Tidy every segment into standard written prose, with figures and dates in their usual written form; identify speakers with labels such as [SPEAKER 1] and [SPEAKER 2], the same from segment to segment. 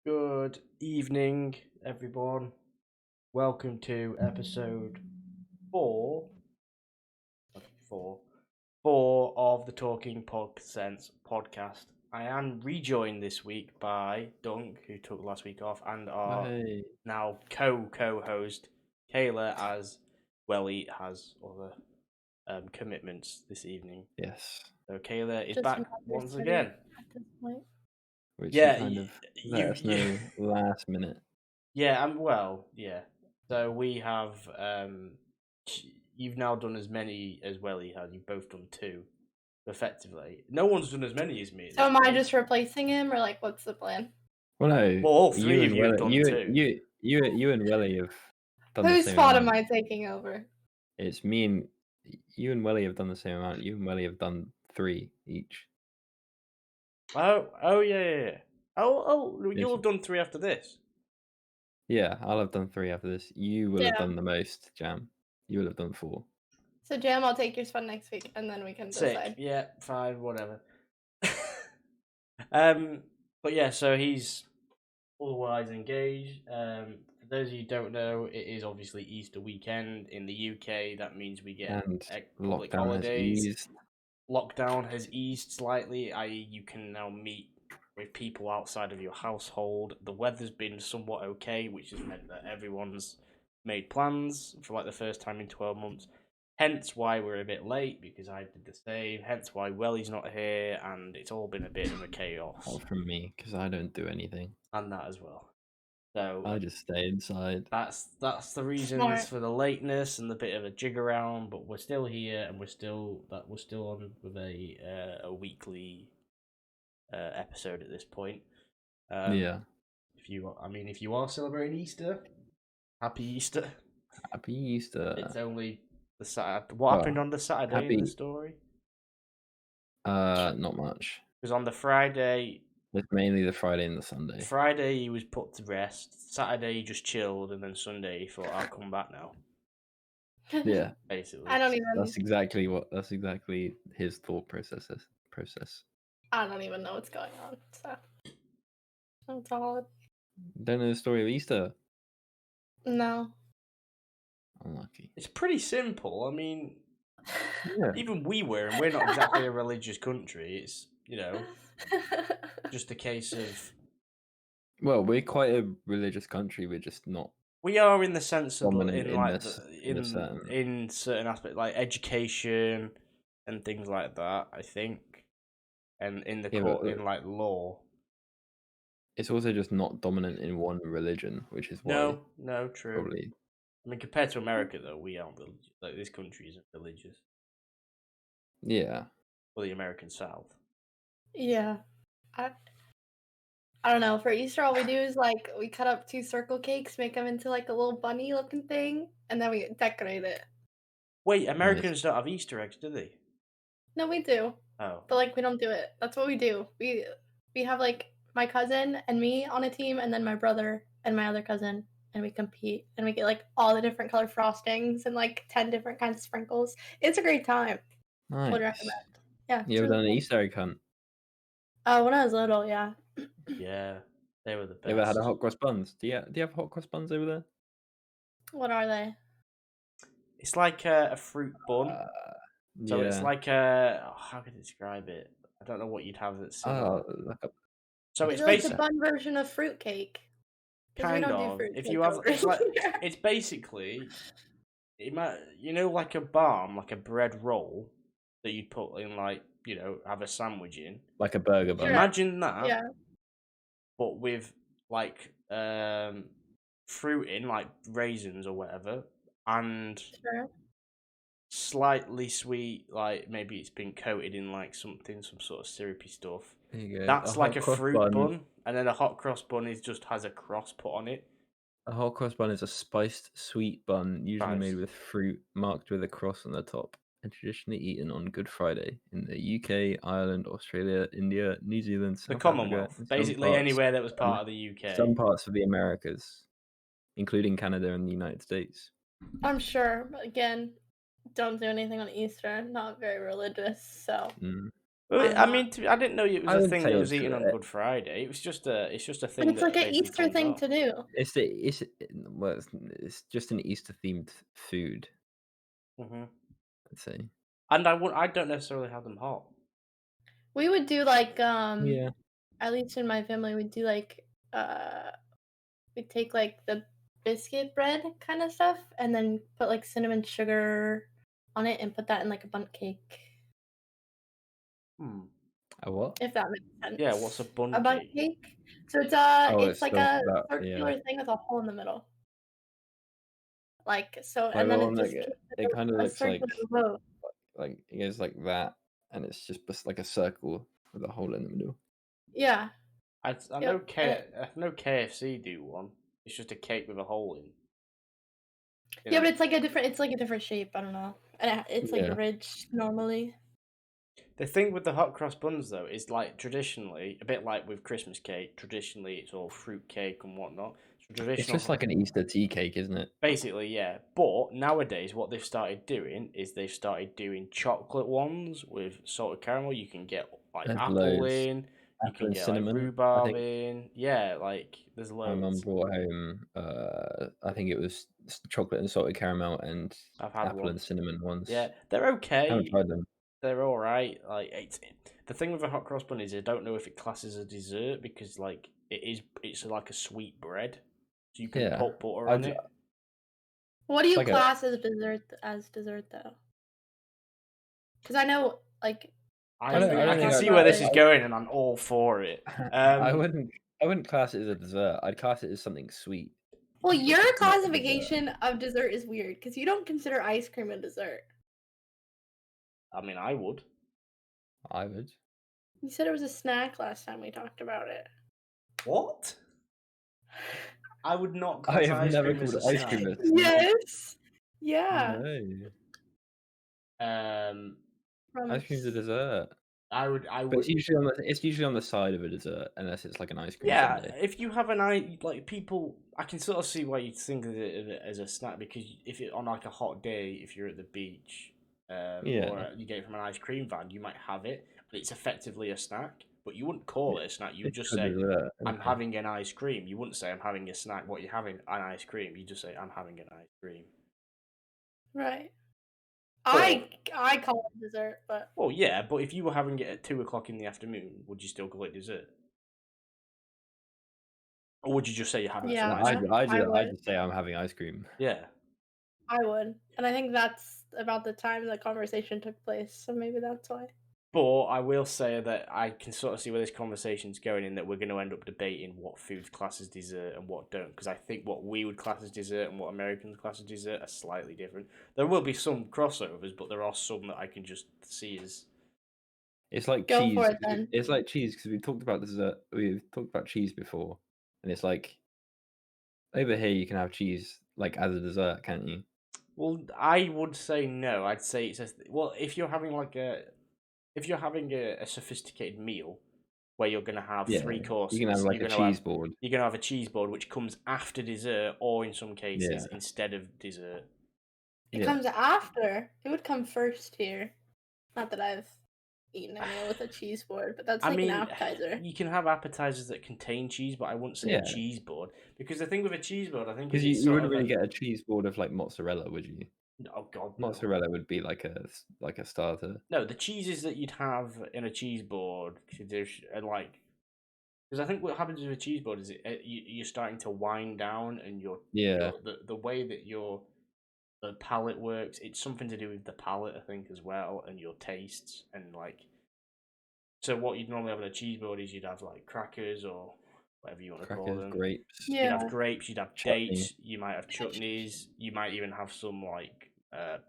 [SPEAKER 1] Good evening, everyone. Welcome to episode four of the Talking Pogsense Podcast. I am rejoined this week by Dunk, who took last week off, and our now co-host Kayla, as Welly has other commitments this evening.
[SPEAKER 2] Yes.
[SPEAKER 1] So Kayla is
[SPEAKER 3] Just
[SPEAKER 1] back once again.
[SPEAKER 3] At this point.
[SPEAKER 2] Which
[SPEAKER 1] Yeah,
[SPEAKER 2] you kind of let us know last minute.
[SPEAKER 1] Yeah, yeah. So we have you've now done as many as Welly has. You've both done two, effectively. No one's done as many as me.
[SPEAKER 3] So am I just replacing him, or like, what's the plan?
[SPEAKER 2] Well, no.
[SPEAKER 1] Well, all three of you have done two.
[SPEAKER 2] You and Welly have done the
[SPEAKER 3] Whose
[SPEAKER 2] same
[SPEAKER 3] spot
[SPEAKER 2] amount.
[SPEAKER 3] am I taking over?
[SPEAKER 2] It's me and you and Welly have done the same amount. You and Welly have done 3 each.
[SPEAKER 1] Oh yeah. You'll have done 3 after this.
[SPEAKER 2] Yeah, I'll have done 3 after this. You will have done the most, Jam. You will have done 4.
[SPEAKER 3] So Jam, I'll take your spot next week, and then we can decide.
[SPEAKER 1] Yeah, 5, whatever. But yeah, so he's otherwise engaged. For those of you who don't know, it is obviously Easter weekend in the UK. That means we get public holidays. Lockdown has eased slightly, i.e. you can now meet with people outside of your household. The weather's been somewhat okay, which has meant that everyone's made plans for like the first time in 12 months. Hence why we're a bit late, because I did the same. Hence why Welly's not here, and it's all been a bit of a chaos.
[SPEAKER 2] All from me, because I don't do anything.
[SPEAKER 1] And that as well. So
[SPEAKER 2] I just stay inside.
[SPEAKER 1] That's the reasons for the lateness and the bit of a jig around, but we're still here, and we're still on with a weekly episode at this point.
[SPEAKER 2] Yeah.
[SPEAKER 1] If you are celebrating Easter, happy Easter.
[SPEAKER 2] Happy Easter.
[SPEAKER 1] It's only the Saturday. What happened on the Saturday in the story?
[SPEAKER 2] Not much.
[SPEAKER 1] Because on the Friday.
[SPEAKER 2] It's mainly the Friday and the Sunday.
[SPEAKER 1] Friday he was put to rest. Saturday he just chilled, and then Sunday he thought, "I'll come back now."
[SPEAKER 2] Yeah,
[SPEAKER 1] basically.
[SPEAKER 3] I don't even.
[SPEAKER 2] That's exactly his thought process.
[SPEAKER 3] I don't even know what's going on. So it's all.
[SPEAKER 2] Don't know the story of Easter?
[SPEAKER 3] No.
[SPEAKER 2] Unlucky.
[SPEAKER 1] It's pretty simple. I mean,
[SPEAKER 2] yeah.
[SPEAKER 1] Even we were, and we're not exactly a religious country. It's just a case of.
[SPEAKER 2] Well, we're quite a religious country. We're just not.
[SPEAKER 1] We are in the sense of
[SPEAKER 2] in
[SPEAKER 1] certain aspects, like education and things like that. I think, and in the court, in like law.
[SPEAKER 2] It's also just not dominant in one religion, which is why.
[SPEAKER 1] No, true.
[SPEAKER 2] Probably.
[SPEAKER 1] I mean, compared to America, though, we aren't religious. Like, this country isn't religious.
[SPEAKER 2] Yeah.
[SPEAKER 1] Or the American South.
[SPEAKER 3] Yeah. I don't know. For Easter, all we do is like we cut up 2 circle cakes, make them into like a little bunny-looking thing, and then we decorate it.
[SPEAKER 1] Wait, Americans don't have Easter eggs, do they?
[SPEAKER 3] No, we do.
[SPEAKER 1] Oh.
[SPEAKER 3] But like we don't do it. That's what we do. We have like my cousin and me on a team, and then my brother and my other cousin, and we compete, and we get like all the different color frostings and like 10 different kinds of sprinkles. It's a great time.
[SPEAKER 2] Nice.
[SPEAKER 3] Would recommend. Yeah.
[SPEAKER 2] You ever done an Easter egg hunt?
[SPEAKER 3] When I was little, yeah.
[SPEAKER 1] Yeah, they were the best.
[SPEAKER 2] You ever had a hot cross buns? Do you have hot cross buns over there?
[SPEAKER 3] What are they?
[SPEAKER 1] It's like a fruit bun. So it's like how can I describe it? I don't know what you'd have that's similar. So it's
[SPEAKER 3] basically like the bun version of fruitcake.
[SPEAKER 1] Kind of. If you have, it's basically, like a barm, like a bread roll that you'd put in, like, have a sandwich in,
[SPEAKER 2] like a burger bun.
[SPEAKER 1] Imagine that,
[SPEAKER 3] yeah.
[SPEAKER 1] But with like fruit in, like raisins or whatever, and slightly sweet, like maybe it's been coated in like some sort of syrupy stuff.
[SPEAKER 2] There you go.
[SPEAKER 1] That's like a fruit bun, and then a hot cross bun just has a cross put on it.
[SPEAKER 2] A hot cross bun is a spiced sweet bun, usually made with fruit marked with a cross on the top, and traditionally eaten on Good Friday in the UK, Ireland, Australia, India, New Zealand, South
[SPEAKER 1] the Commonwealth,
[SPEAKER 2] Africa,
[SPEAKER 1] basically anywhere that was part of the UK.
[SPEAKER 2] Some parts of the Americas, including Canada and the United States.
[SPEAKER 3] I'm sure, but again, don't do anything on Easter. Not very religious, so.
[SPEAKER 1] I mean, I didn't know it was
[SPEAKER 2] I
[SPEAKER 1] a
[SPEAKER 2] would
[SPEAKER 1] thing
[SPEAKER 2] say
[SPEAKER 1] that was
[SPEAKER 2] it's
[SPEAKER 1] eaten on Good Friday. It's just a
[SPEAKER 3] But
[SPEAKER 1] thing
[SPEAKER 3] it's like
[SPEAKER 1] that
[SPEAKER 3] an
[SPEAKER 1] basically
[SPEAKER 3] Easter
[SPEAKER 1] comes
[SPEAKER 3] thing
[SPEAKER 1] up.
[SPEAKER 3] to do.
[SPEAKER 2] It's just an Easter themed food.
[SPEAKER 1] Mm-hmm.
[SPEAKER 2] I'd say.
[SPEAKER 1] And I don't necessarily have them hot.
[SPEAKER 3] We would do like
[SPEAKER 2] Yeah.
[SPEAKER 3] at least in my family we'd do like we'd take like the biscuit bread kind of stuff and then put like cinnamon sugar on it and put that in like a bundt cake.
[SPEAKER 2] A what?
[SPEAKER 3] If that makes sense.
[SPEAKER 1] Yeah, what's a bundt
[SPEAKER 3] cake? So it's
[SPEAKER 2] it's
[SPEAKER 3] like
[SPEAKER 2] still
[SPEAKER 3] a
[SPEAKER 2] that,
[SPEAKER 3] circular thing with a hole in the middle. Like so,
[SPEAKER 2] Like
[SPEAKER 3] and
[SPEAKER 2] the
[SPEAKER 3] then
[SPEAKER 2] one
[SPEAKER 3] it just
[SPEAKER 2] it kind of
[SPEAKER 3] a
[SPEAKER 2] looks like
[SPEAKER 3] circular boat.
[SPEAKER 2] it goes like that, and it's just like a circle with a hole in the middle.
[SPEAKER 3] Yeah.
[SPEAKER 1] I know KFC do one. It's just a cake with a hole in.
[SPEAKER 3] Yeah, but it's like a different shape. I don't know, and it's like ridged normally.
[SPEAKER 1] The thing with the hot cross buns, though, is like traditionally, a bit like with Christmas cake, traditionally it's all fruit cake and whatnot. So
[SPEAKER 2] It's just like an Easter tea cake, isn't it?
[SPEAKER 1] Basically, yeah. But nowadays, what they've started doing is they've started doing chocolate ones with salted caramel. You can get like
[SPEAKER 2] There's
[SPEAKER 1] apple
[SPEAKER 2] loads.
[SPEAKER 1] in, you
[SPEAKER 2] Apple
[SPEAKER 1] can
[SPEAKER 2] and
[SPEAKER 1] get
[SPEAKER 2] cinnamon,
[SPEAKER 1] like rhubarb in. Yeah, like there's
[SPEAKER 2] My mum
[SPEAKER 1] loads.
[SPEAKER 2] brought home, I think it was chocolate and salted caramel and
[SPEAKER 1] I've had
[SPEAKER 2] apple
[SPEAKER 1] one.
[SPEAKER 2] and cinnamon ones.
[SPEAKER 1] Yeah, they're okay.
[SPEAKER 2] I haven't tried them.
[SPEAKER 1] They're all right. Like the thing with a hot cross bun is I don't know if it classes as a dessert because like it's like a sweet bread, so you can put butter on it.
[SPEAKER 3] What do you class as dessert though? Because I know like
[SPEAKER 1] I can see where this is going, and I'm all for it.
[SPEAKER 2] I wouldn't class it as a dessert. I'd class it as something sweet.
[SPEAKER 3] Well, your classification of dessert is weird because you don't consider ice cream a dessert.
[SPEAKER 1] I mean, I would.
[SPEAKER 3] You said it was a snack last time we talked about it.
[SPEAKER 1] What? I would not
[SPEAKER 2] class ice cream as a snack.
[SPEAKER 3] Yes. Yeah.
[SPEAKER 2] No. Ice cream's a dessert.
[SPEAKER 1] I would.
[SPEAKER 2] But it's usually on the side of a dessert, unless it's like an ice cream.
[SPEAKER 1] Yeah,
[SPEAKER 2] sundae.
[SPEAKER 1] if you have people, I can sort of see why you think of it as a snack because if it on like a hot day, if you're at the beach, or you get it from an ice cream van, you might have it, but it's effectively a snack. But you wouldn't call it a snack. You would just say, "I'm having an ice cream." You wouldn't say, "I'm having a snack." What you're having? An ice cream. You just say, "I'm having an ice cream."
[SPEAKER 3] Right. I call it dessert, but
[SPEAKER 1] well, yeah. But if you were having it at 2:00 in the afternoon, would you still call it dessert? Or would you just say you're having some ice cream?
[SPEAKER 2] I just say I'm having ice cream.
[SPEAKER 1] Yeah.
[SPEAKER 3] I would. And I think that's about the time the conversation took place, so maybe that's why.
[SPEAKER 1] But I will say that I can sort of see where this conversation's going in that we're going to end up debating what food class as dessert and what don't. Because I think what we would class as dessert and what Americans class as dessert are slightly different. There will be some crossovers, but there are some that I can just see as...
[SPEAKER 2] It's like
[SPEAKER 3] Go
[SPEAKER 2] cheese.
[SPEAKER 3] for it, then.
[SPEAKER 2] It's like cheese because we've talked about dessert. We've talked about cheese before, and it's like over here you can have cheese like as a dessert, can't you?
[SPEAKER 1] Well, I would say no. I'd say it's if you're having a sophisticated meal where you're going to have 3 courses,
[SPEAKER 2] you can have like a cheese board.
[SPEAKER 1] You're going to have a cheese board which comes after dessert, or in some cases instead of dessert.
[SPEAKER 3] It comes after. It would come first here. Not that I've eaten a meal with a cheese board, but that's an appetizer.
[SPEAKER 1] You can have appetizers that contain cheese, but I wouldn't say a cheese board because the thing with a cheese board, I think,
[SPEAKER 2] because you wouldn't really get a cheese board of like mozzarella, would you?
[SPEAKER 1] Oh God, no.
[SPEAKER 2] Mozzarella would be like a starter.
[SPEAKER 1] No, the cheeses that you'd have in a cheese board, because I think what happens with a cheese board is you're starting to wind down, and the way that the palate works, it's something to do with the palate, I think, as well, and your tastes, and like. So what you'd normally have in a cheese board is you'd have like crackers or whatever you want to call them.
[SPEAKER 2] Grapes.
[SPEAKER 3] Yeah.
[SPEAKER 1] You'd have grapes. You'd have dates. You might have chutneys. You might even have some like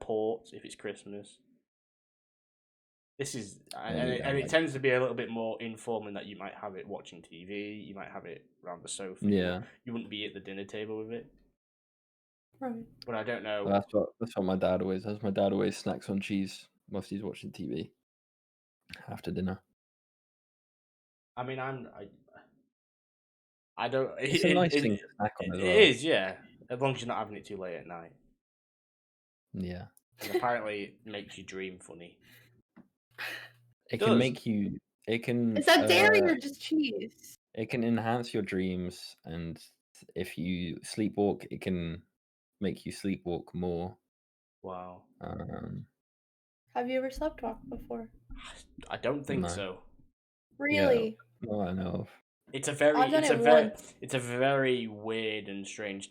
[SPEAKER 1] port if it's Christmas. This is and it tends to be a little bit more informal in that you might have it watching TV. You might have it around the sofa.
[SPEAKER 2] Yeah.
[SPEAKER 1] You wouldn't be at the dinner table with it.
[SPEAKER 3] Right.
[SPEAKER 1] But I don't know.
[SPEAKER 2] Well, that's what my dad always does. My dad always snacks on cheese whilst he's watching TV after dinner.
[SPEAKER 1] I mean, I don't.
[SPEAKER 2] It's a nice thing to snack on as well.
[SPEAKER 1] It is, yeah. As long as you're not having it too late at night.
[SPEAKER 2] Yeah.
[SPEAKER 1] And apparently, it makes your dream funny.
[SPEAKER 2] It can make you. It can.
[SPEAKER 3] Is that dairy or just cheese?
[SPEAKER 2] It can enhance your dreams, and if you sleepwalk, it can make you sleepwalk more.
[SPEAKER 1] Wow.
[SPEAKER 3] Have you ever sleptwalked before?
[SPEAKER 1] I don't think
[SPEAKER 2] No.
[SPEAKER 1] so.
[SPEAKER 3] Really?
[SPEAKER 2] Yeah, no, I know of.
[SPEAKER 1] It's a very weird and strange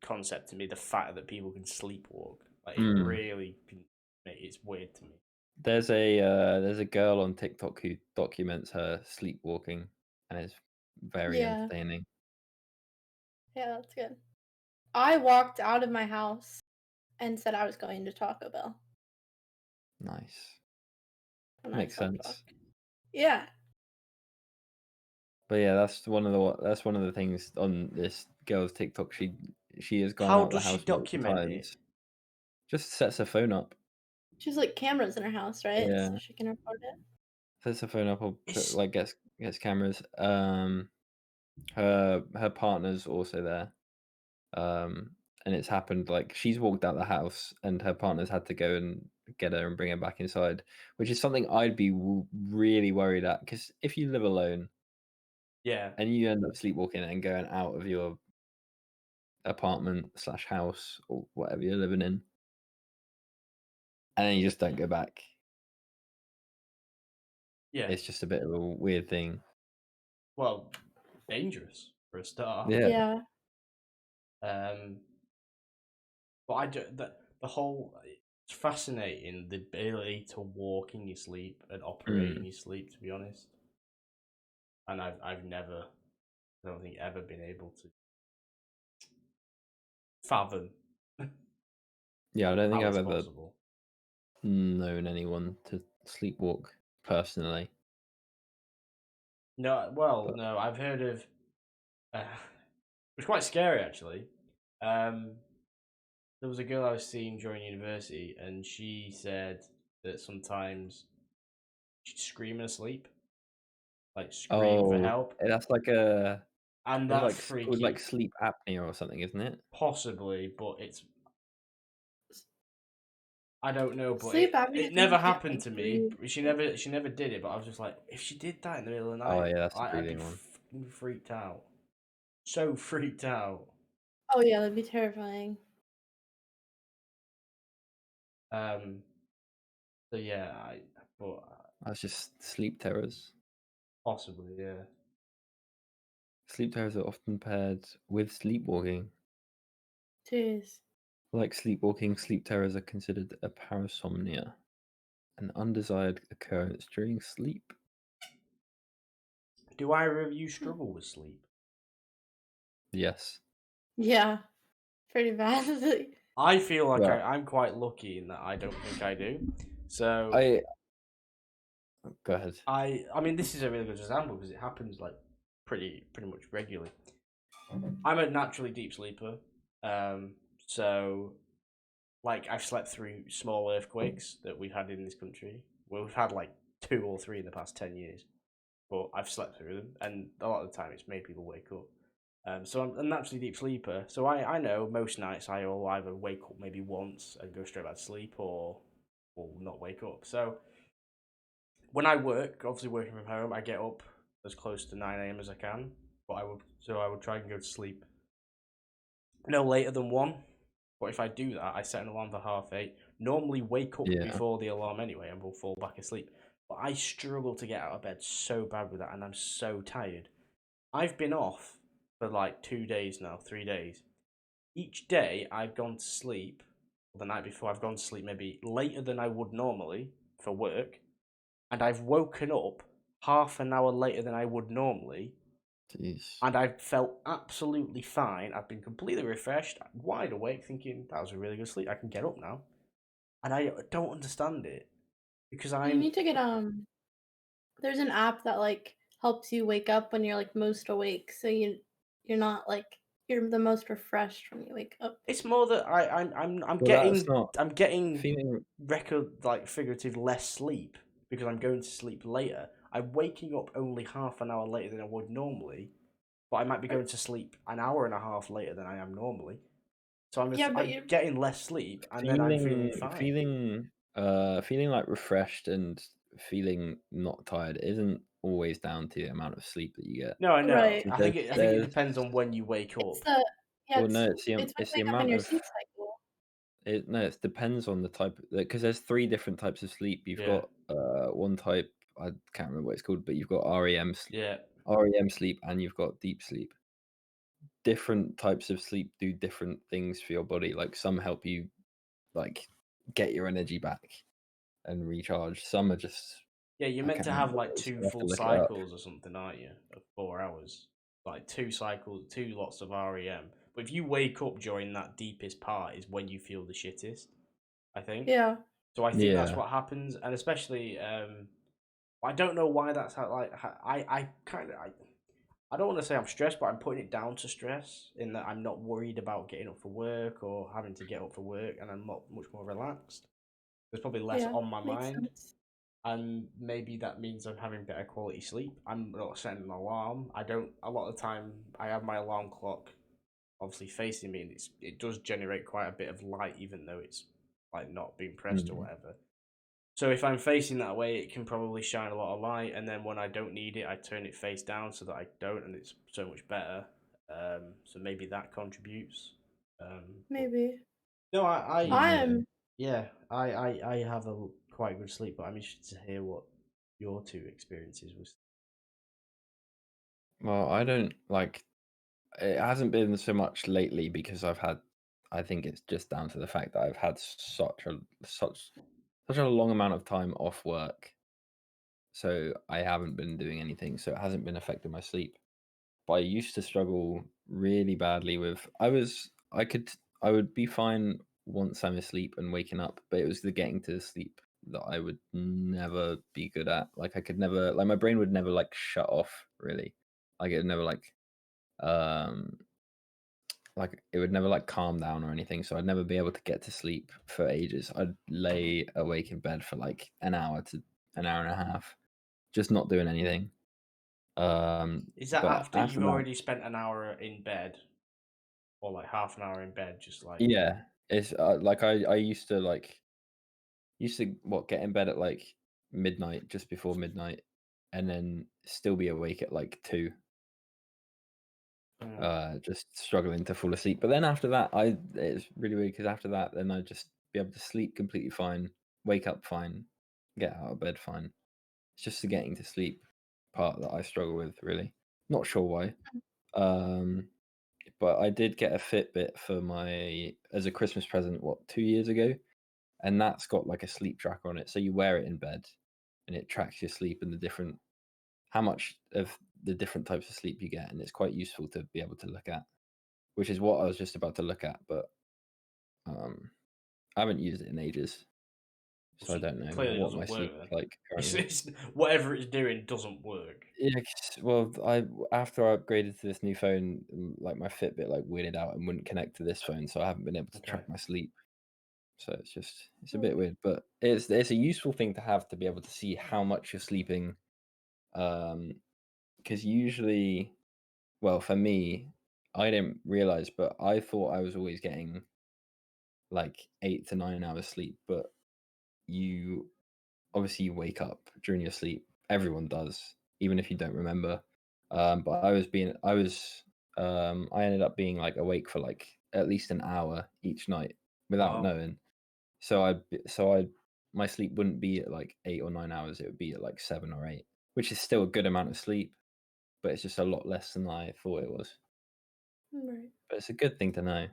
[SPEAKER 1] concept to me. The fact that people can sleepwalk, like it really can. It's weird to me.
[SPEAKER 2] There's a girl on TikTok who documents her sleepwalking, and it's very entertaining.
[SPEAKER 3] Yeah, that's good. I walked out of my house and said I was going to Taco Bell.
[SPEAKER 2] Nice. Makes sense.
[SPEAKER 3] Yeah.
[SPEAKER 2] But yeah, that's one of the things on this girl's TikTok. She has gone out of the house multiple times. Just sets her phone up.
[SPEAKER 3] She's like cameras in her house, right?
[SPEAKER 2] Yeah.
[SPEAKER 3] So she can record it.
[SPEAKER 2] Sets her phone up or gets cameras. Her partner's also there. And it's happened like she's walked out the house and her partner's had to go and get her and bring her back inside, which is something I'd be really worried at, because if you live alone, and you end up sleepwalking and going out of your apartment / house or whatever you're living in, and then you just don't go back, it's just a bit of a weird thing.
[SPEAKER 1] Well, dangerous for a start.
[SPEAKER 3] Yeah.
[SPEAKER 1] But I do the whole. It's fascinating, the ability to walk in your sleep and operate in your sleep. To be honest, and I've never, I don't think, ever been able to fathom.
[SPEAKER 2] Yeah, I don't think I've ever
[SPEAKER 1] possible.
[SPEAKER 2] known anyone to sleepwalk personally.
[SPEAKER 1] No, well, no, I've heard of. It was quite scary, actually. There was a girl I was seeing during university, and she said that sometimes she'd scream in her sleep, like scream for help.
[SPEAKER 2] That's like a.
[SPEAKER 1] And
[SPEAKER 2] that's
[SPEAKER 1] that
[SPEAKER 2] like called like sleep apnea or something, isn't it?
[SPEAKER 1] Possibly, but it's. I don't know, but
[SPEAKER 3] Sleep
[SPEAKER 1] it never happened to me. She never did it, but I was just like, if she did that in the middle of the night,
[SPEAKER 2] that's the breathing
[SPEAKER 1] I'd be
[SPEAKER 2] one.
[SPEAKER 1] freaked out. So freaked out.
[SPEAKER 3] Oh yeah, that'd be terrifying.
[SPEAKER 1] So yeah, but
[SPEAKER 2] that's just sleep terrors.
[SPEAKER 1] Possibly, yeah.
[SPEAKER 2] Sleep terrors are often paired with sleepwalking.
[SPEAKER 3] Jeez.
[SPEAKER 2] Like sleepwalking, sleep terrors are considered a parasomnia, an undesired occurrence during sleep.
[SPEAKER 1] Do either of you struggle with sleep?
[SPEAKER 2] Yes.
[SPEAKER 3] Yeah, pretty badly.
[SPEAKER 1] I feel like I'm quite lucky in that I don't think I do. So
[SPEAKER 2] go ahead.
[SPEAKER 1] I mean, this is a really good example because it happens like pretty much regularly. I'm a naturally deep sleeper, so like I've slept through small earthquakes that we've had in this country. We've had like 2 or 3 in the past 10 years, but I've slept through them, and a lot of the time it's made people wake up. So I'm a naturally deep sleeper. So I know most nights I will either wake up maybe once and go straight back to sleep, or not wake up. So when I work, obviously working from home, I get up as close to 9 a.m. as I can. But I would try and go to sleep no later than 1. But if I do that, I set an alarm for 8:30. Normally wake up before the alarm anyway, and will fall back asleep. But I struggle to get out of bed so bad with that, and I'm so tired. I've been off for like 2 days now, 3 days. Each day I've gone to sleep, or the night before I've gone to sleep maybe later than I would normally for work, and I've woken up half an hour later than I would normally.
[SPEAKER 2] Jeez.
[SPEAKER 1] And I've felt absolutely fine. I've been completely refreshed, wide awake, thinking that was a really good sleep. I can get up now. And I don't understand it because
[SPEAKER 3] You need to get there's an app that like helps you wake up when you're like most awake, so you're not like you're the most refreshed when you wake up.
[SPEAKER 1] It's more that I'm getting record like figurative less sleep because I'm going to sleep later. I'm waking up only half an hour later than I would normally, but I might be going to sleep an hour and a half later than I am normally. So I'm getting less sleep, and then I'm feeling fine.
[SPEAKER 2] Feeling like refreshed and feeling not tired isn't always down to the amount of sleep that you get.
[SPEAKER 1] No, I know.
[SPEAKER 3] Right.
[SPEAKER 1] I think it depends on when you wake up.
[SPEAKER 3] It's when
[SPEAKER 2] it's
[SPEAKER 3] you
[SPEAKER 2] the
[SPEAKER 3] wake up in
[SPEAKER 2] amount
[SPEAKER 3] your
[SPEAKER 2] of
[SPEAKER 3] sleep cycle.
[SPEAKER 2] it depends on the type, because there's 3 different types of sleep. You've got one type, I can't remember what it's called, but you've got REM sleep.
[SPEAKER 1] Yeah.
[SPEAKER 2] REM sleep, and you've got deep sleep. Different types of sleep do different things for your body. Like some help you like get your energy back and recharge. Some are just
[SPEAKER 1] you're
[SPEAKER 2] I
[SPEAKER 1] meant
[SPEAKER 2] can't
[SPEAKER 1] to have
[SPEAKER 2] remember what
[SPEAKER 1] like
[SPEAKER 2] it is.
[SPEAKER 1] 2
[SPEAKER 2] I'll have to
[SPEAKER 1] full
[SPEAKER 2] look it up.
[SPEAKER 1] cycles or something, aren't you? Of 4 hours. Like 2 cycles, 2 lots of REM. But if you wake up during that deepest part is when you feel the shittest, I think.
[SPEAKER 3] Yeah.
[SPEAKER 1] So I think that's what happens, and especially I don't know why that's how. Like I don't want to say I'm stressed, but I'm putting it down to stress in that I'm not worried about getting up for work or having to get up for work, and I'm much more relaxed. There's probably less on my mind, and maybe that means I'm having better quality sleep. I'm not setting an alarm. I don't. A lot of the time, I have my alarm clock obviously facing me, and it does generate quite a bit of light, even though it's like not being pressed or whatever. So if I'm facing that way, it can probably shine a lot of light, and then when I don't need it, I turn it face down so that I don't, and it's so much better. So maybe that contributes.
[SPEAKER 3] Maybe.
[SPEAKER 1] No, I
[SPEAKER 3] I'm
[SPEAKER 1] have a quite good sleep, but I'm interested to hear what your 2 experiences was.
[SPEAKER 2] Well, I don't like. It hasn't been so much lately because I think it's just down to the fact that I've had such a long amount of time off work, so I haven't been doing anything, so it hasn't been affecting my sleep. But I used to struggle really badly with. I would be fine once I'm asleep and waking up, but it was the getting to sleep that I would never be good at. Like I could never, like my brain would never like shut off really. Like it would never like it would never like calm down or anything. So I'd never be able to get to sleep for ages. I'd lay awake in bed for like an hour to an hour and a half, just not doing anything.
[SPEAKER 1] Is that
[SPEAKER 2] But
[SPEAKER 1] after you've already spent an hour in bed, or like half an hour in bed, just like
[SPEAKER 2] yeah, it's like I used to get in bed at like midnight, just before midnight, and then still be awake at like 2, just struggling to fall asleep. But then after that, it's really weird because after that, then I'd just be able to sleep completely fine, wake up fine, get out of bed fine. It's just the getting to sleep part that I struggle with, really. Not sure why. But I did get a Fitbit as a Christmas present, 2 years ago, and that's got like a sleep tracker on it. So you wear it in bed, and it tracks your sleep and how much of the different types of sleep you get, and it's quite useful to be able to look at, which is what I was just about to look at, but I haven't used it in ages, so I don't know what my sleep is like currently.
[SPEAKER 1] Whatever it's doing doesn't work.
[SPEAKER 2] Yeah, well, after I upgraded to this new phone, like my Fitbit like weirded out and wouldn't connect to this phone, so I haven't been able to track my sleep. So it's a bit weird, but it's a useful thing to have to be able to see how much you're sleeping. Because usually, well, for me, I didn't realize, but I thought I was always getting like 8 to 9 hours sleep, but you obviously you wake up during your sleep. Everyone does, even if you don't remember. But I ended up being like awake for like at least an hour each night without knowing. So my sleep wouldn't be at like 8 or 9 hours. It would be at like 7 or 8, which is still a good amount of sleep, but it's just a lot less than I thought it was.
[SPEAKER 3] Right.
[SPEAKER 2] But it's a good thing to know.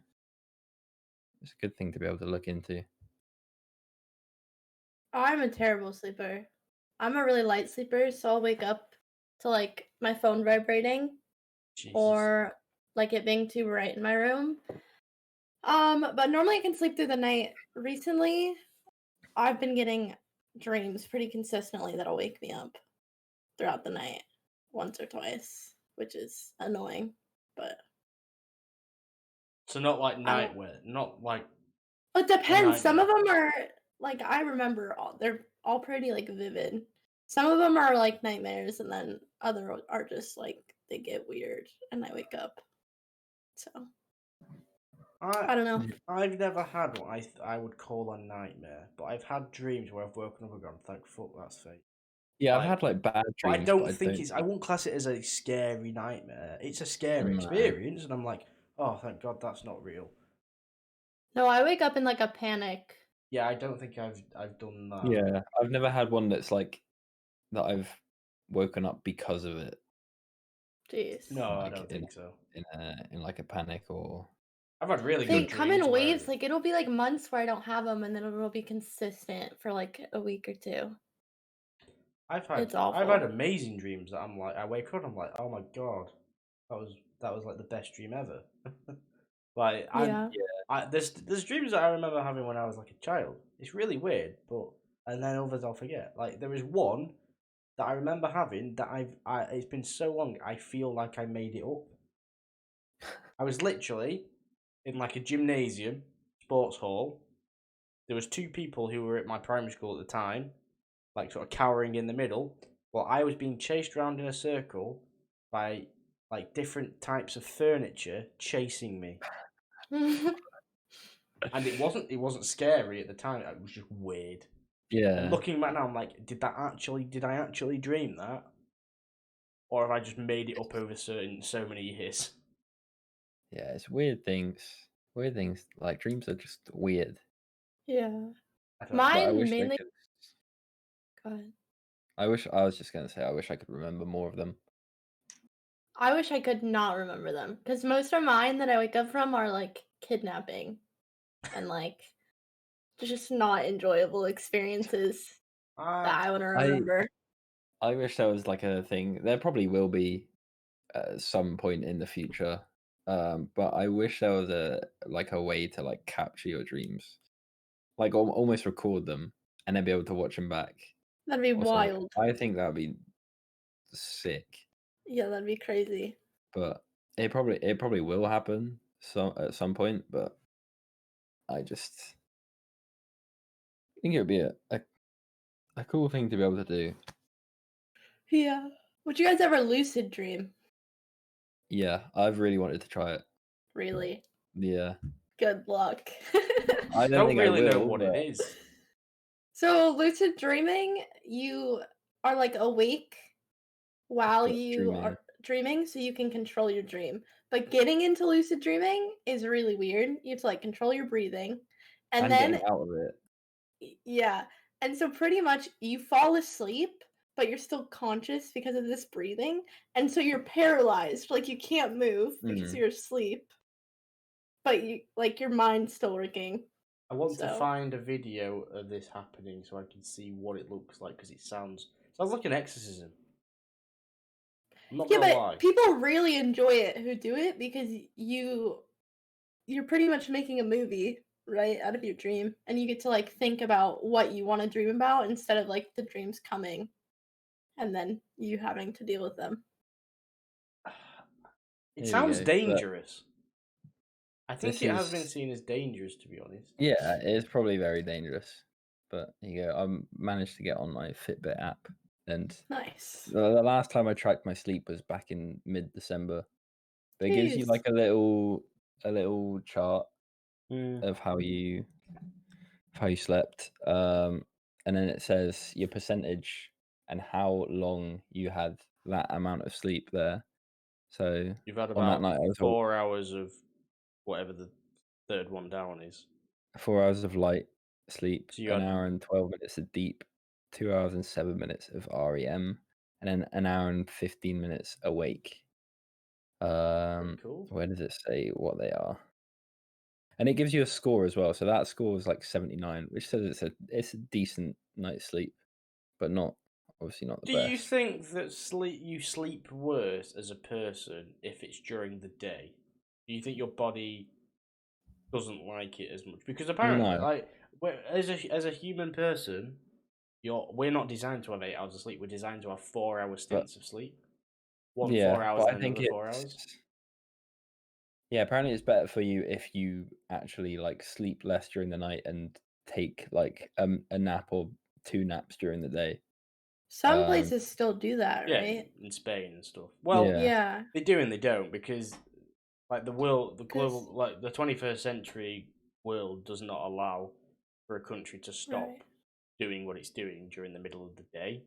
[SPEAKER 2] It's a good thing to be able to look into.
[SPEAKER 3] I'm a terrible sleeper. I'm a really light sleeper, so I'll wake up to like my phone vibrating or like it being too bright in my room. But normally I can sleep through the night. Recently, I've been getting dreams pretty consistently that'll wake me up throughout the night once or twice, which is annoying, but
[SPEAKER 1] so not like nightmare, not like
[SPEAKER 3] it depends. Some of them are like I remember they're all pretty like vivid. Some of them are like nightmares, and then other are just like they get weird, and I wake up. So I don't know.
[SPEAKER 1] I've never had what I would call a nightmare, but I've had dreams where I've woken up and gone, "Thank fuck that's fake."
[SPEAKER 2] Yeah, I've had like bad
[SPEAKER 1] But I
[SPEAKER 2] dreams,
[SPEAKER 1] don't
[SPEAKER 2] but
[SPEAKER 1] think it's. I won't class it as a scary nightmare. It's a scary
[SPEAKER 2] No.
[SPEAKER 1] experience, and I'm like, oh, thank God that's not real.
[SPEAKER 3] No, I wake up in like a panic.
[SPEAKER 1] Yeah, I don't think I've done that.
[SPEAKER 2] Yeah, I've never had one that's like that I've woken up because of it.
[SPEAKER 3] Jeez.
[SPEAKER 1] No, I
[SPEAKER 2] Like
[SPEAKER 1] don't think so.
[SPEAKER 2] In like a panic or.
[SPEAKER 1] I've had really
[SPEAKER 3] They
[SPEAKER 1] good
[SPEAKER 3] come
[SPEAKER 1] dreams.
[SPEAKER 3] in waves. Like it'll be like months where I don't have them, and then it'll be consistent for like a week or two. It's awful.
[SPEAKER 1] I've had amazing dreams that I'm like, I wake up and I'm like, oh my God, that was like the best dream ever. Like there's dreams that I remember having when I was like a child. It's really weird, and then others I'll forget. Like there is one that I remember having that it's been so long I feel like I made it up. I was literally in like a gymnasium, sports hall. There was two people who were at my primary school at the time, like sort of cowering in the middle. Well, I was being chased around in a circle by like different types of furniture chasing me. And it wasn't scary at the time. It was just weird.
[SPEAKER 2] Yeah.
[SPEAKER 1] And looking back now, I'm like, did I actually dream that, or have I just made it up over so many years?
[SPEAKER 2] Yeah, it's weird things. Weird things like dreams are just weird.
[SPEAKER 3] Yeah,
[SPEAKER 2] mine
[SPEAKER 3] mainly. Go ahead.
[SPEAKER 2] I was just gonna say I wish I could remember more of them.
[SPEAKER 3] I wish I could not remember them because most of mine that I wake up from are like kidnapping and like just not enjoyable experiences that I want to remember.
[SPEAKER 2] I wish there was like a thing. There probably will be at some point in the future, but I wish there was a way to like capture your dreams, like almost record them and then be able to watch them back.
[SPEAKER 3] That'd be wild.
[SPEAKER 2] I think that'd be sick.
[SPEAKER 3] Yeah, that'd be crazy.
[SPEAKER 2] But it probably will happen at some point. But I just think it would be a cool thing to be able to do.
[SPEAKER 3] Yeah. Would you guys ever lucid dream?
[SPEAKER 2] Yeah, I've really wanted to try it.
[SPEAKER 3] Really?
[SPEAKER 2] Yeah.
[SPEAKER 3] Good luck.
[SPEAKER 1] I don't really know what it is.
[SPEAKER 3] So lucid dreaming, you are like awake while you are dreaming, so you can control your dream. But getting into lucid dreaming is really weird. You have to like control your breathing, and then
[SPEAKER 2] getting out of it.
[SPEAKER 3] Yeah, and so pretty much you fall asleep, but you're still conscious because of this breathing, and so you're paralyzed, like you can't move because you're asleep, but you like your mind's still working.
[SPEAKER 1] I want to find a video of this happening so I can see what it looks like because it sounds like an exorcism. I'm not gonna lie.
[SPEAKER 3] People really enjoy it who do it because you're pretty much making a movie, right, out of your dream, and you get to like think about what you want to dream about instead of like the dreams coming and then you having to deal with them.
[SPEAKER 1] It sounds dangerous. I think it has been seen as dangerous, to be honest.
[SPEAKER 2] Yeah, it is probably very dangerous. But there you go. I managed to get on my Fitbit app, and
[SPEAKER 3] nice.
[SPEAKER 2] The last time I tracked my sleep was back in mid-December. But it gives you like a little chart of how you slept, and then it says your percentage and how long you had that amount of sleep there. So
[SPEAKER 1] you've had about that night, 4 hours of whatever the third one down is.
[SPEAKER 2] 4 hours of light sleep, so an hour and 12 minutes of deep, 2 hours and 7 minutes of REM, and then an hour and 15 minutes awake.
[SPEAKER 1] Cool.
[SPEAKER 2] Where does it say what they are? And it gives you a score as well. So that score is like 79, which says it's a decent night's sleep, but obviously not the best.
[SPEAKER 1] Do you think that you sleep worse as a person if it's during the day? Do you think your body doesn't like it as much? Because apparently, like as a human person, we're not designed to have 8 hours of sleep. We're designed to have 4-hour stints of sleep. 4 hours and another 4 hours.
[SPEAKER 2] Yeah, apparently it's better for you if you actually like sleep less during the night and take like a nap or 2 naps during the day.
[SPEAKER 3] Some places still do that, right?
[SPEAKER 1] In Spain and stuff. Well, yeah, they do and they don't because like the 21st century world does not allow for a country to stop doing what it's doing during the middle of the day.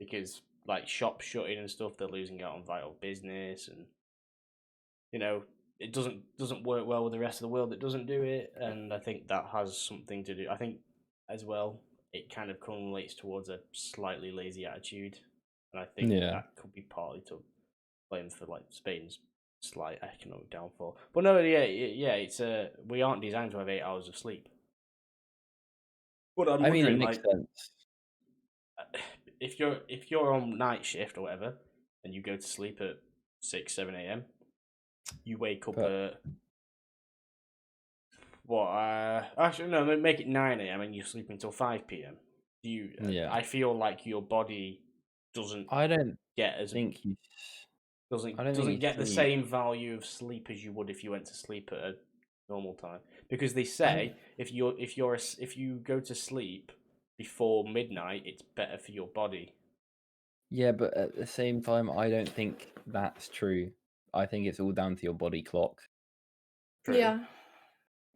[SPEAKER 1] because like shops shutting and stuff, they're losing out on vital business, and it doesn't work well with the rest of the world that doesn't do it, and I think that has something to do. I think as well, it kind of correlates towards a slightly lazy attitude, and I think that could be partly to blame for like Spain's slight economic downfall. But no, it's we aren't designed to have 8 hours of sleep. But I'm wondering,
[SPEAKER 2] it makes sense.
[SPEAKER 1] If you're on night shift or whatever, and you go to sleep at 6-7 a.m., you wake up at actually no, make it 9 a.m. and you sleep until 5 p.m. I feel like your body doesn't.
[SPEAKER 2] I don't
[SPEAKER 1] get as
[SPEAKER 2] think you
[SPEAKER 1] doesn't get the same value of sleep as you would if you went to sleep at a normal time, because they say if you go to sleep before midnight, it's better for your body.
[SPEAKER 2] Yeah, but at the same time, I don't think that's true. I think it's all down to your body clock.
[SPEAKER 3] True. Yeah.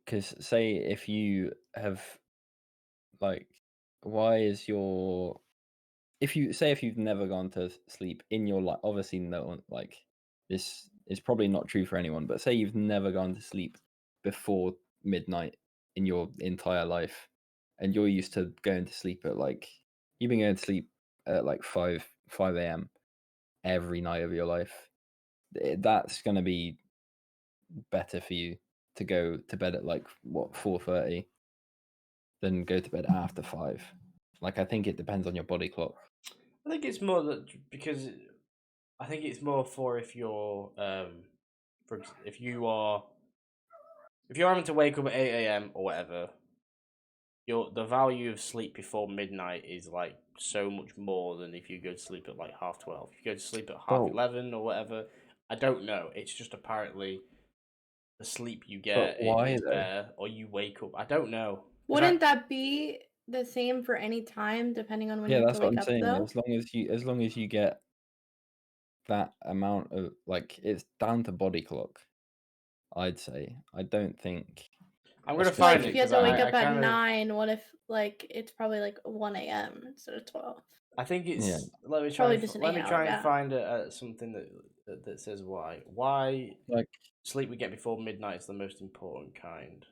[SPEAKER 2] Because say if you have why is your if you've never gone to sleep in your life, obviously no one this is probably not true for anyone, but say you've never gone to sleep before midnight in your entire life, and you're used to going to sleep at you've been going to sleep at 5 a.m. every night of your life, that's going to be better for you to go to bed at 4:30 than go to bed after 5. I think it depends on your body clock.
[SPEAKER 1] I think it's more because I think it's more for if you're if you're having to wake up at 8 a.m. or whatever, the value of sleep before midnight is so much more than if you go to sleep at 12:30. If you go to sleep at 11 or whatever, I don't know. It's just apparently the sleep you get is better, or you wake up. I don't know.
[SPEAKER 3] Wouldn't that be the same for any time, depending on when you have to wake up? Yeah, that's what I'm
[SPEAKER 2] saying. As long as you get that amount of it's down to body clock, I'd say. I don't think.
[SPEAKER 1] I'm gonna find it.
[SPEAKER 3] If you have to wake up at 9, what if it's probably 1 a.m. instead of 12?
[SPEAKER 1] I think it's. Let me try and find something that says why. Why sleep we get before midnight is the most important kind.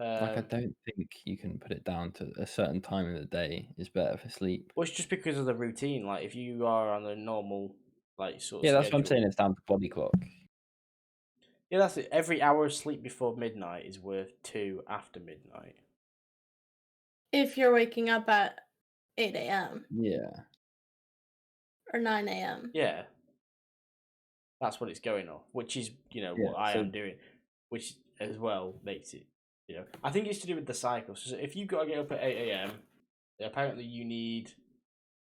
[SPEAKER 2] I don't think you can put it down to a certain time of the day is better for sleep.
[SPEAKER 1] Well, it's just because of the routine. If you are on a normal sort of
[SPEAKER 2] that's what I'm saying. It's down to body clock.
[SPEAKER 1] Yeah, that's it. Every hour of sleep before midnight is worth 2 after midnight.
[SPEAKER 3] If you're waking up at 8 a.m.
[SPEAKER 2] Yeah.
[SPEAKER 3] Or 9 a.m.
[SPEAKER 1] Yeah. That's what it's going off, which is, what I am doing, which as well makes it, I think it's to do with the cycle. So if you've got to get up at 8 a.m., apparently you need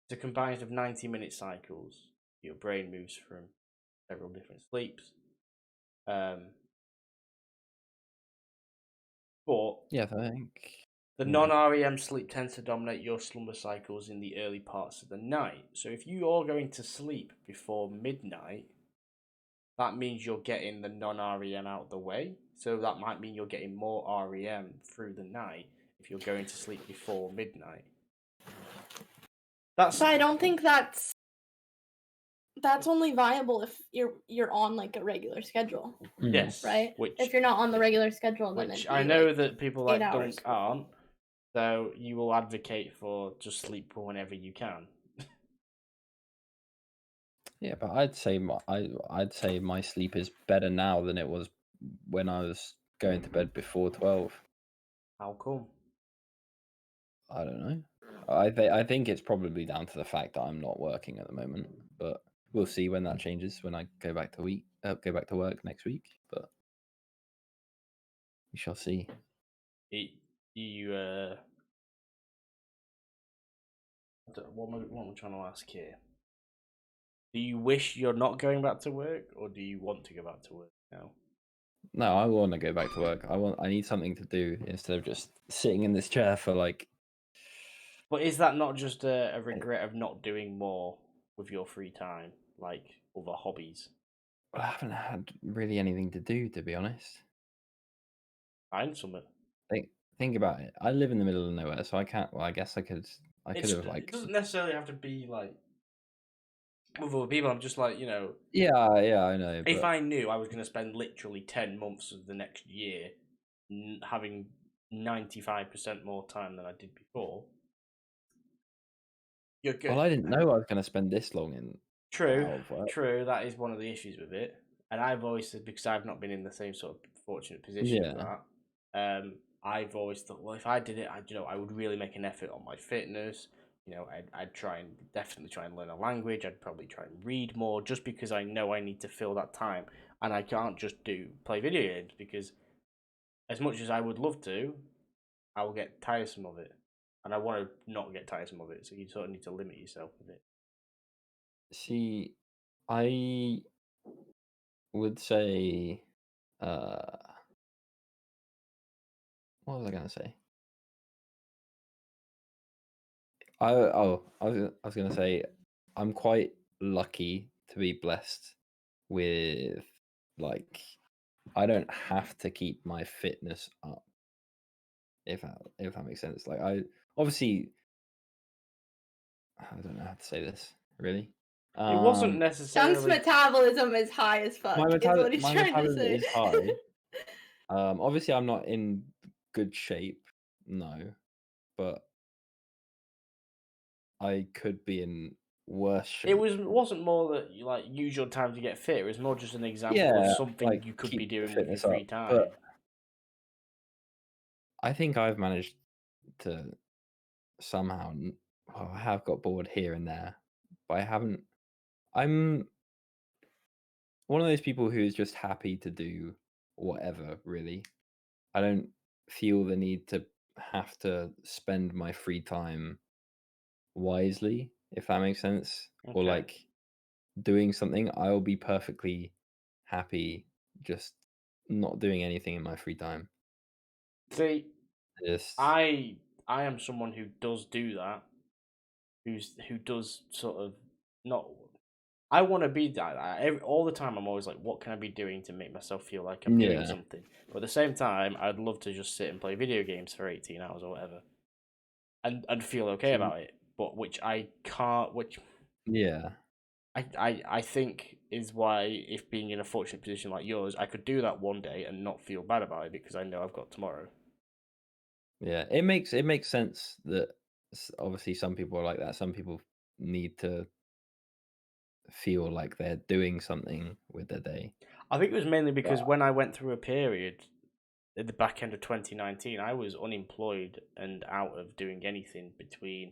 [SPEAKER 1] to comprised of 90-minute cycles. Your brain moves from several different sleeps. But
[SPEAKER 2] I think
[SPEAKER 1] the non-REM sleep tends to dominate your slumber cycles in the early parts of the night. So if you are going to sleep before midnight, that means you're getting the non-REM out of the way. So that might mean you're getting more REM through the night if you're going to sleep before midnight.
[SPEAKER 3] But I don't think that's only viable if you're on a regular schedule.
[SPEAKER 1] Yes.
[SPEAKER 3] Right? If you're not on the regular schedule, then
[SPEAKER 1] which I know that people like Dunk aren't. So you will advocate for just sleep whenever you can.
[SPEAKER 2] Yeah, but I'd say my sleep is better now than it was when I was going to bed before 12.
[SPEAKER 1] How come?
[SPEAKER 2] I don't know. I think it's probably down to the fact that I'm not working at the moment, but we'll see when that changes when I go back to work next week. But we shall see.
[SPEAKER 1] What am I trying to ask here? Do you wish you're not going back to work, or do you want to go back to work now?
[SPEAKER 2] No, I want to go back to work. I need something to do instead of just sitting in this chair for
[SPEAKER 1] But is that not just a regret of not doing more with your free time, like other hobbies?
[SPEAKER 2] I haven't had really anything to do, to be honest.
[SPEAKER 1] Find something.
[SPEAKER 2] Think about it. I live in the middle of nowhere, so I can't. Well, I guess I could I could have
[SPEAKER 1] It doesn't necessarily have to be like with other people. I'm just like,
[SPEAKER 2] Yeah, I know.
[SPEAKER 1] If I knew I was going to spend literally 10 months of the next year having 95% more time than I did before, you're good.
[SPEAKER 2] Well, I didn't know I was going to spend this long in.
[SPEAKER 1] True. That is one of the issues with it, and I've always said, because I've not been in the same sort of fortunate position as that. I've always thought, well, if I did it, I would really make an effort on my fitness. I'd definitely try and learn a language. I'd probably try and read more, just because I know I need to fill that time, and I can't just play video games, because as much as I would love to, I will get tiresome of it, and I want to not get tiresome of it. So you sort of need to limit yourself with it.
[SPEAKER 2] See, I would say, what was I gonna say? I was gonna say, I'm quite lucky to be blessed with, like, I don't have to keep my fitness up. If that makes sense. Like, I obviously, I don't know how to say this really.
[SPEAKER 1] It wasn't necessarily.
[SPEAKER 3] Sam's metabolism is high as fuck.
[SPEAKER 2] My metabolism
[SPEAKER 3] is
[SPEAKER 2] high. Obviously, I'm not in good shape, no, but I could be in worse shape.
[SPEAKER 1] It wasn't more that you use your time to get fit. It was more just an example of something you could be doing with your free time.
[SPEAKER 2] But I think I've managed to somehow. Well, I have got bored here and there, but I haven't. I'm one of those people who is just happy to do whatever, really. I don't feel the need to have to spend my free time wisely, if that makes sense. Or like doing something, I'll be perfectly happy just not doing anything in my free time.
[SPEAKER 1] See, I am someone who does do that. Who does sort of not. I want to be that. All the time, I'm always like, what can I be doing to make myself feel like I'm doing something? But at the same time, I'd love to just sit and play video games for 18 hours or whatever, and feel okay about it. But which I can't. I think is why, if being in a fortunate position like yours, I could do that one day and not feel bad about it, because I know I've got tomorrow.
[SPEAKER 2] Yeah, it makes sense that obviously some people are like that. Some people need to feel like they're doing something with their day.
[SPEAKER 1] I think it was mainly because when I went through a period at the back end of 2019, I was unemployed and out of doing anything between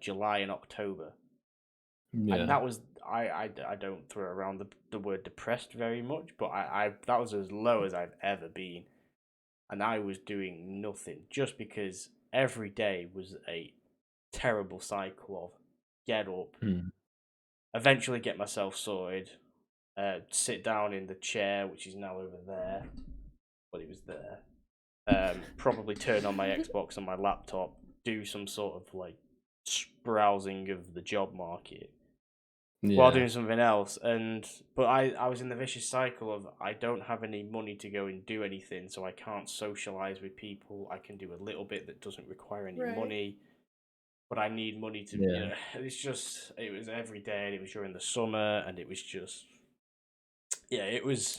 [SPEAKER 1] July and October. Yeah. And that was I don't throw around the word depressed very much, but I that was as low as I've ever been, and I was doing nothing, just because every day was a terrible cycle of get up, eventually get myself sorted, sit down in the chair, which is now over there, but it was there. Probably turn on my Xbox on my laptop, do some sort of like browsing of the job market. While doing something else, but I was in the vicious cycle of, I don't have any money to go and do anything, so I can't socialize with people. I can do a little bit that doesn't require any money, but I need money to. It was every day, and it was during the summer, and it was just, it was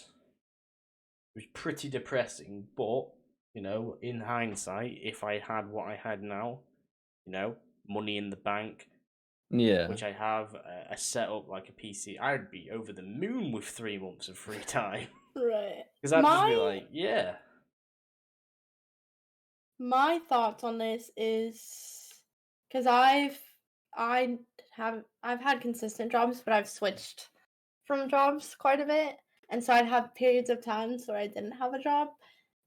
[SPEAKER 1] pretty depressing. But in hindsight, if I had what I had now, money in the bank. Which I have a setup like a PC, I'd be over the moon with 3 months of free time.
[SPEAKER 3] Right.
[SPEAKER 1] Because I'd just be like,
[SPEAKER 3] My thoughts on this is, because I've had consistent jobs, but I've switched from jobs quite a bit, and so I'd have periods of times where I didn't have a job,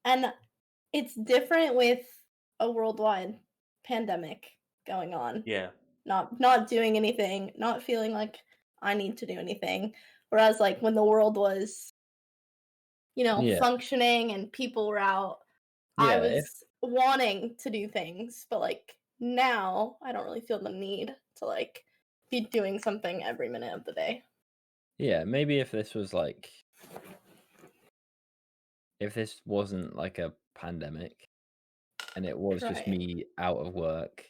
[SPEAKER 3] and it's different with a worldwide pandemic going on.
[SPEAKER 1] Yeah.
[SPEAKER 3] Not doing anything, not feeling like I need to do anything. Whereas like when the world was, functioning and people were out, I was wanting to do things, but like now I don't really feel the need to like be doing something every minute of the day.
[SPEAKER 2] Yeah, maybe if this wasn't like a pandemic and it was just me out of work,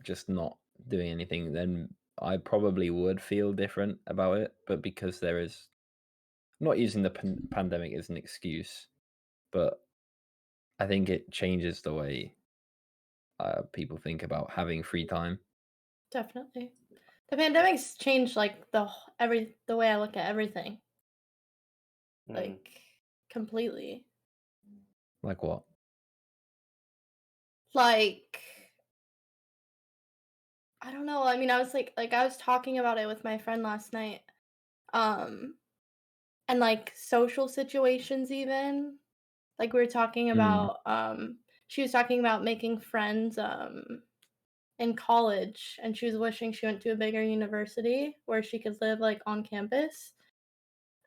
[SPEAKER 2] just not doing anything, then I probably would feel different about it. But because there is, not using the pandemic as an excuse, but I think it changes the way people think about having free time.
[SPEAKER 3] Definitely. The pandemic's changed like the way I look at everything. Like completely.
[SPEAKER 2] Like what?
[SPEAKER 3] Like I don't know. I mean, I was I was talking about it with my friend last night. And like social situations even. Like we were talking about she was talking about making friends in college, and she was wishing she went to a bigger university where she could live like on campus.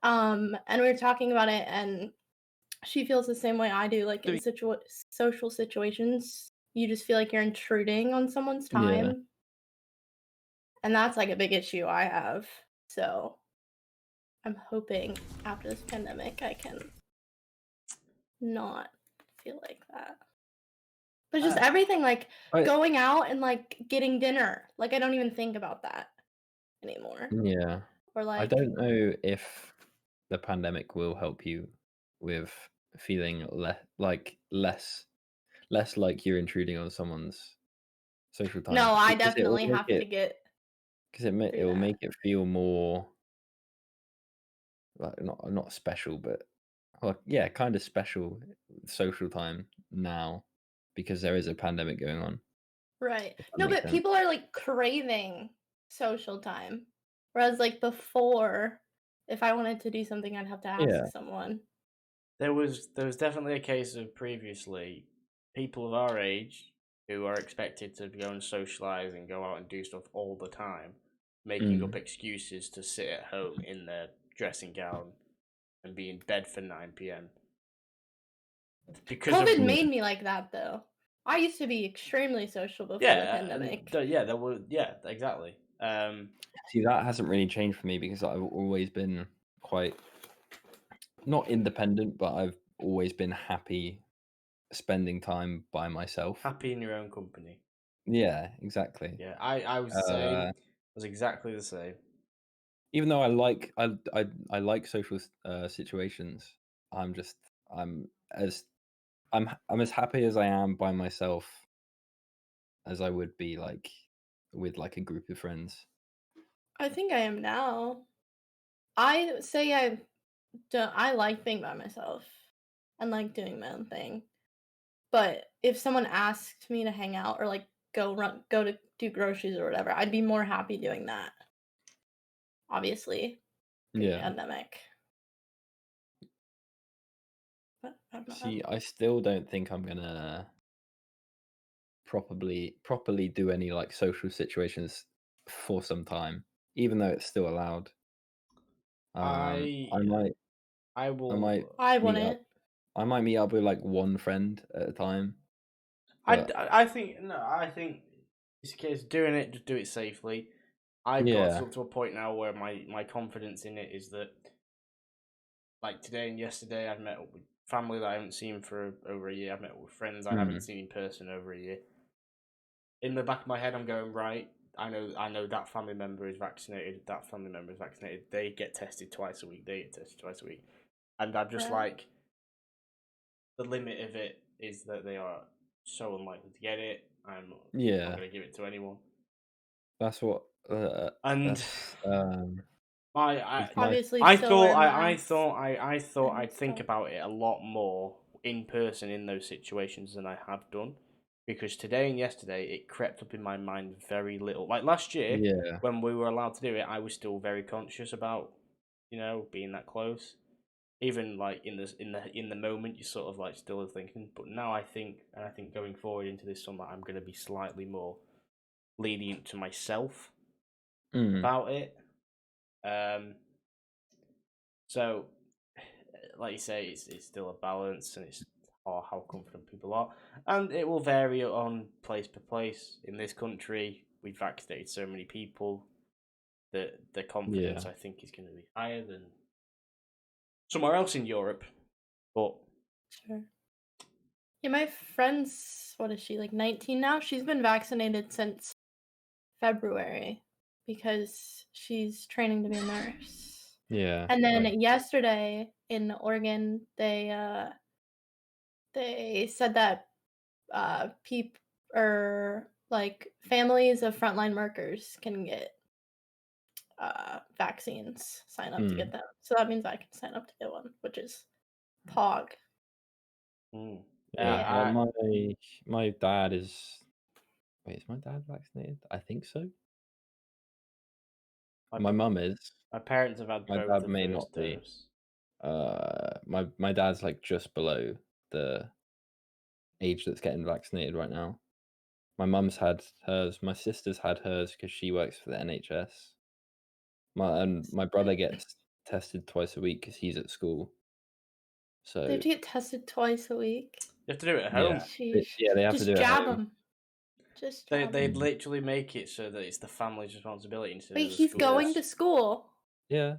[SPEAKER 3] And we were talking about it, and she feels the same way I do. Like in social situations, you just feel like you're intruding on someone's time.
[SPEAKER 2] Yeah.
[SPEAKER 3] And that's like a big issue I have. So I'm hoping after this pandemic I can not feel like that. But just everything, like going out and like getting dinner. Like I don't even think about that anymore.
[SPEAKER 2] Yeah.
[SPEAKER 3] Or like
[SPEAKER 2] I don't know if the pandemic will help you with feeling less like you're intruding on someone's social time.
[SPEAKER 3] No, I
[SPEAKER 2] Because it will
[SPEAKER 3] definitely
[SPEAKER 2] make
[SPEAKER 3] have
[SPEAKER 2] it,
[SPEAKER 3] to get
[SPEAKER 2] because it
[SPEAKER 3] through
[SPEAKER 2] will
[SPEAKER 3] that.
[SPEAKER 2] make it feel more like not special, but yeah, kind of special social time now because there is a pandemic going on.
[SPEAKER 3] Right.
[SPEAKER 2] If that
[SPEAKER 3] No,
[SPEAKER 2] makes
[SPEAKER 3] but
[SPEAKER 2] sense.
[SPEAKER 3] people are like craving social time. Whereas like before, if I wanted to do something, I'd have to ask someone.
[SPEAKER 1] There was definitely a case of previously people of our age who are expected to go and socialize and go out and do stuff all the time, making up excuses to sit at home in their dressing gown and be in bed for 9 p.m. Because
[SPEAKER 3] COVID made me like that though. I used to be extremely social before the pandemic.
[SPEAKER 1] Exactly.
[SPEAKER 2] See, that hasn't really changed for me because I've always been quite not independent, but I've always been happy spending time by myself.
[SPEAKER 1] Happy in your own company.
[SPEAKER 2] Yeah, exactly.
[SPEAKER 1] Yeah, I was the same. I was exactly the same.
[SPEAKER 2] Even though I like social situations, I'm as as happy as I am by myself as I would be like with like a group of friends.
[SPEAKER 3] I think I am now. I say I like being by myself and like doing my own thing. But if someone asked me to hang out or like go to do groceries or whatever, I'd be more happy doing that. Obviously, pandemic. But I don't know.
[SPEAKER 2] See, I still don't think I'm gonna properly do any like social situations for some time, even though it's still allowed. I might meet up. I might meet up with like one friend at a time.
[SPEAKER 1] I think it's a case of doing it, just do it safely. I've got to a point now where my confidence in it is that, like today and yesterday, I've met up with family that I haven't seen for over a year. I've met up with friends I haven't seen in person over a year. In the back of my head, I'm going, right, I know that family member is vaccinated. That family member is vaccinated. They get tested twice a week. And I'm just like, the limit of it is that they are so unlikely to get it. I'm not going to give it to anyone.
[SPEAKER 2] That's what.
[SPEAKER 1] And
[SPEAKER 3] obviously
[SPEAKER 1] I thought I'd think about it a lot more in person in those situations than I have done, because today and yesterday it crept up in my mind very little. Like last year, when we were allowed to do it, I was still very conscious about, being that close. Even like in the moment, you're sort of like still thinking. But now I think going forward into this summer, I'm going to be slightly more lenient to myself about it. So, like you say, it's still a balance, and it's how confident people are, and it will vary on place per place. In this country, we've vaccinated so many people that the confidence I think is going to be higher than somewhere else in Europe. But
[SPEAKER 3] Yeah, my friend's, what is she, like 19 now? She's been vaccinated since February because she's training to be a nurse.
[SPEAKER 2] Yeah.
[SPEAKER 3] And then yesterday in Oregon, they said that families of frontline workers can get vaccines, sign up to get them. So that means I can sign up to get one, which is Pog.
[SPEAKER 2] Yeah. My dad is. Wait, is my dad vaccinated? I think so. My mum is.
[SPEAKER 1] My parents have had
[SPEAKER 2] my
[SPEAKER 1] both
[SPEAKER 2] dad
[SPEAKER 1] the
[SPEAKER 2] may
[SPEAKER 1] first
[SPEAKER 2] not be.
[SPEAKER 1] dose.
[SPEAKER 2] My dad's like just below the age that's getting vaccinated right now. My mum's had hers. My sister's had hers because she works for the NHS. My brother gets tested twice a week because he's at school. So
[SPEAKER 3] they have to get tested twice a week.
[SPEAKER 1] You have to do it at home.
[SPEAKER 2] Yeah, they have
[SPEAKER 3] Just
[SPEAKER 2] to do it.
[SPEAKER 3] jab them. Just jab
[SPEAKER 1] They'd literally make it so that it's the family's responsibility instead of the
[SPEAKER 3] he's
[SPEAKER 1] school's.
[SPEAKER 3] going to school.
[SPEAKER 2] Yeah.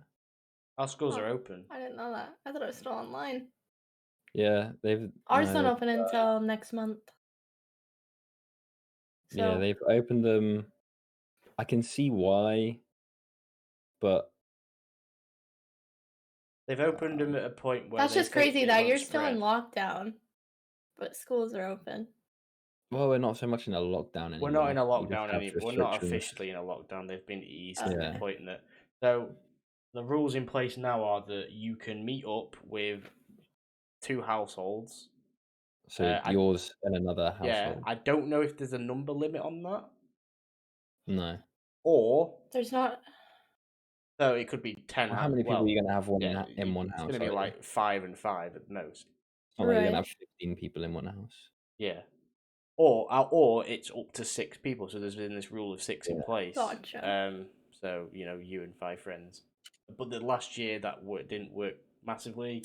[SPEAKER 1] Our schools are open.
[SPEAKER 3] I didn't know that. I thought it was still online.
[SPEAKER 2] Yeah,
[SPEAKER 3] ours don't open until next month. So
[SPEAKER 2] yeah, they've opened them. I can see why, but
[SPEAKER 1] they've opened them at a point where
[SPEAKER 3] that's just crazy that you're still in lockdown, but schools are open.
[SPEAKER 2] Well, we're not so much in a lockdown anymore.
[SPEAKER 1] We're not in a lockdown anymore. We're not
[SPEAKER 2] restrictions.
[SPEAKER 1] officially in a lockdown. They've been eased to the point that so the rules in place now are that you can meet up with 2 households.
[SPEAKER 2] So yours and another household.
[SPEAKER 1] Yeah, I don't know if there's a number limit on that.
[SPEAKER 2] No.
[SPEAKER 1] Or
[SPEAKER 3] there's not.
[SPEAKER 1] So it could be 10.
[SPEAKER 2] How many people are you going to have in one
[SPEAKER 1] It's
[SPEAKER 2] house?
[SPEAKER 1] going to be like 5 and 5 at most.
[SPEAKER 2] It's not like you're going to have 15 people in one house.
[SPEAKER 1] Yeah. Or it's up to 6 people. So there's been this rule of 6 in place.
[SPEAKER 3] Gotcha.
[SPEAKER 1] So, you and 5 friends. But the last year that didn't work massively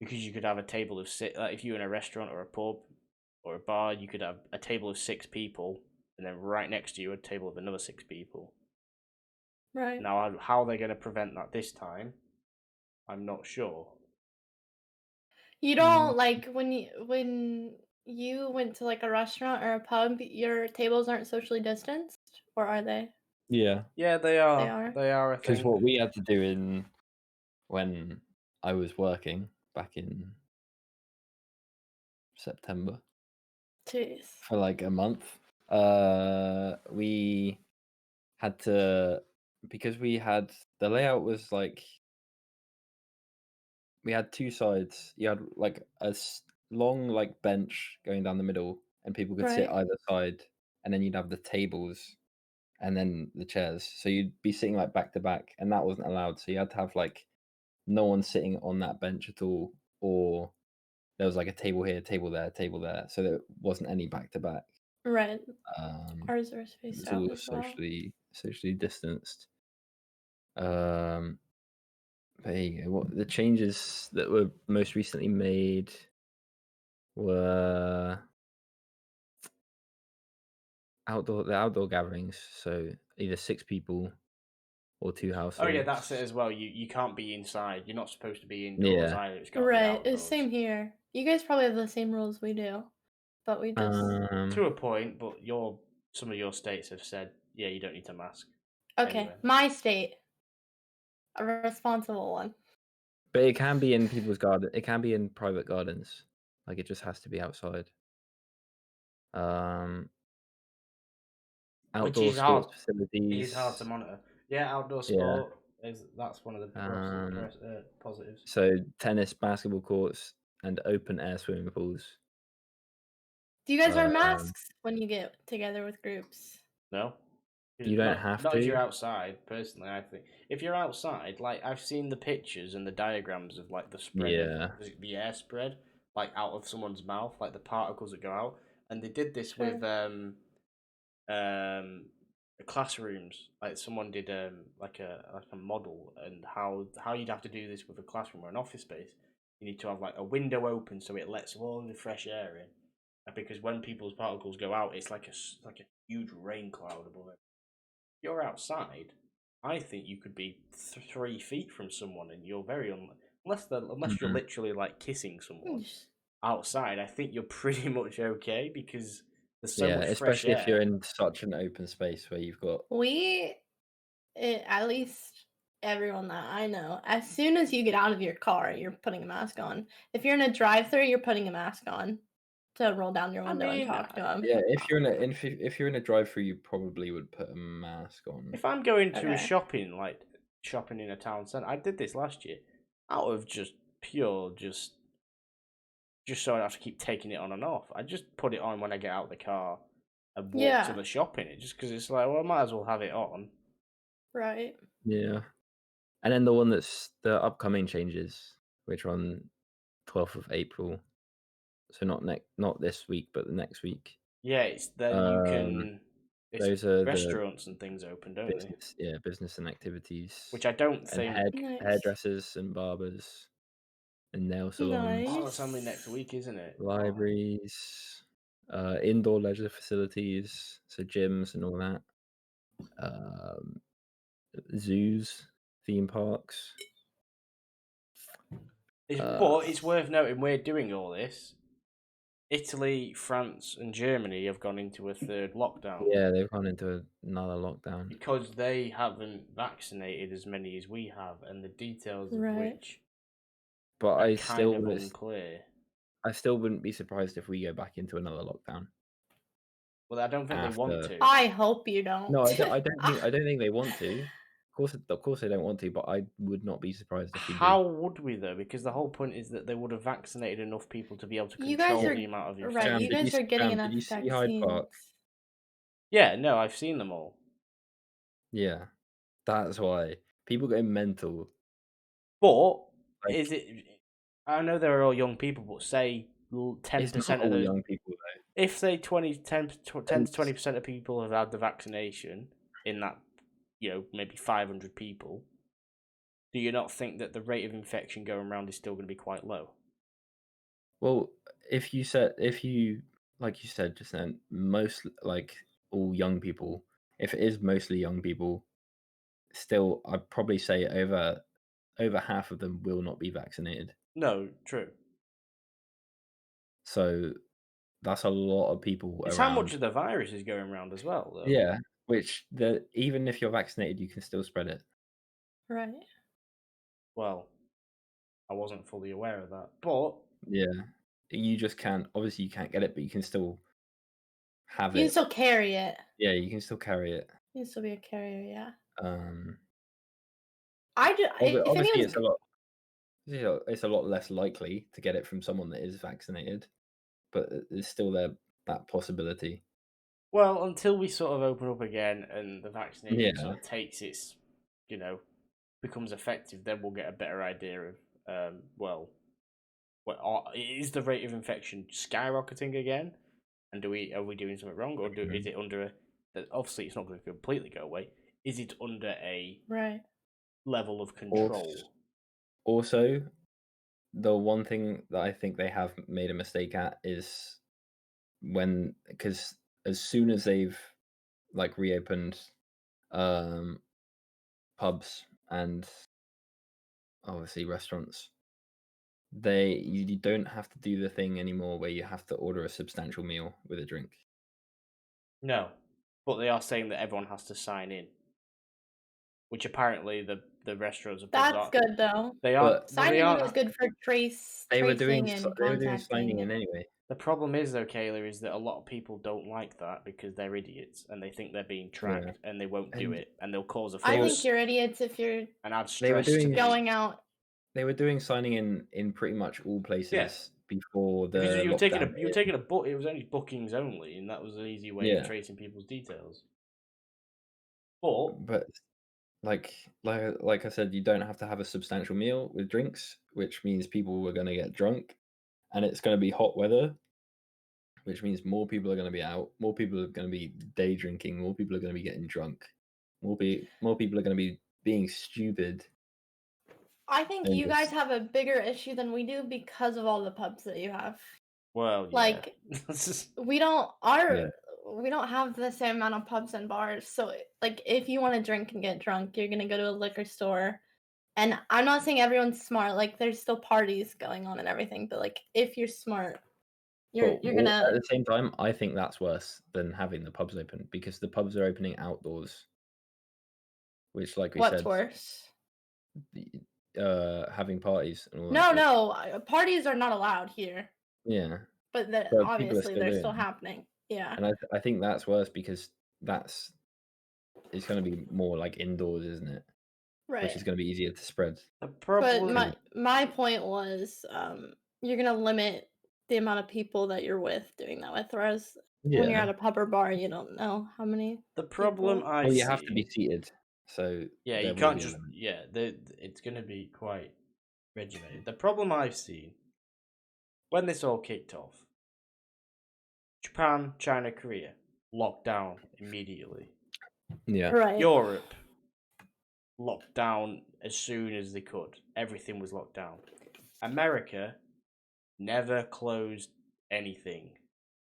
[SPEAKER 1] because you could have a table of 6. Like if you were in a restaurant or a pub or a bar, you could have a table of 6 people and then right next to you a table of another 6 people.
[SPEAKER 3] Right.
[SPEAKER 1] Now, how they're going to prevent that this time, I'm not sure.
[SPEAKER 3] You don't like when you went to like a restaurant or a pub, your tables aren't socially distanced, or are they?
[SPEAKER 2] Yeah.
[SPEAKER 1] Yeah, they are. They are. I think
[SPEAKER 2] because what we had to do when I was working back in September.
[SPEAKER 3] Jeez.
[SPEAKER 2] For like a month, we had to, because we had the layout was like we had 2 sides. You had like a long like bench going down the middle, and people could sit either side, and then you'd have the tables, and then the chairs. So you'd be sitting like back to back, and that wasn't allowed. So you had to have like no one sitting on that bench at all, or there was like a table here, table there, table there. So there wasn't any back to back.
[SPEAKER 3] Right. Ours are spaced
[SPEAKER 2] It's
[SPEAKER 3] out
[SPEAKER 2] all
[SPEAKER 3] as well.
[SPEAKER 2] socially distanced. But there you go. What the changes that were most recently made were outdoor gatherings. So either 6 people or 2 households.
[SPEAKER 1] Oh yeah, that's it as well. You can't be inside. You're not supposed to be indoors either. It's got to be outdoors.
[SPEAKER 3] It's same here. You guys probably have the same rules we do, but we just
[SPEAKER 1] to a point. But some of your states have said, yeah, you don't need to mask.
[SPEAKER 3] Okay,
[SPEAKER 1] anyway.
[SPEAKER 3] My state, a responsible one.
[SPEAKER 2] But it can be in people's garden. It can be in private gardens. Like it just has to be outside. Outdoor sports facilities.
[SPEAKER 1] It's hard to monitor. Yeah, outdoor sport that's one of the positives.
[SPEAKER 2] So tennis, basketball courts, and open air swimming pools.
[SPEAKER 3] Do you guys wear masks when you get together with groups?
[SPEAKER 1] No.
[SPEAKER 2] You don't have to.
[SPEAKER 1] Not if you're outside, personally, I think. If you're outside, like, I've seen the pictures and the diagrams of, like, the spread, the air spread, like, out of someone's mouth, like, the particles that go out. And they did this with classrooms. Like, someone did, like a model, and how you'd have to do this with a classroom or an office space. You need to have, like, a window open so it lets all the fresh air in. Because when people's particles go out, it's like a huge rain cloud above it. If you're outside, I think you could be 3 feet from someone, and you're very unless you're literally like kissing someone. outside, I think you're pretty much okay because there's so much fresh
[SPEAKER 2] especially
[SPEAKER 1] air.
[SPEAKER 2] if you're in such an open space where you've got.
[SPEAKER 3] At least everyone that I know, as soon as you get out of your car, you're putting a mask on. If you're in a drive-thru, you're putting a mask on to roll down your window and talk to them.
[SPEAKER 2] Yeah, if you're in a drive-thru, you probably would put a mask on.
[SPEAKER 1] If I'm going to a shopping in a town centre, I did this last year out of just pure so I don't have to keep taking it on and off. I just put it on when I get out of the car and walk to the shopping. Just because it's like, well, I might as well have it on.
[SPEAKER 3] Right.
[SPEAKER 2] Yeah. And then the upcoming changes, which are on 12th of April. So not this week, but the next week.
[SPEAKER 1] Yeah, it's then you can.
[SPEAKER 2] Those are
[SPEAKER 1] restaurants and things open, don't
[SPEAKER 2] they? Yeah, business and activities.
[SPEAKER 1] Which I don't think.
[SPEAKER 2] Hairdressers and barbers and nail salons.
[SPEAKER 1] Oh, it's only next week, isn't it?
[SPEAKER 2] Libraries, indoor leisure facilities, so gyms and all that. Zoos, theme parks.
[SPEAKER 1] But it's worth noting we're doing all this. Italy, France, and Germany have gone into a third lockdown.
[SPEAKER 2] Yeah, they've gone into another lockdown
[SPEAKER 1] because they haven't vaccinated as many as we have, and the details of which.
[SPEAKER 2] But I still
[SPEAKER 1] unclear.
[SPEAKER 2] I still wouldn't be surprised if we go back into another lockdown.
[SPEAKER 1] Well, I don't think they want to.
[SPEAKER 3] I hope you don't.
[SPEAKER 2] No, I don't think they want to. Of course, they don't want to, but I would not be surprised if we do.
[SPEAKER 1] How would we though? Because the whole point is that they would have vaccinated enough people to be able to control the amount of infection.
[SPEAKER 3] Right, you guys are getting enough
[SPEAKER 2] vaccines.
[SPEAKER 3] Did you see
[SPEAKER 2] Hyde Park?
[SPEAKER 1] Yeah, no, I've seen them all.
[SPEAKER 2] Yeah, that's why people go mental.
[SPEAKER 1] But is it? I know they're all young people, but say 10% of the
[SPEAKER 2] young people though.
[SPEAKER 1] If say 10 to 20% of people have had the vaccination in that, maybe 500 people, do you not think that the rate of infection going around is still going to be quite low?
[SPEAKER 2] Well, if you like you said just then, most all young people, if it is mostly young people, still I'd probably say over half of them will not be vaccinated.
[SPEAKER 1] No, true.
[SPEAKER 2] So that's a lot of people.
[SPEAKER 1] It's
[SPEAKER 2] around.
[SPEAKER 1] How much of the virus is going around as well, though.
[SPEAKER 2] Yeah, which even if you're vaccinated, you can still spread it.
[SPEAKER 3] Right.
[SPEAKER 1] Well, I wasn't fully aware of that, but
[SPEAKER 2] yeah, you just can't. Obviously, you can't get it, but you can still have it.
[SPEAKER 3] You can still carry it.
[SPEAKER 2] Yeah, you can still carry it.
[SPEAKER 3] You can still be a carrier. Yeah.
[SPEAKER 2] Obviously, it's a lot. It's a lot less likely to get it from someone that is vaccinated, but there's still that possibility.
[SPEAKER 1] Well, until we sort of open up again and the vaccination sort of takes its, becomes effective, then we'll get a better idea of, is the rate of infection skyrocketing again? And are we doing something wrong, or is it under obviously it's not going to completely go away. Is it under a level of control?
[SPEAKER 2] Also, the one thing that I think they have made a mistake at is because as soon as they've reopened pubs and obviously restaurants, you don't have to do the thing anymore where you have to order a substantial meal with a drink.
[SPEAKER 1] No, but they are saying that everyone has to sign in, which apparently the restaurants are.
[SPEAKER 3] That's good though.
[SPEAKER 1] They are
[SPEAKER 3] signing in was good for tracing. They were doing
[SPEAKER 2] signing in anyway.
[SPEAKER 1] The problem is though, Kayla, is that a lot of people don't like that because they're idiots and they think they're being tracked and they won't do it and they'll cause a fuss.
[SPEAKER 3] I think you're idiots if you're
[SPEAKER 1] and add stress to
[SPEAKER 3] going out.
[SPEAKER 2] They were doing signing in pretty much all places before the
[SPEAKER 1] because you were taking a it was only bookings only, and that was an easy way of tracing people's details.
[SPEAKER 2] But like I said, you don't have to have a substantial meal with drinks, which means people are going to get drunk, and it's going to be hot weather, which means more people are going to be out, more people are going to be day drinking, more people are going to be getting drunk, more people are going to be being stupid.
[SPEAKER 3] I think you guys have a bigger issue than we do because of all the pubs that you have.
[SPEAKER 1] Well,
[SPEAKER 3] we don't have the same amount of pubs and bars. So if you want to drink and get drunk, you're gonna go to a liquor store And I'm not saying everyone's smart. Like, there's still parties going on and everything. But like, if you're smart, you're gonna.
[SPEAKER 2] At the same time, I think that's worse than having the pubs open because the pubs are opening outdoors, which, like we
[SPEAKER 3] What's
[SPEAKER 2] said,
[SPEAKER 3] worse?
[SPEAKER 2] having parties and all
[SPEAKER 3] No,
[SPEAKER 2] that.
[SPEAKER 3] no, parties are not allowed here.
[SPEAKER 2] Yeah,
[SPEAKER 3] but obviously they're still happening. Yeah,
[SPEAKER 2] and I think that's worse because it's going to be more like indoors, isn't it?
[SPEAKER 3] right.
[SPEAKER 2] Which is going to be easier to spread.
[SPEAKER 3] But my point was, you're gonna limit the amount of people that you're with doing that with, whereas when you're at a pub or bar, you don't know how many.
[SPEAKER 1] The problem
[SPEAKER 3] people.
[SPEAKER 1] I see.
[SPEAKER 2] You have to be seated, so
[SPEAKER 1] yeah, you can't just it's going to be quite regimented. The problem I've seen when this all kicked off, Japan, China, Korea locked down immediately.
[SPEAKER 2] Yeah,
[SPEAKER 3] right.
[SPEAKER 1] Europe locked down as soon as they could. Everything was locked down. America never closed anything.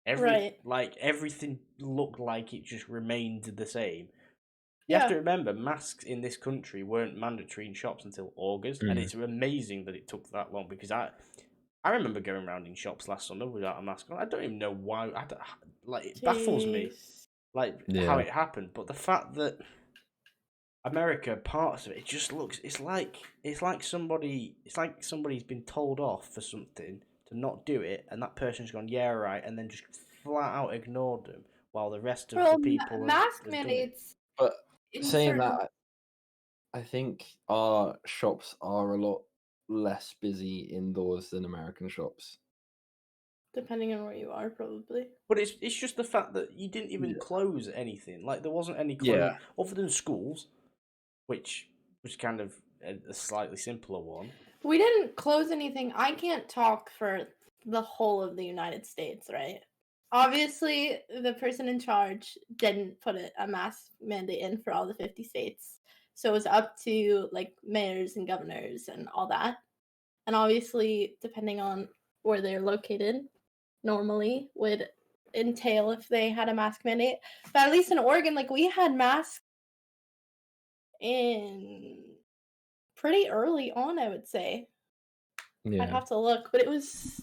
[SPEAKER 1] Everything looked like it just remained the same. You have to remember, masks in this country weren't mandatory in shops until August, and it's amazing that it took that long because I remember going around in shops last summer without a mask on. I don't even know why. It baffles me, how it happened. But the fact that America, parts of it just looks. It's like somebody's been told off for something to not do it, and that person's gone, yeah, right, and then just flat out ignored them while the rest of the people
[SPEAKER 3] mask mandates.
[SPEAKER 2] But saying that, I think our shops are a lot less busy indoors than American shops.
[SPEAKER 3] Depending on where you are, probably.
[SPEAKER 1] But it's just the fact that you didn't even close anything. Like, there wasn't any close other than schools, which was kind of a slightly simpler one.
[SPEAKER 3] We didn't close anything. I can't talk for the whole of the United States, right? Obviously, the person in charge didn't put a mask mandate in for all the 50 states. So it was up to like mayors and governors and all that. And obviously, depending on where they're located, normally would entail if they had a mask mandate. But at least in Oregon, like we had masks in pretty early on, I would say. Yeah. I'd have to look, but it was.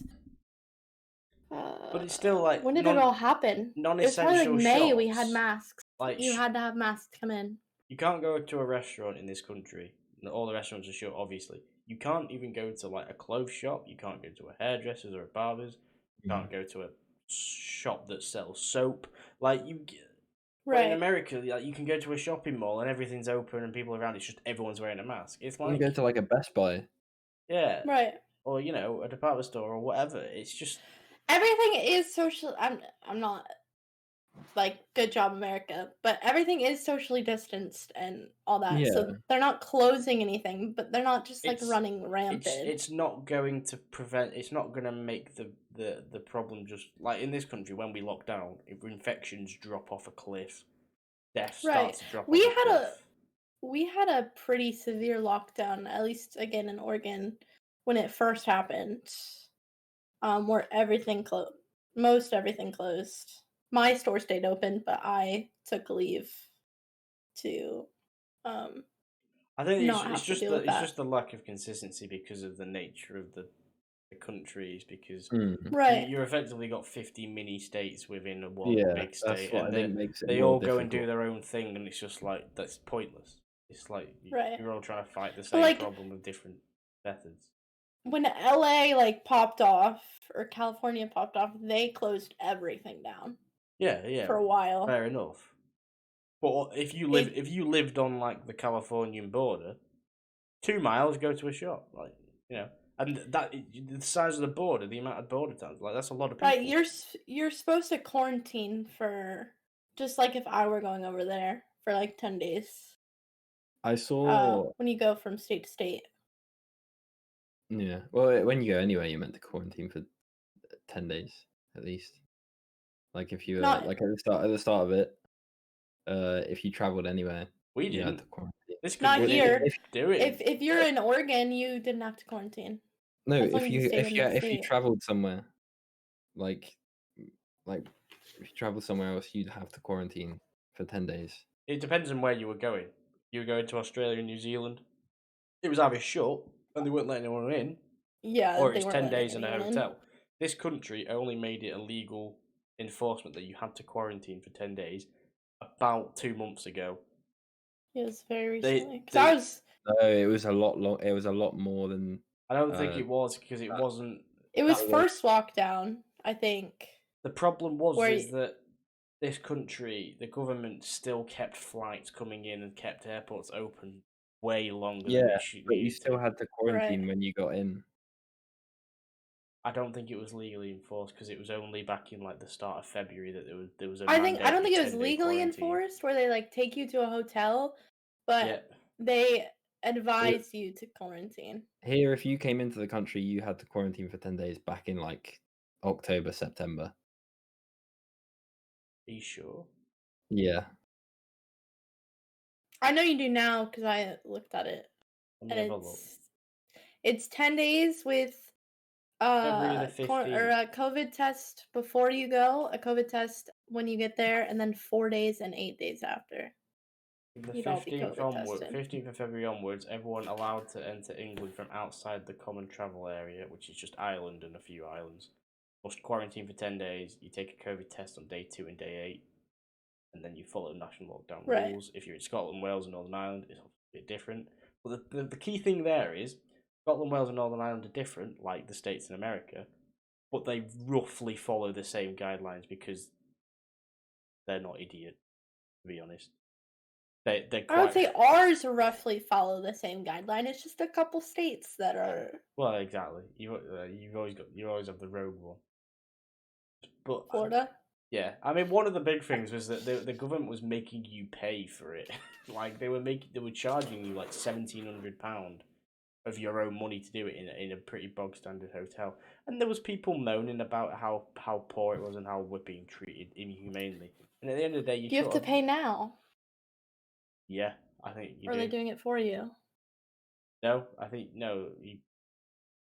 [SPEAKER 1] But it's still like.
[SPEAKER 3] When did it all happen?
[SPEAKER 1] Non-essential
[SPEAKER 3] it was probably like May.
[SPEAKER 1] shops,
[SPEAKER 3] we had masks. Like you had to have masks to come in.
[SPEAKER 1] You can't go to a restaurant in this country. All the restaurants are shut, obviously. You can't even go to like a clothes shop. You can't go to a hairdresser's or a barber's. You can't go to a shop that sells soap. Like you. Right. In America, like, you can go to a shopping mall and everything's open and people around. It's just everyone's wearing a mask. It's like
[SPEAKER 2] you go to like a Best Buy.
[SPEAKER 1] Yeah.
[SPEAKER 3] Right.
[SPEAKER 1] Or a department store or whatever. It's just
[SPEAKER 3] everything is social. I'm not like good job America, but everything is socially distanced and all that. Yeah. So they're not closing anything, but they're not just like running rampant.
[SPEAKER 1] It's not going to prevent. It's not going to make the problem just like in this country when we lock down. If infections drop off a cliff, death starts to drop.
[SPEAKER 3] We had a pretty severe lockdown, at least again in Oregon, when it first happened, where everything closed. Most everything closed. My store stayed open, but I took leave to.
[SPEAKER 1] I think it's just the lack of consistency because of the nature of the countries. Because you're effectively got 50 mini states within one big state, and they all go and do their own thing, and it's just like that's pointless. It's like you're all trying to fight the same problem with different methods.
[SPEAKER 3] When LA popped off or California popped off, they closed everything down.
[SPEAKER 1] Yeah.
[SPEAKER 3] For a while.
[SPEAKER 1] Fair enough. But if you lived on like the Californian border, 2 miles go to a shop, and that the size of the border, the amount of border towns, that's a lot of people.
[SPEAKER 3] Right, you're supposed to quarantine for just like if I were going over there for 10 days.
[SPEAKER 2] I saw
[SPEAKER 3] when you go from state to state.
[SPEAKER 2] Yeah, well, when you go anywhere, you're meant to quarantine for 10 days at least. Like if you were at the start of it, if you traveled anywhere, you had to quarantine.
[SPEAKER 3] Not here. If you're in Oregon, you didn't have to quarantine.
[SPEAKER 2] No, if you traveled somewhere, if you traveled somewhere else, you'd have to quarantine for 10 days.
[SPEAKER 1] It depends on where you were going. You were going to Australia and New Zealand. it was either shut and they weren't letting anyone in,
[SPEAKER 3] Yeah,
[SPEAKER 1] or
[SPEAKER 3] they
[SPEAKER 1] it's
[SPEAKER 3] weren't
[SPEAKER 1] 10
[SPEAKER 3] letting
[SPEAKER 1] days in a
[SPEAKER 3] anyone in.
[SPEAKER 1] hotel. This country only made it a legal enforcement that you had to quarantine for 10 days about 2 months ago.
[SPEAKER 3] It was very
[SPEAKER 1] They-
[SPEAKER 3] recently.
[SPEAKER 1] they-
[SPEAKER 3] I was.
[SPEAKER 2] No, it was a lot long. It was a lot more than.
[SPEAKER 1] I don't think it was because it wasn't.
[SPEAKER 3] It was
[SPEAKER 1] that
[SPEAKER 3] first lockdown, I think.
[SPEAKER 1] The problem was
[SPEAKER 3] Where
[SPEAKER 1] is that this country, the government still kept flights coming in and kept airports open way longer than it should.
[SPEAKER 2] But you still had to quarantine when you got in.
[SPEAKER 1] I don't think it was legally enforced because it was only back in like the start of February that there was a.
[SPEAKER 3] I don't think it was
[SPEAKER 1] 10-day
[SPEAKER 3] legally
[SPEAKER 1] quarantine.
[SPEAKER 3] enforced where they like take you to a hotel, but they advise you to quarantine.
[SPEAKER 2] Here, if you came into the country, you had to quarantine for 10 days back in like October, September.
[SPEAKER 1] Are you sure?
[SPEAKER 2] Yeah.
[SPEAKER 3] I know you do now because I looked at it. And it's 10 days with
[SPEAKER 1] February the 15th.
[SPEAKER 3] or a COVID test before you go, a COVID test when you get there, and then 4 days and 8 days after.
[SPEAKER 1] The 15th of February onwards, everyone allowed to enter England from outside the common travel area, which is just Ireland and a few islands, must quarantine for 10 days. You take a COVID test on day 2 and day 8, and then you follow national lockdown rules. If you're in Scotland, Wales, and Northern Ireland, it's a bit different. But the key thing there is Scotland, Wales, and Northern Ireland are different, like the states in America, but they roughly follow the same guidelines because they're not idiots, to be honest. I
[SPEAKER 3] would say ours roughly follow the same guideline. It's just a couple states that are.
[SPEAKER 1] Well, exactly. You always have the rogue one. But
[SPEAKER 3] Florida.
[SPEAKER 1] Yeah, I mean, one of the big things was that the government was making you pay for it. Like they were charging you like £1,700 of your own money to do it in a pretty bog standard hotel, and there was people moaning about how poor it was and how we're being treated inhumanely. And at the end of the day, you
[SPEAKER 3] have to pay now.
[SPEAKER 1] Yeah, I think you
[SPEAKER 3] do. Or are they doing it for you?
[SPEAKER 1] No, I think no.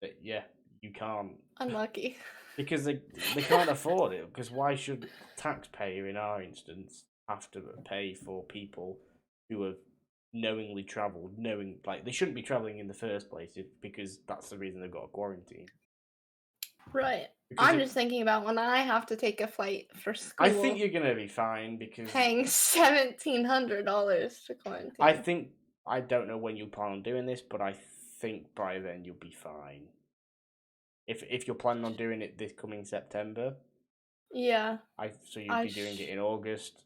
[SPEAKER 1] You can't.
[SPEAKER 3] Unlucky.
[SPEAKER 1] Because they can't afford it. Because why should the taxpayer in our instance have to pay for people who have knowingly travelled, like they shouldn't be travelling in the first place because that's the reason they've got a quarantine.
[SPEAKER 3] Right. I'm just thinking about when I have to take a flight for school.
[SPEAKER 1] I think you're gonna be fine because
[SPEAKER 3] paying $1,700 to quarantine.
[SPEAKER 1] I don't know when you plan on doing this, but I think by then you'll be fine. If you're planning on doing it this coming September,
[SPEAKER 3] yeah.
[SPEAKER 1] So you'd be doing it in August.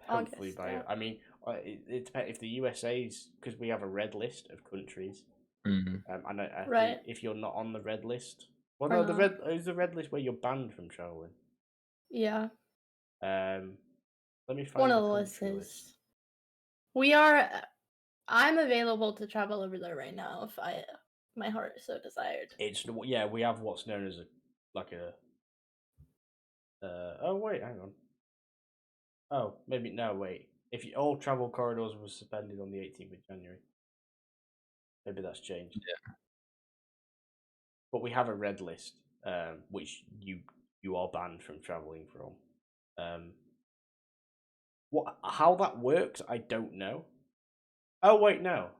[SPEAKER 1] Hopefully I mean, it depends if the USA's because we have a red list of countries.
[SPEAKER 2] Mm-hmm.
[SPEAKER 1] And I think if you're not on the red list. Well, no, is the red list where you're banned from traveling.
[SPEAKER 3] Yeah.
[SPEAKER 1] Let me find
[SPEAKER 3] one of the lists. I'm available to travel over there right now if my heart so desired.
[SPEAKER 1] We have what's known as oh wait, hang on. Oh, maybe no, wait. If all travel corridors were suspended on the 18th of January. Maybe that's changed.
[SPEAKER 2] Yeah.
[SPEAKER 1] But we have a red list, which you are banned from traveling from. How that works, I don't know. Oh wait, no.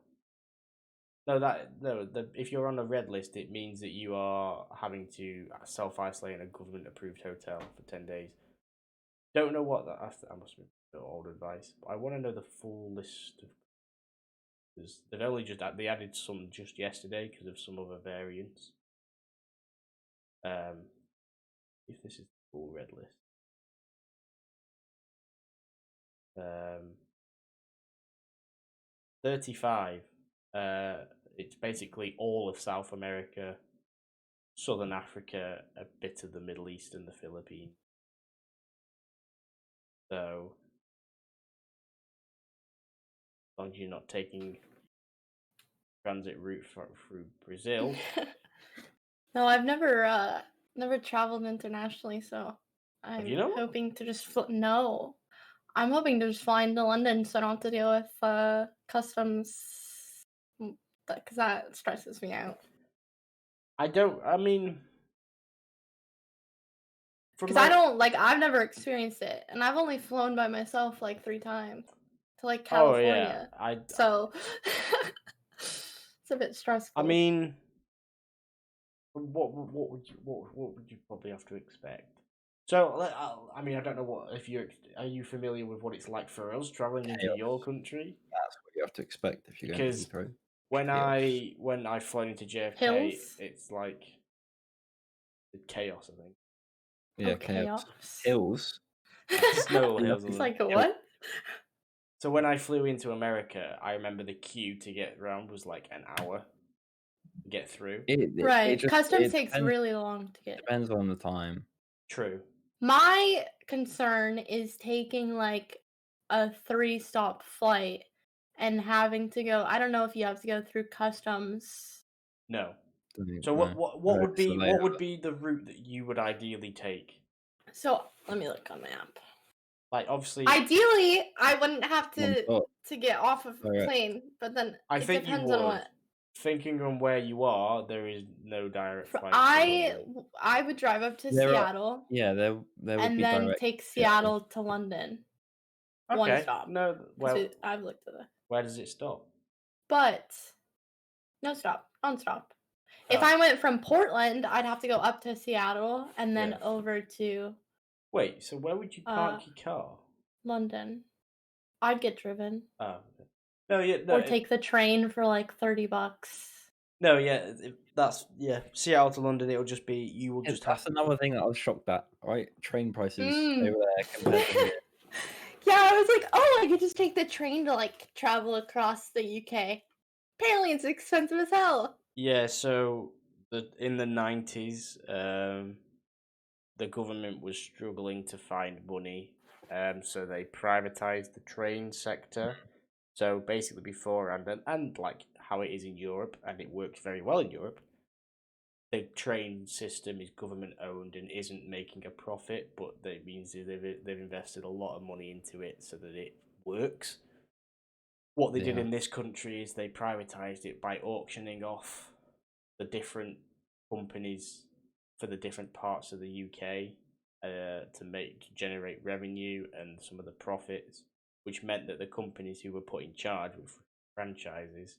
[SPEAKER 1] If you're on a red list, it means that you are having to self-isolate in a government-approved hotel for 10 days. Don't know what that must be old advice, but I want to know the full list of. Because they've only they added some just yesterday because of some other variants. If this is the full red list. 35. It's basically all of South America, Southern Africa, a bit of the Middle East and the Philippines. So, as long as you're not taking transit route through Brazil.
[SPEAKER 3] No, I've never traveled internationally, so I'm hoping to just No. I'm hoping to just fly into London so I don't have to deal with customs, because that stresses me out. Because I've never experienced it, and I've only flown by myself like 3 times to like California.
[SPEAKER 1] So
[SPEAKER 3] It's a bit stressful.
[SPEAKER 1] I mean, what would you probably have to expect? So, I mean, I don't know are you familiar with what it's like for us traveling into your country?
[SPEAKER 2] That's what you have to expect if you're going to Heathrow.
[SPEAKER 1] When I've flown into JFK,
[SPEAKER 3] Hills?
[SPEAKER 1] it's like chaos, I think.
[SPEAKER 2] Yeah, chaos. Hills.
[SPEAKER 1] Snow hills.
[SPEAKER 3] It's like what?
[SPEAKER 1] So when I flew into America, I remember the queue to get around was like an hour to get through.
[SPEAKER 3] Customs takes really long to get.
[SPEAKER 2] Depends on the time.
[SPEAKER 1] True.
[SPEAKER 3] My concern is taking like a 3-stop flight and having to go. I don't know if you have to go through customs.
[SPEAKER 1] No. So what would be the route that you would ideally take?
[SPEAKER 3] So let me look on the map.
[SPEAKER 1] Like obviously,
[SPEAKER 3] ideally, I wouldn't have to get off of a plane, but then it depends on what.
[SPEAKER 1] Thinking on where you are, there is no direct flight.
[SPEAKER 3] I would drive up to Seattle.
[SPEAKER 2] Yeah, there would
[SPEAKER 3] and
[SPEAKER 2] be
[SPEAKER 3] then
[SPEAKER 2] direct
[SPEAKER 3] take Seattle to London.
[SPEAKER 1] Okay.
[SPEAKER 3] One stop.
[SPEAKER 1] No, well,
[SPEAKER 3] I've looked at it.
[SPEAKER 1] Where does it stop?
[SPEAKER 3] But no stop, non-stop. If I went from Portland, I'd have to go up to Seattle and then over to.
[SPEAKER 1] Wait, so where would you park your car?
[SPEAKER 3] London. I'd get driven.
[SPEAKER 1] Oh. No,
[SPEAKER 3] or take the train for like $30.
[SPEAKER 1] No, Seattle to London. It'll just be
[SPEAKER 2] That's another thing that I was shocked at. Right, train prices over there compared to here.
[SPEAKER 3] Yeah, I was like, I could just take the train to like travel across the UK. Apparently, it's expensive as hell.
[SPEAKER 1] Yeah, so in the 90s, the government was struggling to find money, so they privatized the train sector. So basically, beforehand, and like how it is in Europe, and it works very well in Europe, the train system is government owned and isn't making a profit, but that means they've invested a lot of money into it so that it works. What they did in this country is they privatized it by auctioning off the different companies for the different parts of the UK to generate revenue and some of the profits, which meant that the companies who were put in charge with franchises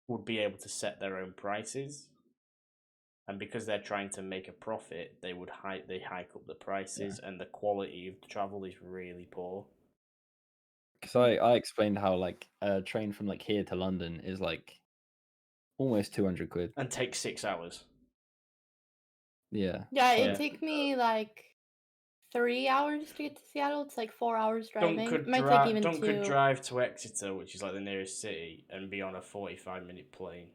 [SPEAKER 1] would be able to set their own prices. And because they're trying to make a profit, they hike up the prices, and the quality of the travel is really poor.
[SPEAKER 2] Because I explained how like a train from like here to London is like almost 200 quid
[SPEAKER 1] and takes 6 hours.
[SPEAKER 2] Yeah.
[SPEAKER 3] Yeah, it'd take me like 3 hours to get to Seattle. It's like 4 hours driving. It might take even 2.
[SPEAKER 1] Could drive to Exeter, which is like the nearest city, and be on a 45-minute plane.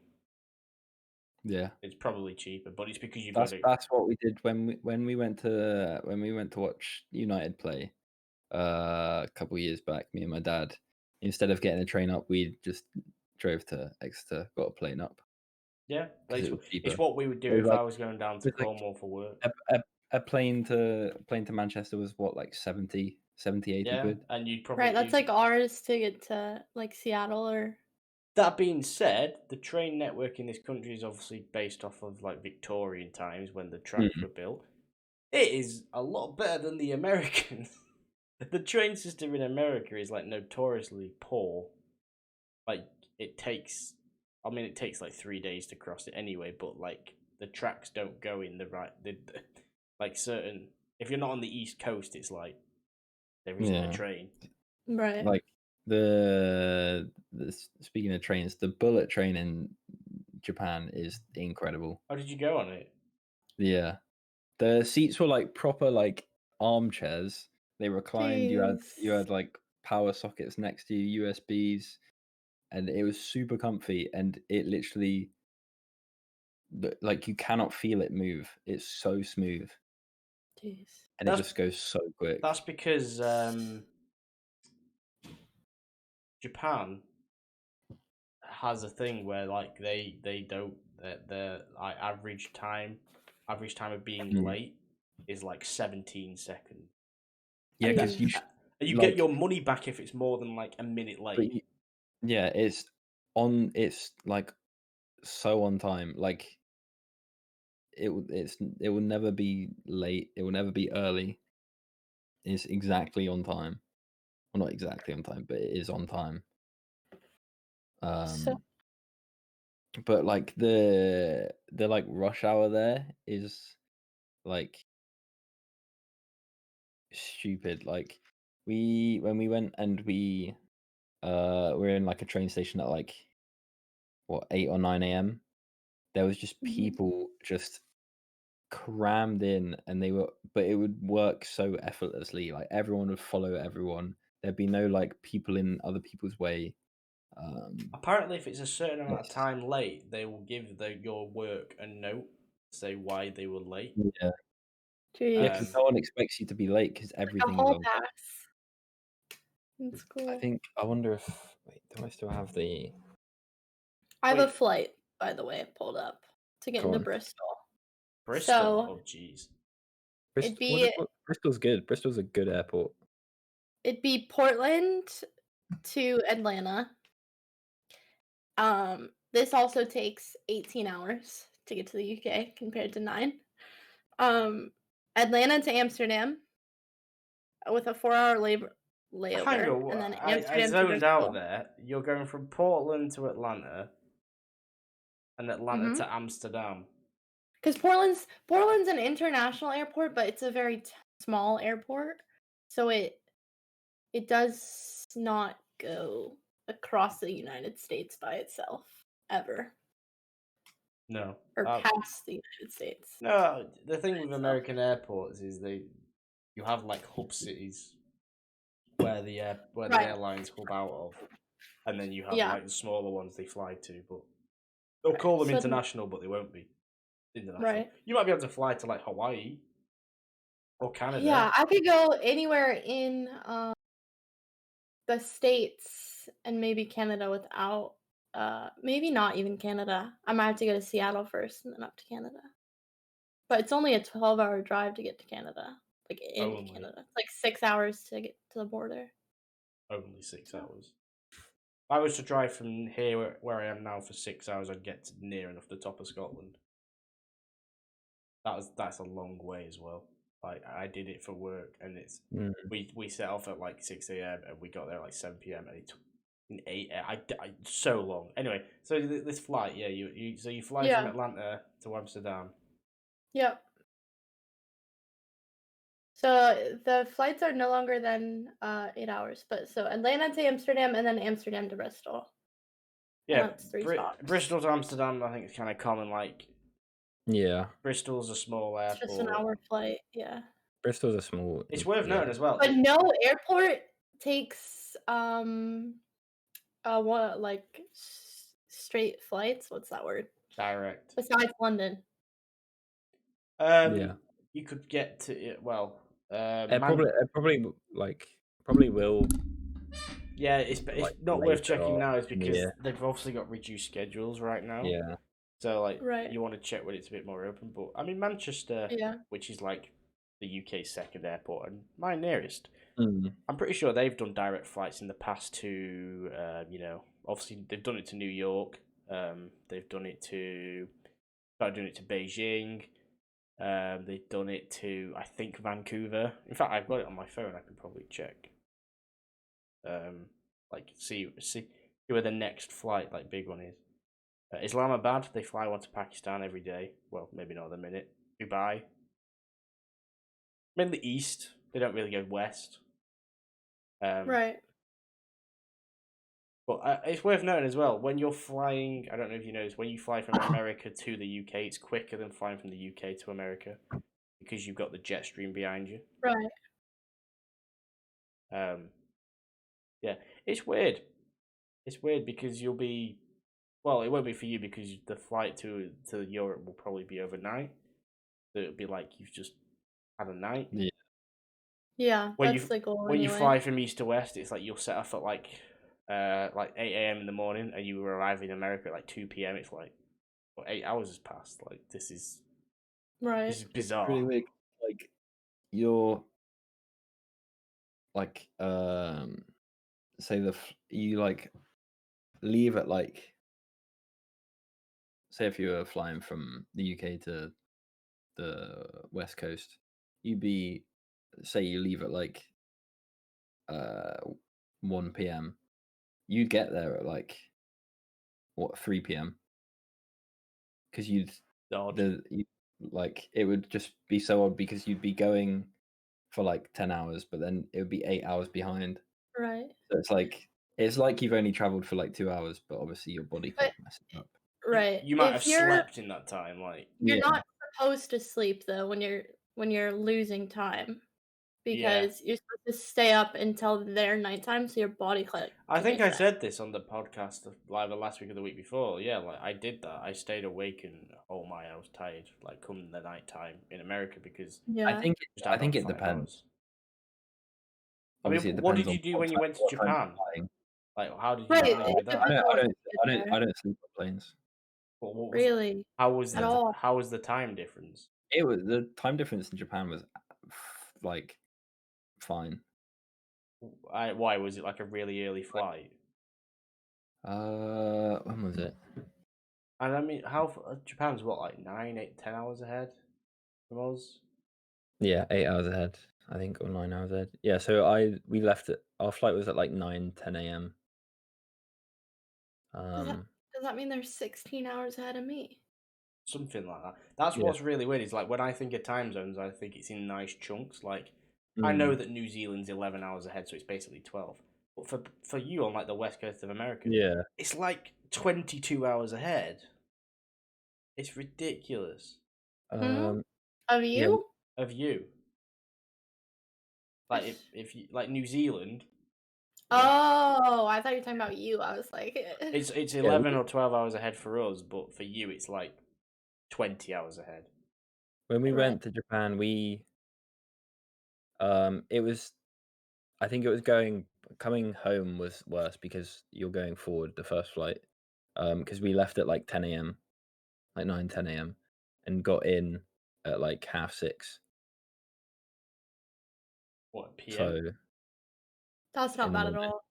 [SPEAKER 2] Yeah,
[SPEAKER 1] it's probably cheaper, but it's because
[SPEAKER 2] that's what we did when we went to watch United play a couple of years back. Me and my dad, instead of getting a train up, we just drove to Exeter, got a plane up.
[SPEAKER 1] Yeah, it's what we would do if I was going down to Cornwall for work.
[SPEAKER 2] A plane to Manchester was what, like 70, 80 quid?
[SPEAKER 1] And you'd probably
[SPEAKER 3] right. That's like ours to get to like Seattle or.
[SPEAKER 1] That being said, the train network in this country is obviously based off of like Victorian times when the tracks were built. It is a lot better than the American. The train system in America is like notoriously poor. Like it takes like 3 days to cross it anyway, but like the tracks don't go in the right. Like certain, if you're not on the East Coast, it's like there isn't a train.
[SPEAKER 3] Right.
[SPEAKER 2] Like the speaking of trains, the bullet train in Japan is incredible.
[SPEAKER 1] Oh, did you go on it?
[SPEAKER 2] Yeah, the seats were like proper like armchairs. They reclined.
[SPEAKER 3] Jeez.
[SPEAKER 2] You had like power sockets next to you, USBs, and it was super comfy. And it literally, like, you cannot feel it move. It's so smooth.
[SPEAKER 3] Jeez.
[SPEAKER 2] And it just goes so quick.
[SPEAKER 1] That's because Japan has a thing where like they don't their like average time of being late is like 17 seconds.
[SPEAKER 2] Yeah, because
[SPEAKER 1] you get your money back if it's more than like a minute late.
[SPEAKER 2] It's like so on time. Like it will never be late. It will never be early. It's exactly on time. Well, not exactly on time, but it is on time. But like the like rush hour there is like stupid. Like when we went and we're in like a train station at like what 8 or 9 a.m. There was just people just crammed in, and but it would work so effortlessly. Like everyone would follow everyone. There'd be no like people in other people's way.
[SPEAKER 1] Apparently, if it's a certain amount of time late, they will give your work a note to say why they were late.
[SPEAKER 2] Yeah.
[SPEAKER 3] Jeez.
[SPEAKER 2] Yeah, because no one expects you to be late because everything
[SPEAKER 3] a whole
[SPEAKER 2] is
[SPEAKER 3] pass. That's cool.
[SPEAKER 2] I wonder if wait, do I still have the?
[SPEAKER 3] I have a flight, by the way, pulled up to get into Bristol.
[SPEAKER 1] Bristol?
[SPEAKER 3] So,
[SPEAKER 1] oh, jeez.
[SPEAKER 2] Bristol's good. Bristol's a good airport.
[SPEAKER 3] It'd be Portland to Atlanta. This also takes 18 hours to get to the UK compared to 9. Atlanta to Amsterdam with a 4-hour layover, and then Amsterdam
[SPEAKER 1] I zoned
[SPEAKER 3] to Bristol.
[SPEAKER 1] out there. You're going from Portland to Atlanta, and Atlanta to Amsterdam.
[SPEAKER 3] Because Portland's an international airport, but it's a very small airport, so it does not go across the United States by itself ever.
[SPEAKER 1] No.
[SPEAKER 3] Or past the United States.
[SPEAKER 1] No, the thing with American airports is you have like hub cities where the airlines hub out of, and then you have like the smaller ones they fly to, but they'll call them international, but they won't be international.
[SPEAKER 3] Right.
[SPEAKER 1] You might be able to fly to like Hawaii or Canada.
[SPEAKER 3] Yeah, I could go anywhere in the States and maybe Canada without maybe not even Canada. I might have to go to Seattle first and then up to Canada. But it's only a 12-hour drive to get to Canada. Like in Canada. It's like 6 hours to get to the border.
[SPEAKER 1] Only 6 hours. If I was to drive from here where I am now for 6 hours, I'd get to near enough the top of Scotland. That's a long way as well. Like I did it for work, and it's we set off at like 6 a.m. and we got there at like 7 p.m. and it took 8. So long. Anyway, so this flight, you fly from Atlanta to Amsterdam.
[SPEAKER 3] Yep. So the flights are no longer than 8 hours, but so Atlanta to Amsterdam and then Amsterdam to Bristol.
[SPEAKER 1] Yeah, that's 3 stops. Bristol to Amsterdam, I think it's kind of common. Like,
[SPEAKER 2] yeah,
[SPEAKER 1] Bristol's a small airport.
[SPEAKER 3] It's just an hour flight. Yeah.
[SPEAKER 2] Bristol's a small.
[SPEAKER 1] It's worth noting as well.
[SPEAKER 3] But no airport takes what like straight flights. What's that word?
[SPEAKER 1] Direct.
[SPEAKER 3] Besides London.
[SPEAKER 2] Yeah.
[SPEAKER 1] You could get to it. Well,
[SPEAKER 2] probably will.
[SPEAKER 1] Yeah, it's not worth checking now, is because they've obviously got reduced schedules right now.
[SPEAKER 2] Yeah.
[SPEAKER 1] So you want to check when it's a bit more open. But I mean, Manchester, which is like the UK's second airport and my nearest, I'm pretty sure they've done direct flights in the past to, obviously they've done it to New York. They've done it to, started doing it to Beijing. They've done it to, I think, Vancouver. In fact, I've got it on my phone. I can probably check. See where the next flight, like big one is. Islamabad, they fly one to Pakistan every day. Well, maybe not at the minute. Dubai. Mainly east. They don't really go west.
[SPEAKER 3] Right.
[SPEAKER 1] But it's worth noting as well, when you're flying, I don't know if you noticed, when you fly from America to the UK, it's quicker than flying from the UK to America because you've got the jet stream behind you.
[SPEAKER 3] Right.
[SPEAKER 1] Yeah, it's weird. It's weird because you'll be, well, it won't be for you because the flight to Europe will probably be overnight. So it'll be like you've just had a night.
[SPEAKER 2] Yeah.
[SPEAKER 3] Yeah, that's the goal.
[SPEAKER 1] When you fly from east to west, it's like you'll set off at like 8 a.m. in the morning, and you arrive in America at like 2 p.m. It's like, 8 hours has passed. Like this is bizarre.
[SPEAKER 2] Really weird. Like you're like say you like leave at like, say if you were flying from the UK to the West Coast, say you leave at like 1 p.m. You'd get there at like 3 p.m. because you'd
[SPEAKER 1] Odd.
[SPEAKER 2] it would just be so odd because you'd be going for like 10 hours, but then it would be 8 hours behind.
[SPEAKER 3] Right.
[SPEAKER 2] So it's like you've only traveled for like 2 hours, but obviously your body clock messes up.
[SPEAKER 3] Right.
[SPEAKER 1] You might have slept in that time, like
[SPEAKER 3] you're not supposed to sleep though when you're losing time, because you're supposed to stay up until their nighttime, so your body clock.
[SPEAKER 1] I think I said this on the podcast either last week or the week before. Yeah, like I did that. I stayed awake and I was tired. Like come the nighttime in America because
[SPEAKER 2] I think it depends.
[SPEAKER 1] Obviously, what did you do when you went to Japan? Like, how did you manage with that?
[SPEAKER 2] I don't sleep on planes.
[SPEAKER 3] Really?
[SPEAKER 1] How was the time difference?
[SPEAKER 2] The time difference in Japan was like fine.
[SPEAKER 1] Why was it like a really early flight?
[SPEAKER 2] When was it?
[SPEAKER 1] And I mean, Japan's what, like 9, 8, 10 hours ahead from us?
[SPEAKER 2] Yeah, 8 hours ahead, I think, or 9 hours ahead. Yeah, so we left it. Our flight was at like 9, 10 a.m.
[SPEAKER 3] Does that mean they're 16 hours ahead of me?
[SPEAKER 1] Something like that. That's what's really weird. Is like when I think of time zones, I think it's in nice chunks. Like I know that New Zealand's 11 hours ahead, so it's basically 12. But for you on like the west coast of America, it's like 22 hours ahead. It's ridiculous.
[SPEAKER 3] Of you?
[SPEAKER 1] Yeah, of you. Like if you like New Zealand.
[SPEAKER 3] Oh, I thought you were talking about you. I was like,
[SPEAKER 1] it's 11 or 12 hours ahead for us, but for you it's like 20 hours ahead.
[SPEAKER 2] When we went to Japan, I think it was coming home was worse because you're going forward the first flight. Because we left at like 10 a.m., like 9, 10 a.m., and got in at like 6:30.
[SPEAKER 1] What, PM?
[SPEAKER 2] So
[SPEAKER 3] that's not bad at all.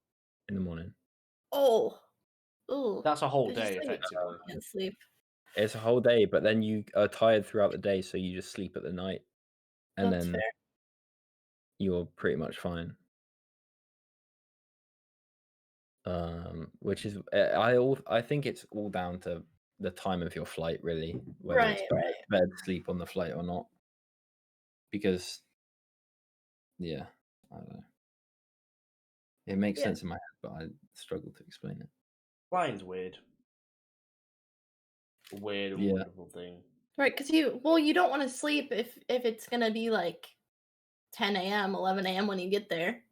[SPEAKER 2] In the morning.
[SPEAKER 3] Oh,
[SPEAKER 1] that's a whole day, effectively.
[SPEAKER 3] Can't sleep.
[SPEAKER 2] It's a whole day, but then you are tired throughout the day, so you just sleep at the night, and
[SPEAKER 3] that's
[SPEAKER 2] then
[SPEAKER 3] fair.
[SPEAKER 2] you're pretty much fine. Which is I think it's all down to the time of your flight, really, whether it's better to sleep on the flight or not. Because, I don't know. It makes sense in my head, but I struggle to explain it.
[SPEAKER 1] Flying's weird. A weird and wonderful thing.
[SPEAKER 3] Right, because you don't want to sleep if it's gonna be like 10 a.m., 11 a.m. when you get there,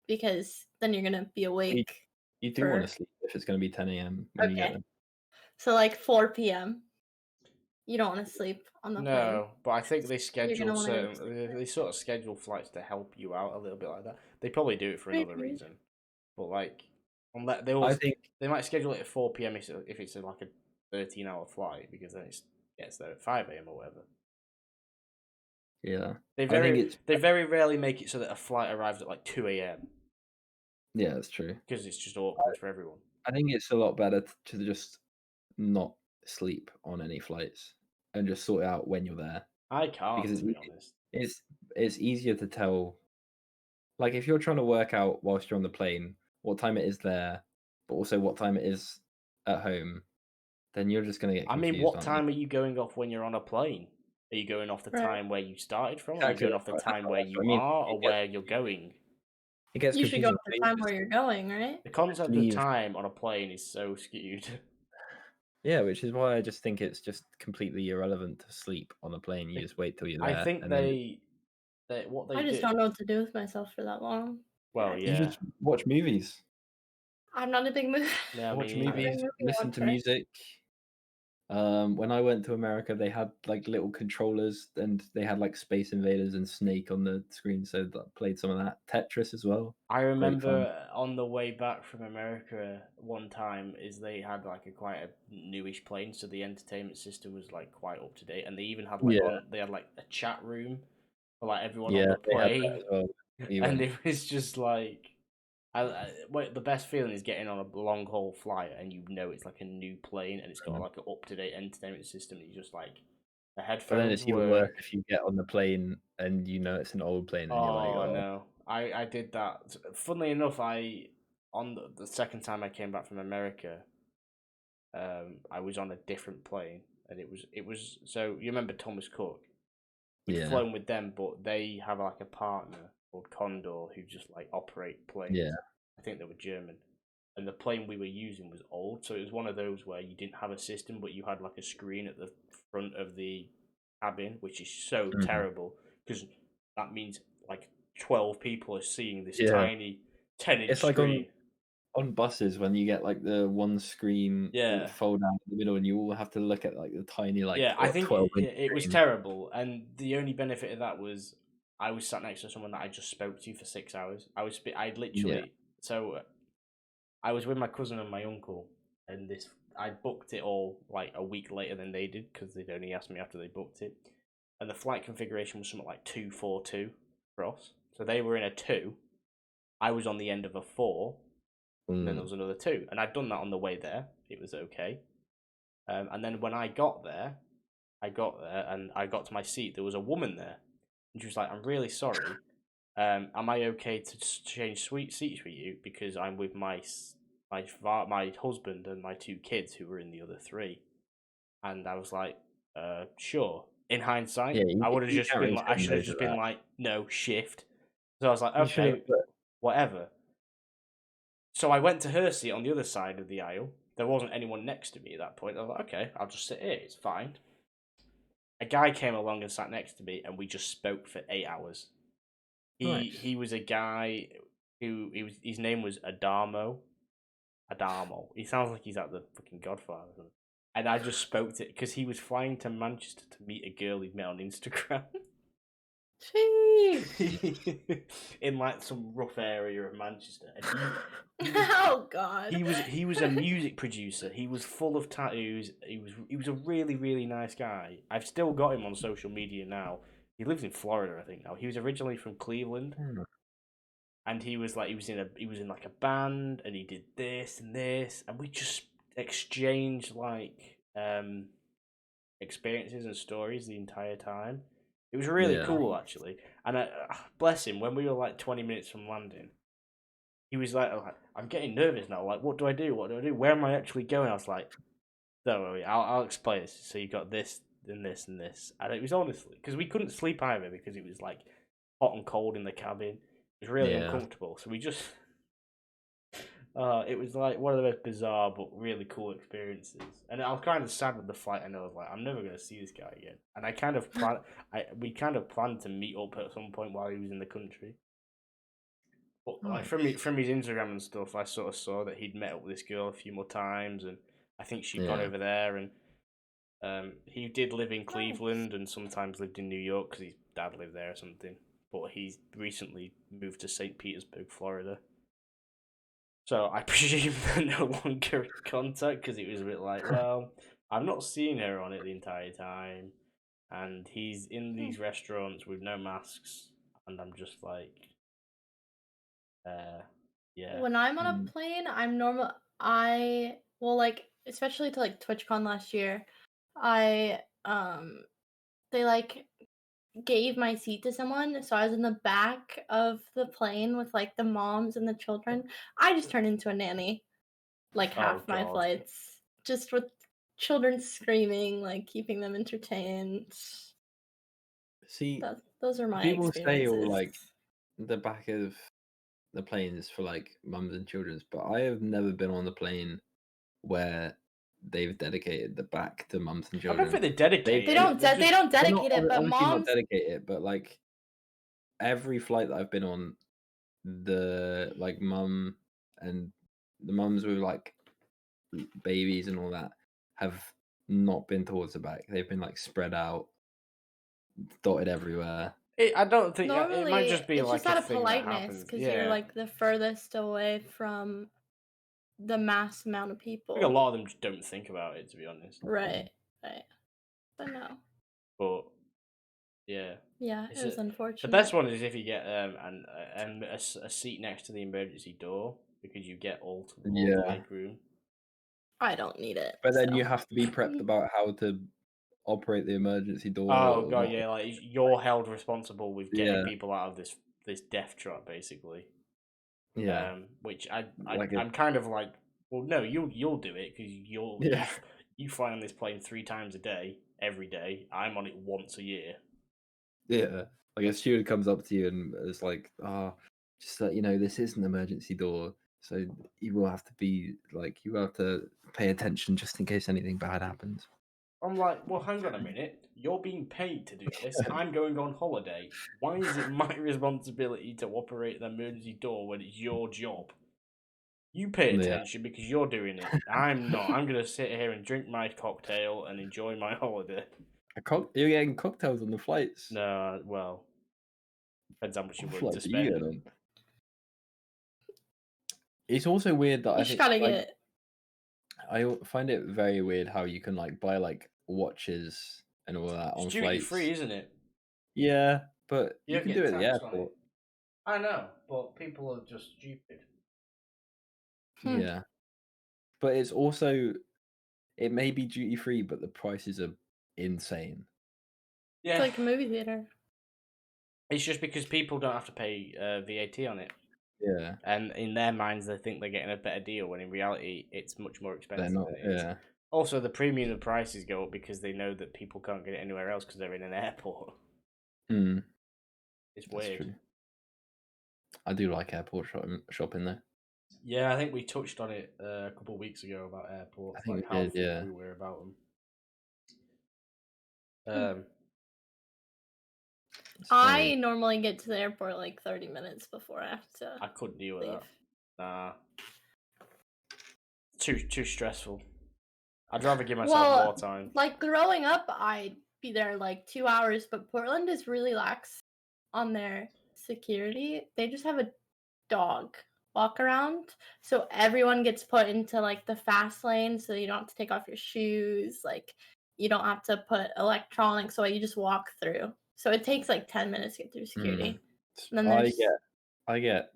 [SPEAKER 3] because then you're gonna be awake.
[SPEAKER 2] You do want to sleep if it's gonna be 10 a.m. when you get there.
[SPEAKER 3] So like 4 p.m. You don't want to sleep on the plane.
[SPEAKER 1] No, but I think they schedule they sort of schedule flights to help you out a little bit like that. They probably do it for another reason, but like, unless they might schedule it at 4 p.m. if it's like a 13-hour flight, because then it gets there at 5 a.m. or whatever.
[SPEAKER 2] Yeah,
[SPEAKER 1] they very rarely make it so that a flight arrives at like 2 a.m.
[SPEAKER 2] Yeah, that's true.
[SPEAKER 1] Because it's just awkward for everyone.
[SPEAKER 2] I think it's a lot better to just not sleep on any flights and just sort it out when you're there.
[SPEAKER 1] I can't, to be honest.
[SPEAKER 2] It's easier to tell. Like, if you're trying to work out whilst you're on the plane what time it is there, but also what time it is at home, then you're just going to get confused.
[SPEAKER 1] I mean, what time are you going off when you're on a plane? Are you going off the time where you started from? Or are you going off the time where you are or where you're going?
[SPEAKER 3] You should go off the time where you're going, right?
[SPEAKER 1] The concept of time on a plane is so skewed.
[SPEAKER 2] Yeah, which is why I just think it's just completely irrelevant to sleep on a plane. You just wait till you're there.
[SPEAKER 1] I think I
[SPEAKER 3] just don't know what to do with myself for that long.
[SPEAKER 1] Well, yeah.
[SPEAKER 2] You just watch movies.
[SPEAKER 3] I'm not a big movie.
[SPEAKER 1] Yeah,
[SPEAKER 2] watch movies, listen to music. When I went to America, they had like little controllers, and they had like Space Invaders and Snake on the screen, so that played some of that. Tetris as well.
[SPEAKER 1] I remember on the way back from America one time is they had like quite a newish plane, so the entertainment system was like quite up to date, and they even had like they had like a chat room for like everyone on the plane, and it was just like. The best feeling is getting on a long haul flight and you know it's like a new plane and it's got like an up to date entertainment system. And you just like the headphones.
[SPEAKER 2] But then it's even worse if you get on the plane and you know it's an old plane. And you're like,
[SPEAKER 1] oh no! I did that. Funnily enough, on the second time I came back from America, I was on a different plane and it was. So you remember Thomas Cook? We'd
[SPEAKER 2] Yeah.
[SPEAKER 1] flown with them, but they have like a partner called Condor who just like operate planes.
[SPEAKER 2] Yeah.
[SPEAKER 1] I think they were German. And the plane we were using was old, so it was one of those where you didn't have a system, but you had like a screen at the front of the cabin, which is so terrible because that means like 12 people are seeing this tiny 10-inch screen.
[SPEAKER 2] Like on buses when you get like the one screen that fold out in the middle, and you all have to look at like the tiny
[SPEAKER 1] I think
[SPEAKER 2] 12-inch
[SPEAKER 1] it was terrible, and the only benefit of that was I was sat next to someone that I just spoke to for 6 hours. I'd literally so. I was with my cousin and my uncle, and I booked it all like a week later than they did because they'd only asked me after they booked it. And the flight configuration was something like 242 for us. So they were in a 2. I was on the end of a 4. And then there was another 2. And I'd done that on the way there. It was okay. And then when I got there and I got to my seat, there was a woman there. And she was like, "I'm really sorry. Am I okay to change seats with you because I'm with my husband and my 2 kids who were in the other 3?" And I was like, "Sure." In hindsight, I would have just been like, I should have just been like, "No, shift." So I was like, "Okay, whatever." So I went to her seat on the other side of the aisle. There wasn't anyone next to me at that point. I was like, "Okay, I'll just sit here. It's fine." A guy came along and sat next to me, and we just spoke for 8 hours. He was a guy who his name was Adamo. He sounds like he's out the fucking Godfather. And I just spoke to because he was flying to Manchester to meet a girl he'd met on Instagram. In like some rough area of Manchester. And
[SPEAKER 3] oh God.
[SPEAKER 1] He was a music producer. He was full of tattoos. He was a really, really nice guy. I've still got him on social media now. He lives in Florida, I think now. He was originally from Cleveland. And he was in like a band, and he did this and this, and we just exchanged like experiences and stories the entire time. It was really cool, actually. And bless him, when we were like 20 minutes from landing, he was like, "I'm getting nervous now. Like, what do I do? What do I do? Where am I actually going?" I was like, "Don't worry, I'll explain this. So you got this and this and this." And it was honestly because we couldn't sleep either because it was like hot and cold in the cabin. It was really uncomfortable, so we just it was like one of the most bizarre but really cool experiences. And I was kind of sad with the flight, and I was like, I'm never going to see this guy again. And we kind of planned to meet up at some point while he was in the country. But like from his Instagram and stuff, I sort of saw that he'd met up with this girl a few more times, and I think she'd gone over there. And he did live in Cleveland and sometimes lived in New York because his dad lived there or something. But he's recently moved to St. Petersburg, Florida. So I presume they're no longer in contact because it was a bit like, well, I've not seen her on it the entire time. And he's in these restaurants with no masks. And I'm just like, yeah.
[SPEAKER 3] When I'm on a plane, I'm normal. Especially to like TwitchCon last year, they like gave my seat to someone, so I was in the back of the plane with like the moms and the children. I just turned into a nanny like half my flights, just with children screaming, like keeping them entertained.
[SPEAKER 2] See,
[SPEAKER 3] those are my
[SPEAKER 2] people
[SPEAKER 3] experiences.
[SPEAKER 2] say like the back of the planes for like mums and children's, but I have never been on the plane where they've dedicated the back to mums and children.
[SPEAKER 1] I don't think they dedicate it.
[SPEAKER 3] They don't dedicate it, but moms
[SPEAKER 2] not dedicate it, but like every flight that I've been on, the like mum and the mums with like babies and all that have not been towards the back. They've been like spread out, dotted everywhere.
[SPEAKER 1] I don't think
[SPEAKER 3] normally,
[SPEAKER 1] it might just be
[SPEAKER 3] it's
[SPEAKER 1] like
[SPEAKER 3] just out of politeness
[SPEAKER 1] because
[SPEAKER 3] you're like the furthest away from the mass amount of people.
[SPEAKER 1] I think a lot of them just don't think about it, to be honest.
[SPEAKER 3] Right. But no.
[SPEAKER 1] But yeah,
[SPEAKER 3] it was unfortunate.
[SPEAKER 1] The best one is if you get a seat next to the emergency door because you get all the leg room.
[SPEAKER 3] I don't need it.
[SPEAKER 2] But then you have to be prepped about how to operate the emergency door.
[SPEAKER 1] Oh god, yeah, like you're held responsible with getting people out of this death trap, basically. Yeah. Which I'm kind of like, well, no, you'll do it because You fly on this plane 3 times a day, every day. I'm on it once a year.
[SPEAKER 2] Yeah. Like a steward comes up to you and is like, just that, this is an emergency door. So you will have to be like, you will have to pay attention just in case anything bad happens.
[SPEAKER 1] I'm like, well, hang on a minute. You're being paid to do this. I'm going on holiday. Why is it my responsibility to operate the emergency door when it's your job? You pay attention because you're doing it. I'm not. I'm going to sit here and drink my cocktail and enjoy my holiday.
[SPEAKER 2] You're getting cocktails on the flights?
[SPEAKER 1] No, well, depends how much you're willing
[SPEAKER 2] What
[SPEAKER 1] to
[SPEAKER 2] flights are you
[SPEAKER 1] spend.
[SPEAKER 2] going on? It's also weird that
[SPEAKER 3] You just gotta get it.
[SPEAKER 2] I find it very weird how you can like buy like watches and all that on
[SPEAKER 1] It's duty
[SPEAKER 2] flights.
[SPEAKER 1] free, isn't it?
[SPEAKER 2] Yeah, but you
[SPEAKER 1] don't
[SPEAKER 2] can
[SPEAKER 1] get
[SPEAKER 2] do it at the
[SPEAKER 1] taxed on
[SPEAKER 2] airport.
[SPEAKER 1] it. I know, but people are just stupid.
[SPEAKER 2] Yeah, but it's also, it may be duty free, but the prices are insane.
[SPEAKER 1] Yeah,
[SPEAKER 3] It's like a movie theater.
[SPEAKER 1] it's just because people don't have to pay VAT on it.
[SPEAKER 2] Yeah,
[SPEAKER 1] And in their minds, they think they're getting a better deal, when in reality, it's much more expensive
[SPEAKER 2] they're not.
[SPEAKER 1] than it is.
[SPEAKER 2] Yeah,
[SPEAKER 1] Also, the premium of prices go up because they know that people can't get it anywhere else because they're in an airport. It's weird.
[SPEAKER 2] That's true. I do like airport shopping though.
[SPEAKER 1] Yeah, I think we touched on it a couple of weeks ago about airports.
[SPEAKER 2] I think
[SPEAKER 1] like
[SPEAKER 2] we
[SPEAKER 1] how
[SPEAKER 2] did, yeah.
[SPEAKER 1] we were about them.
[SPEAKER 3] I normally get to the airport like 30 minutes before I have to.
[SPEAKER 1] I couldn't deal with
[SPEAKER 3] leave.
[SPEAKER 1] that. Nah. Too stressful. I'd rather give myself more time.
[SPEAKER 3] Like growing up, I'd be there like 2 hours, but Portland is really lax on their security. They just have a dog walk around, so everyone gets put into like the fast lane, so you don't have to take off your shoes. Like you don't have to put electronics away. You just walk through. So it takes like 10 minutes to get through security. And then
[SPEAKER 2] I get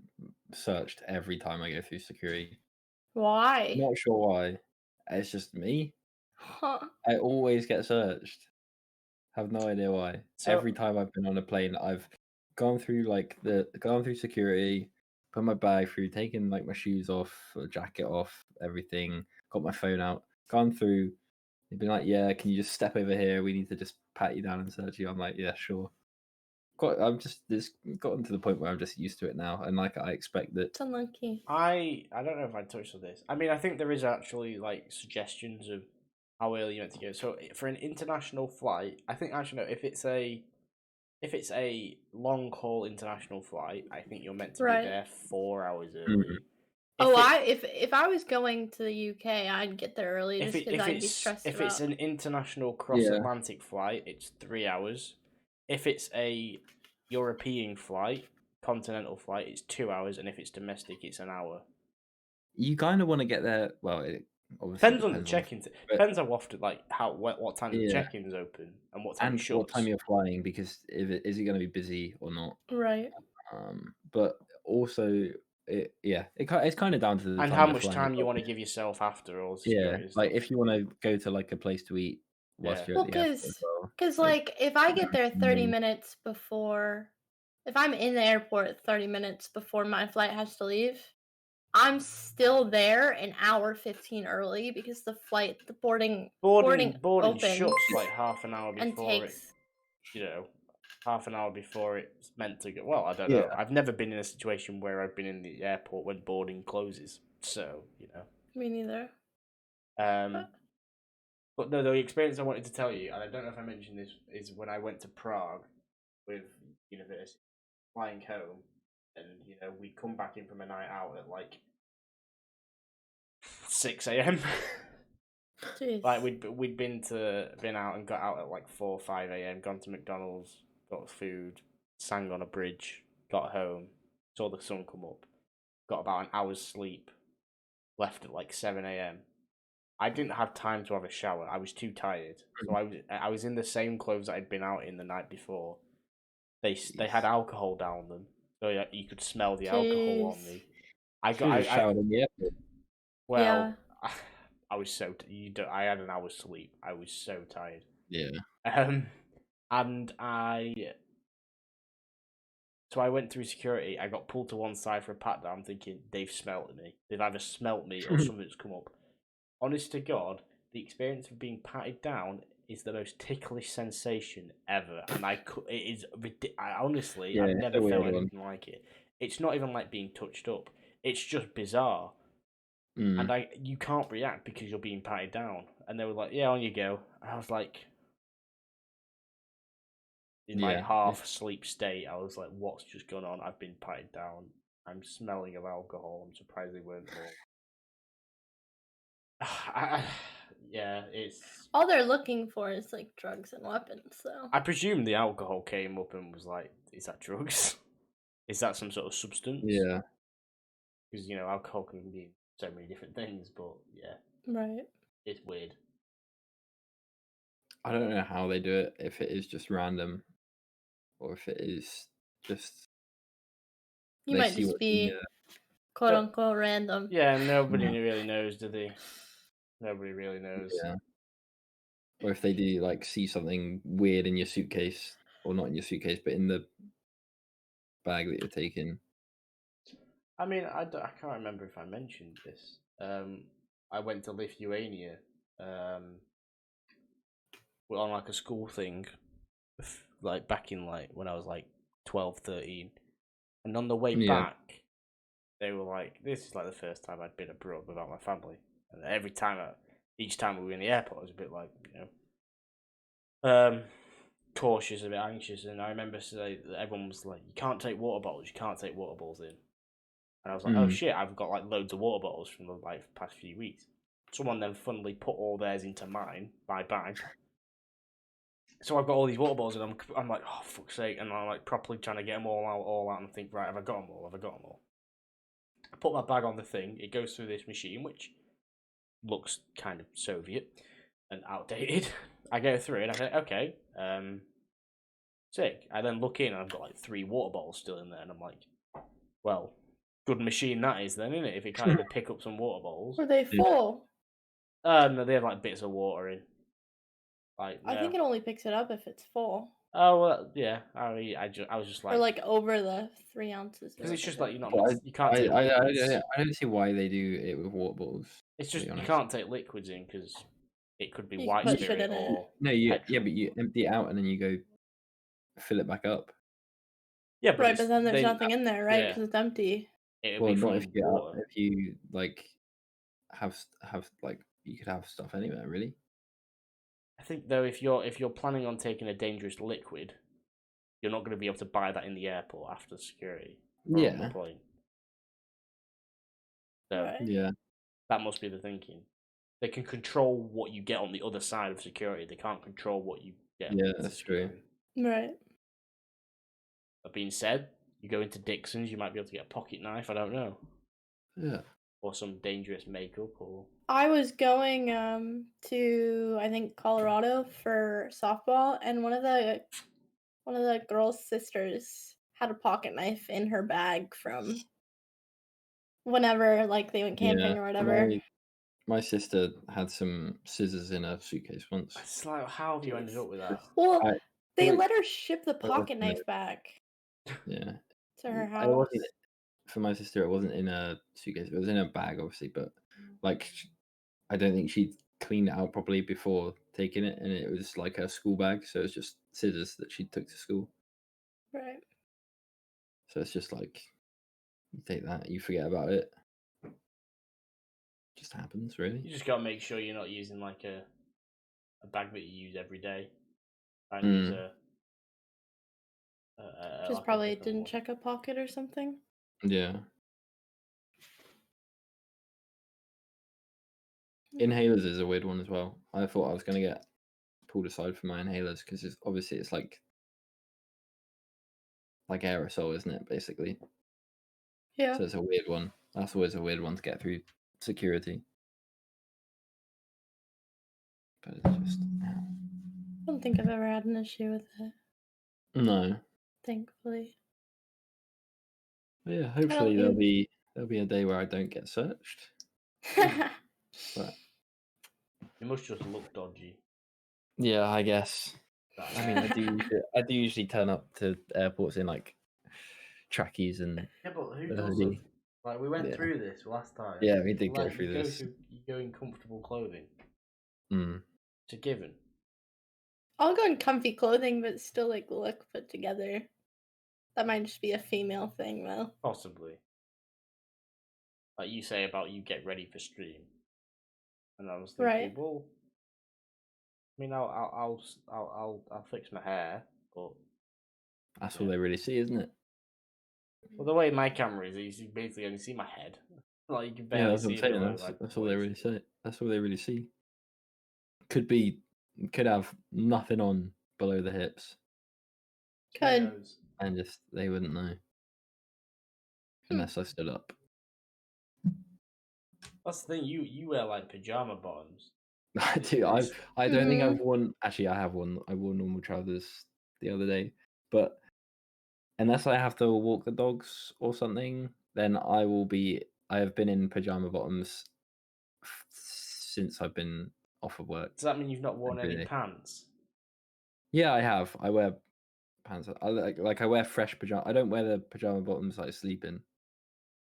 [SPEAKER 2] searched every time I go through security.
[SPEAKER 3] Why?
[SPEAKER 2] Not sure why. It's just me.
[SPEAKER 3] Huh.
[SPEAKER 2] I always get searched. Have no idea why.
[SPEAKER 1] So,
[SPEAKER 2] every time I've been on a plane, I've gone through security, put my bag through, taken like my shoes off, a jacket off, everything, got my phone out, gone through. They've been like, "Yeah, can you just step over here? We need to just pat you down and search you." I'm like, "Yeah, sure." It's gotten to the point where I'm just used to it now, and like I expect that.
[SPEAKER 3] It's unlucky.
[SPEAKER 1] I don't know if I touched on this. I mean, I think there is actually like suggestions of how early you meant to go. So for an international flight, I think actually no. If it's a long haul international flight, I think you're meant to be there 4 hours early.
[SPEAKER 3] If I was going to the UK, I'd get there early just because I'd be stressed
[SPEAKER 1] If
[SPEAKER 3] about.
[SPEAKER 1] it's an international cross-Atlantic flight, it's 3 hours. If it's a European flight, continental flight, it's 2 hours, and if it's domestic, it's an hour.
[SPEAKER 2] You kind of want to get there. Well, it obviously
[SPEAKER 1] depends on the check-in. Depends how often, like what time the check-in's open and what time it shuts.
[SPEAKER 2] What time you're flying, because is it going to be busy or not?
[SPEAKER 3] Right.
[SPEAKER 2] But also, it's kind of down to the
[SPEAKER 1] and
[SPEAKER 2] time
[SPEAKER 1] how
[SPEAKER 2] you're
[SPEAKER 1] much
[SPEAKER 2] flying
[SPEAKER 1] time
[SPEAKER 2] as
[SPEAKER 1] you
[SPEAKER 2] well.
[SPEAKER 1] want to give yourself after all.
[SPEAKER 2] Yeah, like if you want to go to like a place to eat whilst you're at the airport as well.
[SPEAKER 3] Because like if I get there 30 minutes before, if I'm in the airport 30 minutes before my flight has to leave, I'm still there an hour 15 early because the boarding opens
[SPEAKER 1] shuts like half an hour before
[SPEAKER 3] and takes,
[SPEAKER 1] half an hour before it's meant to go. Well, I don't know. I've never been in a situation where I've been in the airport when boarding closes, so
[SPEAKER 3] Me neither.
[SPEAKER 1] But no, the experience I wanted to tell you, and I don't know if I mentioned this, is when I went to Prague with university, flying home, and we'd come back in from a night out at like 6 a.m. Like we'd been out and got out at like 4 or 5 a.m. Gone to McDonald's, got food, sang on a bridge, got home, saw the sun come up, got about an hour's sleep, left at like 7 a.m. I didn't have time to have a shower. I was too tired, so I was in the same clothes that I'd been out in the night before. They had alcohol down them, so you could smell the alcohol on me. I
[SPEAKER 2] showered in the airport.
[SPEAKER 1] Well, I was so I had an hour's sleep. I was so tired.
[SPEAKER 2] Yeah.
[SPEAKER 1] And so I went through security. I got pulled to one side for a pat down, thinking they've smelt me. They've either smelt me or something's come up. Honest to God, the experience of being patted down is the most ticklish sensation ever, and it is honestly, I've never felt anything like it. It's not even like being touched up; it's just bizarre, and you can't react because you're being patted down. And they were like, "Yeah, on you go." And I was like, in my half sleep state, I was like, "What's just gone on? I've been patted down. I'm smelling of alcohol. I'm surprised they weren't more." Yeah, it's
[SPEAKER 3] all they're looking for is like drugs and weapons. So
[SPEAKER 1] I presume the alcohol came up and was like, "Is that drugs? Is that some sort of substance?"
[SPEAKER 2] Yeah,
[SPEAKER 1] because alcohol can be so many different things. But yeah,
[SPEAKER 3] right,
[SPEAKER 1] it's weird.
[SPEAKER 2] I don't know how they do it. If it is just random, or if it is just
[SPEAKER 3] you might just be quote unquote random.
[SPEAKER 1] Yeah, nobody really knows, do they? Nobody really knows.
[SPEAKER 2] Yeah. Or if they do like see something weird in your suitcase, or not in your suitcase, but in the bag that you're taking.
[SPEAKER 1] I mean, I can't remember if I mentioned this. I went to Lithuania on like a school thing, like back in like when I was like 12, 13. And on the way back, they were like, "This is like the first time I'd been abroad without my family." And each time we were in the airport, I was a bit like, cautious, a bit anxious. And I remember everyone was like, "You can't take water bottles. You can't take water bottles in." And I was like, "Oh shit! I've got like loads of water bottles from the past few weeks." Someone then funnily put all theirs into my bag. So I've got all these water bottles, and I'm like, "Oh fuck's sake!" And I'm like properly trying to get them all out, and think, right, have I got them all? Have I got them all? I put my bag on the thing. It goes through this machine, which looks kind of Soviet and outdated. I go through it. I say, "Okay, sick." I then look in, and I've got like 3 water bottles still in there, and I'm like, "Well, good machine that is, then, isn't it? If it can't even pick up some water bottles."
[SPEAKER 3] Were they full?
[SPEAKER 1] No, they have like bits of water in. Like, no.
[SPEAKER 3] I think it only picks it up if it's full.
[SPEAKER 1] Oh well, yeah. I was just like,
[SPEAKER 3] or like over the 3 ounces.
[SPEAKER 1] Because it's just like you
[SPEAKER 2] I
[SPEAKER 1] can't take liquids.
[SPEAKER 2] I don't see why they do it with water bottles.
[SPEAKER 1] It's just you can't take liquids in because it could be
[SPEAKER 3] You
[SPEAKER 1] white
[SPEAKER 3] put
[SPEAKER 1] spirit
[SPEAKER 3] shit in it.
[SPEAKER 1] or
[SPEAKER 2] No, but you empty it out and then you go fill it back up.
[SPEAKER 1] yeah,
[SPEAKER 3] right, but then there's nothing in there, right? Because it's empty.
[SPEAKER 1] Well,
[SPEAKER 2] not if you like have like you could have stuff anywhere, really.
[SPEAKER 1] I think though, if you're planning on taking a dangerous liquid, you're not going to be able to buy that in the airport after security. On the plane. So
[SPEAKER 3] right.
[SPEAKER 1] that must be the thinking. They can control what you get on the other side of security. They can't control what you get.
[SPEAKER 2] Yeah, that's true.
[SPEAKER 3] Right.
[SPEAKER 1] That being said, you go into Dixon's, you might be able to get a pocket knife. I don't know.
[SPEAKER 2] Yeah.
[SPEAKER 1] Or some dangerous makeup. Or
[SPEAKER 3] I was going to I think Colorado for softball, and one of the girls' sisters had a pocket knife in her bag from whenever like they went camping or whatever.
[SPEAKER 2] My sister had some scissors in her suitcase once.
[SPEAKER 1] It's like, how have you ended up with that?
[SPEAKER 3] Well, they let her ship the pocket knife back.
[SPEAKER 2] Yeah.
[SPEAKER 3] To her house.
[SPEAKER 2] For my sister, it wasn't in a suitcase. It was in a bag, obviously, but like, I don't think she'd cleaned it out properly before taking it, and it was like a school bag, so it was just scissors that she took to school.
[SPEAKER 3] Right.
[SPEAKER 2] So it's just like, you take that, you forget about it. Just happens, really.
[SPEAKER 1] You just gotta make sure you're not using like a bag that you use every day. I use
[SPEAKER 3] just like probably didn't check a pocket or something.
[SPEAKER 2] Yeah. Inhalers is a weird one as well. I thought I was going to get pulled aside for my inhalers because it's like aerosol, isn't it? Basically.
[SPEAKER 3] Yeah.
[SPEAKER 2] So it's a weird one. That's always a weird one to get through security. But it's just.
[SPEAKER 3] I don't think I've ever had an issue with it.
[SPEAKER 2] No.
[SPEAKER 3] Thankfully.
[SPEAKER 2] But yeah, hopefully there'll be a day where I don't get searched. But
[SPEAKER 1] it must just look dodgy.
[SPEAKER 2] Yeah, I guess. I mean, I do usually turn up to airports in like trackies and.
[SPEAKER 1] Yeah, but who doesn't? Like we went through this last time.
[SPEAKER 2] Yeah, we did go through this.
[SPEAKER 1] You go in comfortable clothing. It's a given.
[SPEAKER 3] I'll go in comfy clothing, but still like look put together. That might just be a female thing, though.
[SPEAKER 1] Possibly. Like you say about you get ready for stream, and I was thinking, well, I mean, I'll fix my hair, but
[SPEAKER 2] that's all they really see, isn't it?
[SPEAKER 1] Well, the way my camera is, you basically only see my head. Like you can barely see it.
[SPEAKER 2] That's all they really see. That's all they really see. Could have nothing on below the hips.
[SPEAKER 3] Could.
[SPEAKER 2] And just they wouldn't know unless I stood up.
[SPEAKER 1] That's the thing. You wear like pajama bottoms.
[SPEAKER 2] I do. I don't think I've worn. Actually, I have worn. I wore normal trousers the other day, but unless I have to walk the dogs or something, then I have been in pajama bottoms since I've been off of work.
[SPEAKER 1] Does that mean you've not worn any pants?
[SPEAKER 2] Yeah, I have. I wear pants. I I wear fresh pajama. I don't wear the pajama bottoms I sleep in.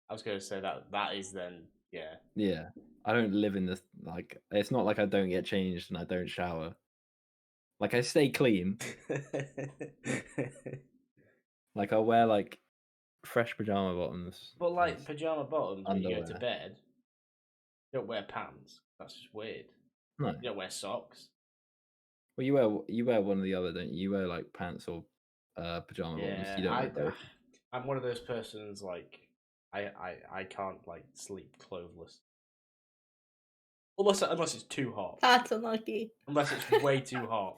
[SPEAKER 1] I was going to say that is then, yeah.
[SPEAKER 2] Yeah, I don't live in this, like, it's not like I don't get changed and I don't shower. Like, I stay clean. Like, I wear, like, fresh pajama bottoms.
[SPEAKER 1] But, like, pajama bottoms when you go to bed, you don't wear pants. That's just weird.
[SPEAKER 2] No.
[SPEAKER 1] You don't wear socks.
[SPEAKER 2] Well, you wear one or the other, don't you? You wear, like, pants or pajama bottoms. You don't wear both.
[SPEAKER 1] I'm one of those persons, like, I can't like sleep clothless. Unless it's too hot.
[SPEAKER 3] That's unlucky.
[SPEAKER 1] Unless it's way too hot.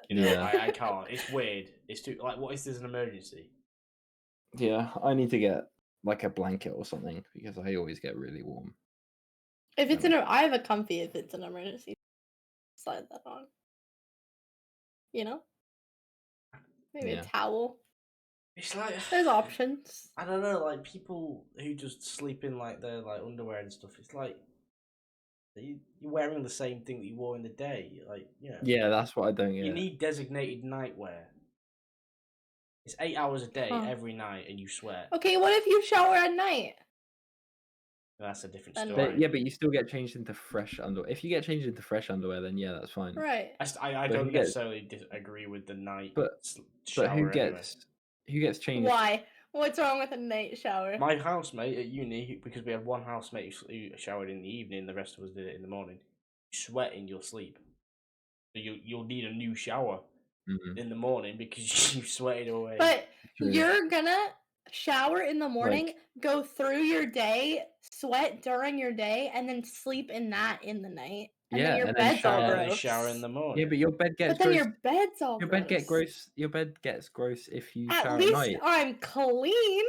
[SPEAKER 1] You know, yeah. I can't. It's weird. It's too like, what if there's an emergency?
[SPEAKER 2] Yeah, I need to get like a blanket or something because I always get really warm.
[SPEAKER 3] If it's I have a comfy if it's an emergency. Slide that on. You know? Maybe a towel.
[SPEAKER 1] It's like
[SPEAKER 3] there's options.
[SPEAKER 1] I don't know, like people who just sleep in like their like underwear and stuff. It's like you're wearing the same thing that you wore in the day, like
[SPEAKER 2] Yeah, that's what I don't get.
[SPEAKER 1] You need designated nightwear. It's 8 hours a day every night, and you sweat.
[SPEAKER 3] Okay, what if you shower at night?
[SPEAKER 1] That's a different story.
[SPEAKER 2] But you still get changed into fresh underwear. If you get changed into fresh underwear, then yeah, that's fine.
[SPEAKER 3] Right.
[SPEAKER 1] I don't necessarily agree with the night.
[SPEAKER 2] But who gets changed?
[SPEAKER 3] Why? What's wrong with a night shower?
[SPEAKER 1] My housemate at uni, because we had one housemate who showered in the evening, the rest of us did it in the morning. You sweat in your sleep, so you'll need a new shower in the morning because you sweated away.
[SPEAKER 3] But you're gonna shower in the morning, go through your day, sweat during your day, and then sleep in that in the night. And then your bed's all gross.
[SPEAKER 1] Shower in the morning.
[SPEAKER 2] Yeah, but your bed gets.
[SPEAKER 3] But then your bed's all.
[SPEAKER 2] Your bed gets gross. Your bed gets gross if you shower
[SPEAKER 3] at least
[SPEAKER 2] at night.
[SPEAKER 3] I'm clean.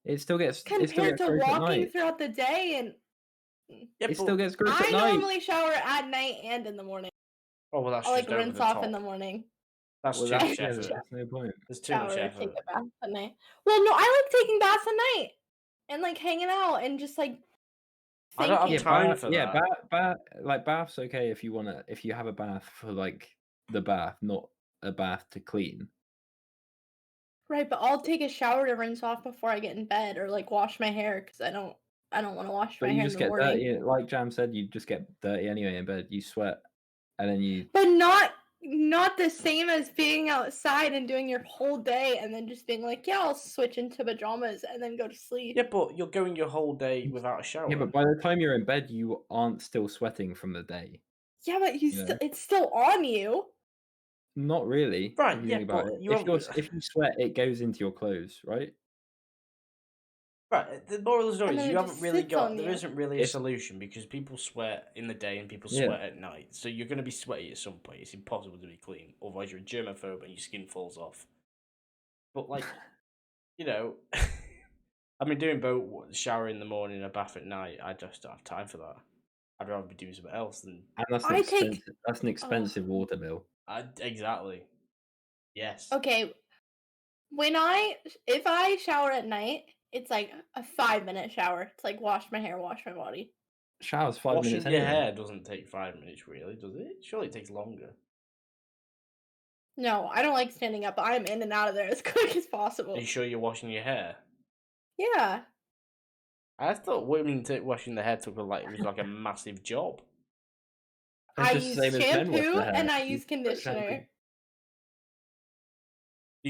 [SPEAKER 2] It still gets
[SPEAKER 3] compared to walking throughout the day and.
[SPEAKER 2] Yeah, it still gets gross at night.
[SPEAKER 3] I normally shower at night and in the morning.
[SPEAKER 1] Oh well, that's
[SPEAKER 3] I'll
[SPEAKER 1] just
[SPEAKER 3] rinse off in the morning.
[SPEAKER 1] That's too much effort.
[SPEAKER 2] That's no point.
[SPEAKER 1] There's too much effort.
[SPEAKER 3] Take a bath at night. Well, no, I like taking baths at night and like hanging out and just like.
[SPEAKER 1] I don't have time for that.
[SPEAKER 2] Yeah, bath's okay if you have a bath for like the bath, not a bath to clean.
[SPEAKER 3] Right, but I'll take a shower to rinse off before I get in bed or like wash my hair because I don't want to wash my hair in the morning.
[SPEAKER 2] But you just get dirty, like Jam said, you just get dirty anyway in bed. You sweat, and then you.
[SPEAKER 3] But not the same as being outside and doing your whole day and then just being like, yeah, I'll switch into pajamas and then go to sleep.
[SPEAKER 1] Yeah, but you're going your whole day without a shower.
[SPEAKER 2] Yeah, but by the time you're in bed, you aren't still sweating from the day.
[SPEAKER 3] Yeah, but it's still on you.
[SPEAKER 2] Not really.
[SPEAKER 1] Right, yeah, but
[SPEAKER 2] if you sweat, it goes into your clothes, right?
[SPEAKER 1] Right, the moral of the story is you haven't really there isn't really a solution because people sweat in the day and people sweat at night. So you're going to be sweaty at some point. It's impossible to be clean. Otherwise, you're a germaphobe and your skin falls off. But, like, I've been doing both shower in the morning and a bath at night. I just don't have time for that. I'd rather be doing something else than.
[SPEAKER 2] And that's an expensive water bill.
[SPEAKER 1] Exactly. Yes.
[SPEAKER 3] Okay. If I shower at night, it's like a 5-minute shower. It's like wash my hair, wash my body.
[SPEAKER 2] Shower's 5 minutes.
[SPEAKER 1] Washing your hair doesn't take 5 minutes, really, does it? Surely it takes longer.
[SPEAKER 3] No, I don't like standing up. I'm in and out of there as quick as possible.
[SPEAKER 1] Are you sure you're washing your hair?
[SPEAKER 3] Yeah.
[SPEAKER 1] I thought women washing their hair it was like a massive job.
[SPEAKER 3] I use shampoo and I use conditioner.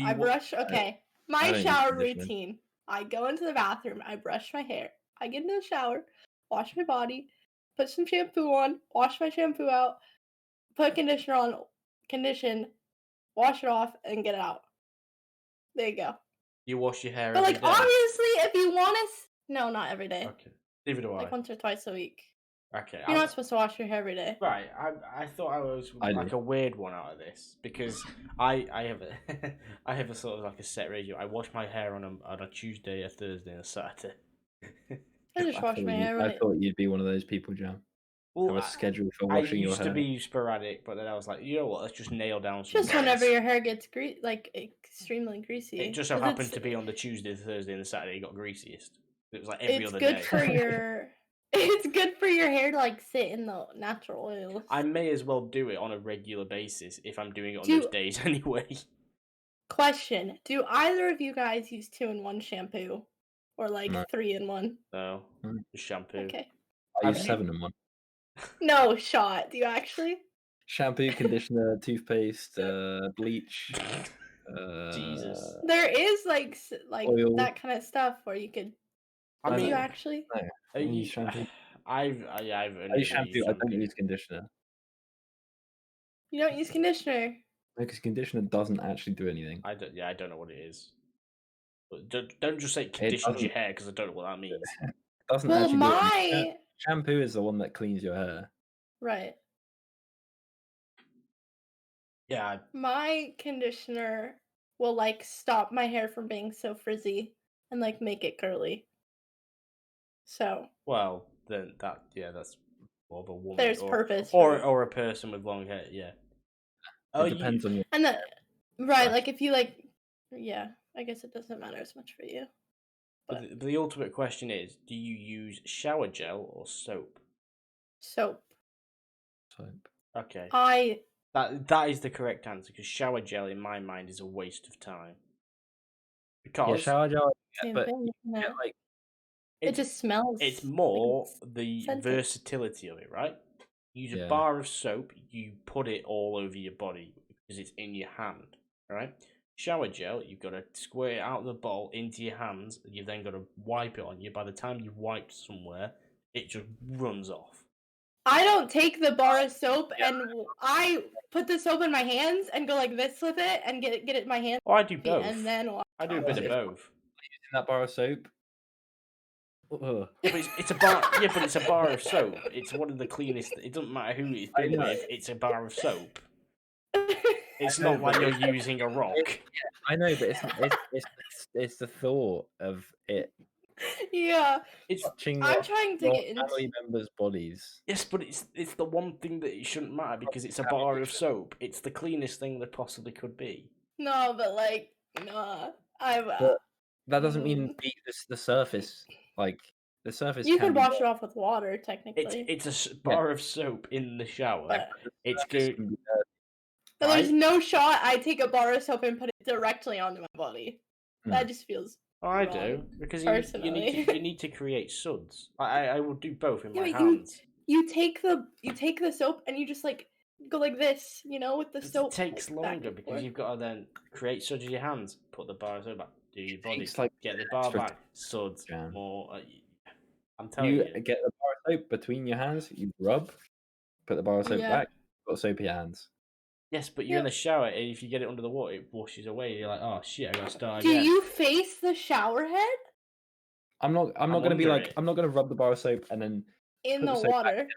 [SPEAKER 3] I brush. Okay, my shower routine. I go into the bathroom. I brush my hair. I get into the shower, wash my body, put some shampoo on, wash my shampoo out, put conditioner on, condition, wash it off, and get it out. There you go.
[SPEAKER 1] You wash your hair
[SPEAKER 3] but
[SPEAKER 1] every
[SPEAKER 3] like,
[SPEAKER 1] day?
[SPEAKER 3] Obviously, if you want to... No, not every day.
[SPEAKER 1] Okay. Neither do I.
[SPEAKER 3] Like once or twice a week.
[SPEAKER 1] Okay.
[SPEAKER 3] You're not supposed to wash your hair every day.
[SPEAKER 1] Right. I thought I was like a weird one out of this because I have a I have a sort of like a set ratio. I wash my hair on a Tuesday, a Thursday, and a Saturday.
[SPEAKER 3] I just wash my hair.
[SPEAKER 2] I thought you'd be one of those people, Jam.
[SPEAKER 1] Well,
[SPEAKER 2] have a schedule for washing your hair.
[SPEAKER 1] I used to be sporadic, but then I was like, you know what? Let's just nail down some
[SPEAKER 3] just days. Whenever your hair gets extremely greasy.
[SPEAKER 1] It just so happened to be on the Tuesday, the Thursday, and the Saturday it got greasiest. It was like every other
[SPEAKER 3] day.
[SPEAKER 1] It's
[SPEAKER 3] good for your... It's good for your hair to like sit in the natural oils.
[SPEAKER 1] I may as well do it on a regular basis if I'm doing it on those days anyway.
[SPEAKER 3] Question: do either of you guys use 2-in-1 shampoo or like 3-in-1?
[SPEAKER 1] No, shampoo.
[SPEAKER 3] Okay.
[SPEAKER 2] I use 7-in-1.
[SPEAKER 3] No shot. Do you actually?
[SPEAKER 2] Shampoo, conditioner, toothpaste, bleach.
[SPEAKER 1] Jesus.
[SPEAKER 3] There is like
[SPEAKER 2] oil.
[SPEAKER 3] that kind of stuff where you could. Do you actually?
[SPEAKER 2] No. I use shampoo.
[SPEAKER 1] I've
[SPEAKER 2] I use shampoo. I don't use conditioner.
[SPEAKER 3] You don't use conditioner?
[SPEAKER 2] No, because conditioner doesn't actually do anything.
[SPEAKER 1] I don't know what it is. But don't just say conditions your hair because I don't know what that means.
[SPEAKER 2] It doesn't actually do anything. Shampoo is the one that cleans your hair.
[SPEAKER 3] Right.
[SPEAKER 1] Yeah.
[SPEAKER 3] My conditioner will like stop my hair from being so frizzy and like make it curly. So.
[SPEAKER 1] Well, then that's more of a woman.
[SPEAKER 3] There's purpose.
[SPEAKER 1] Or a person with long hair, yeah.
[SPEAKER 2] It depends on your...
[SPEAKER 3] And right, like if you like... Yeah, I guess it doesn't matter as much for you.
[SPEAKER 1] But the ultimate question is, do you use shower gel or soap?
[SPEAKER 3] Soap.
[SPEAKER 1] Okay. That is the correct answer, because shower gel, in my mind, is a waste of time. Because
[SPEAKER 2] shower gel, but
[SPEAKER 3] it just smells.
[SPEAKER 1] It's more the versatility of it, right? Use a bar of soap, you put it all over your body because it's in your hand, right? Shower gel, you've got to squirt it out of the bowl into your hands, you've then got to wipe it on you. By the time you've wiped somewhere, it just runs off.
[SPEAKER 3] I don't take the bar of soap and I put the soap in my hands and go like this with it and get it in my hands.
[SPEAKER 1] Oh, I do both.
[SPEAKER 3] And then
[SPEAKER 1] I do a bit of both.
[SPEAKER 2] Using that bar of soap.
[SPEAKER 1] Yeah, but it's a bar. Yeah, but it's a bar of soap. It's one of the cleanest. It doesn't matter who it's been with. It's a bar of soap. It's not like you're using a rock.
[SPEAKER 2] I know, but it's the thought of it.
[SPEAKER 3] Yeah, I'm trying to get into
[SPEAKER 2] family members' bodies.
[SPEAKER 1] Yes, but it's the one thing that it shouldn't matter because it's a bar of soap. It's the cleanest thing there possibly could be.
[SPEAKER 3] No, but like, nah,
[SPEAKER 2] that doesn't mean the surface. Like the surface.
[SPEAKER 3] You could wash it off with water, technically.
[SPEAKER 1] It's a bar of soap in the shower.
[SPEAKER 3] But
[SPEAKER 1] it's good.
[SPEAKER 3] There's no shot. I take a bar of soap and put it directly onto my body. That just feels.
[SPEAKER 1] I do because you need to create suds. I will do both in my hands.
[SPEAKER 3] You take the soap and you just like go like this, with the soap.
[SPEAKER 1] It takes longer because you've got to then create suds with your hands, put the bar of soap back, do your body, get the bar back, suds more. I'm telling you,
[SPEAKER 2] get the bar of soap between your hands. You rub, put the bar of soap back, put soap in your hands.
[SPEAKER 1] Yes, but you're in the shower, and if you get it under the water, it washes away. You're like, oh shit, I gotta start again.
[SPEAKER 3] Do you face the shower head?
[SPEAKER 2] I'm not gonna be like, I'm not gonna rub the bar of soap and then
[SPEAKER 3] in the water.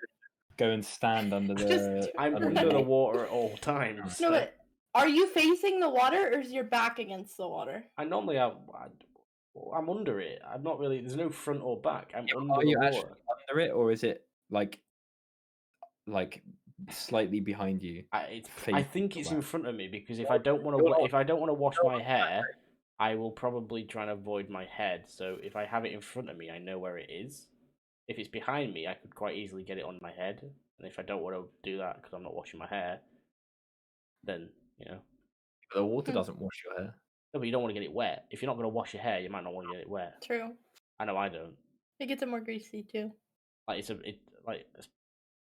[SPEAKER 2] Go and stand under the.
[SPEAKER 1] I'm under the water at all times.
[SPEAKER 3] No, but are you facing the water, or is your back against the water?
[SPEAKER 1] I'm under it. I'm not really. There's no front or back. I'm under
[SPEAKER 2] are
[SPEAKER 1] the
[SPEAKER 2] you
[SPEAKER 1] water.
[SPEAKER 2] Actually under it, or is it like slightly behind you?
[SPEAKER 1] I think it's in front of me because if I don't want to wash my hair, I will probably try and avoid my head. So if I have it in front of me, I know where it is. If it's behind me, I could quite easily get it on my head. And if I don't want to do that because I'm not washing my hair, then
[SPEAKER 2] But the water doesn't wash your hair.
[SPEAKER 1] No, but you don't want to get it wet. If you're not going to wash your hair, you might not want to get it wet.
[SPEAKER 3] True.
[SPEAKER 1] I know I don't.
[SPEAKER 3] It gets it more greasy too.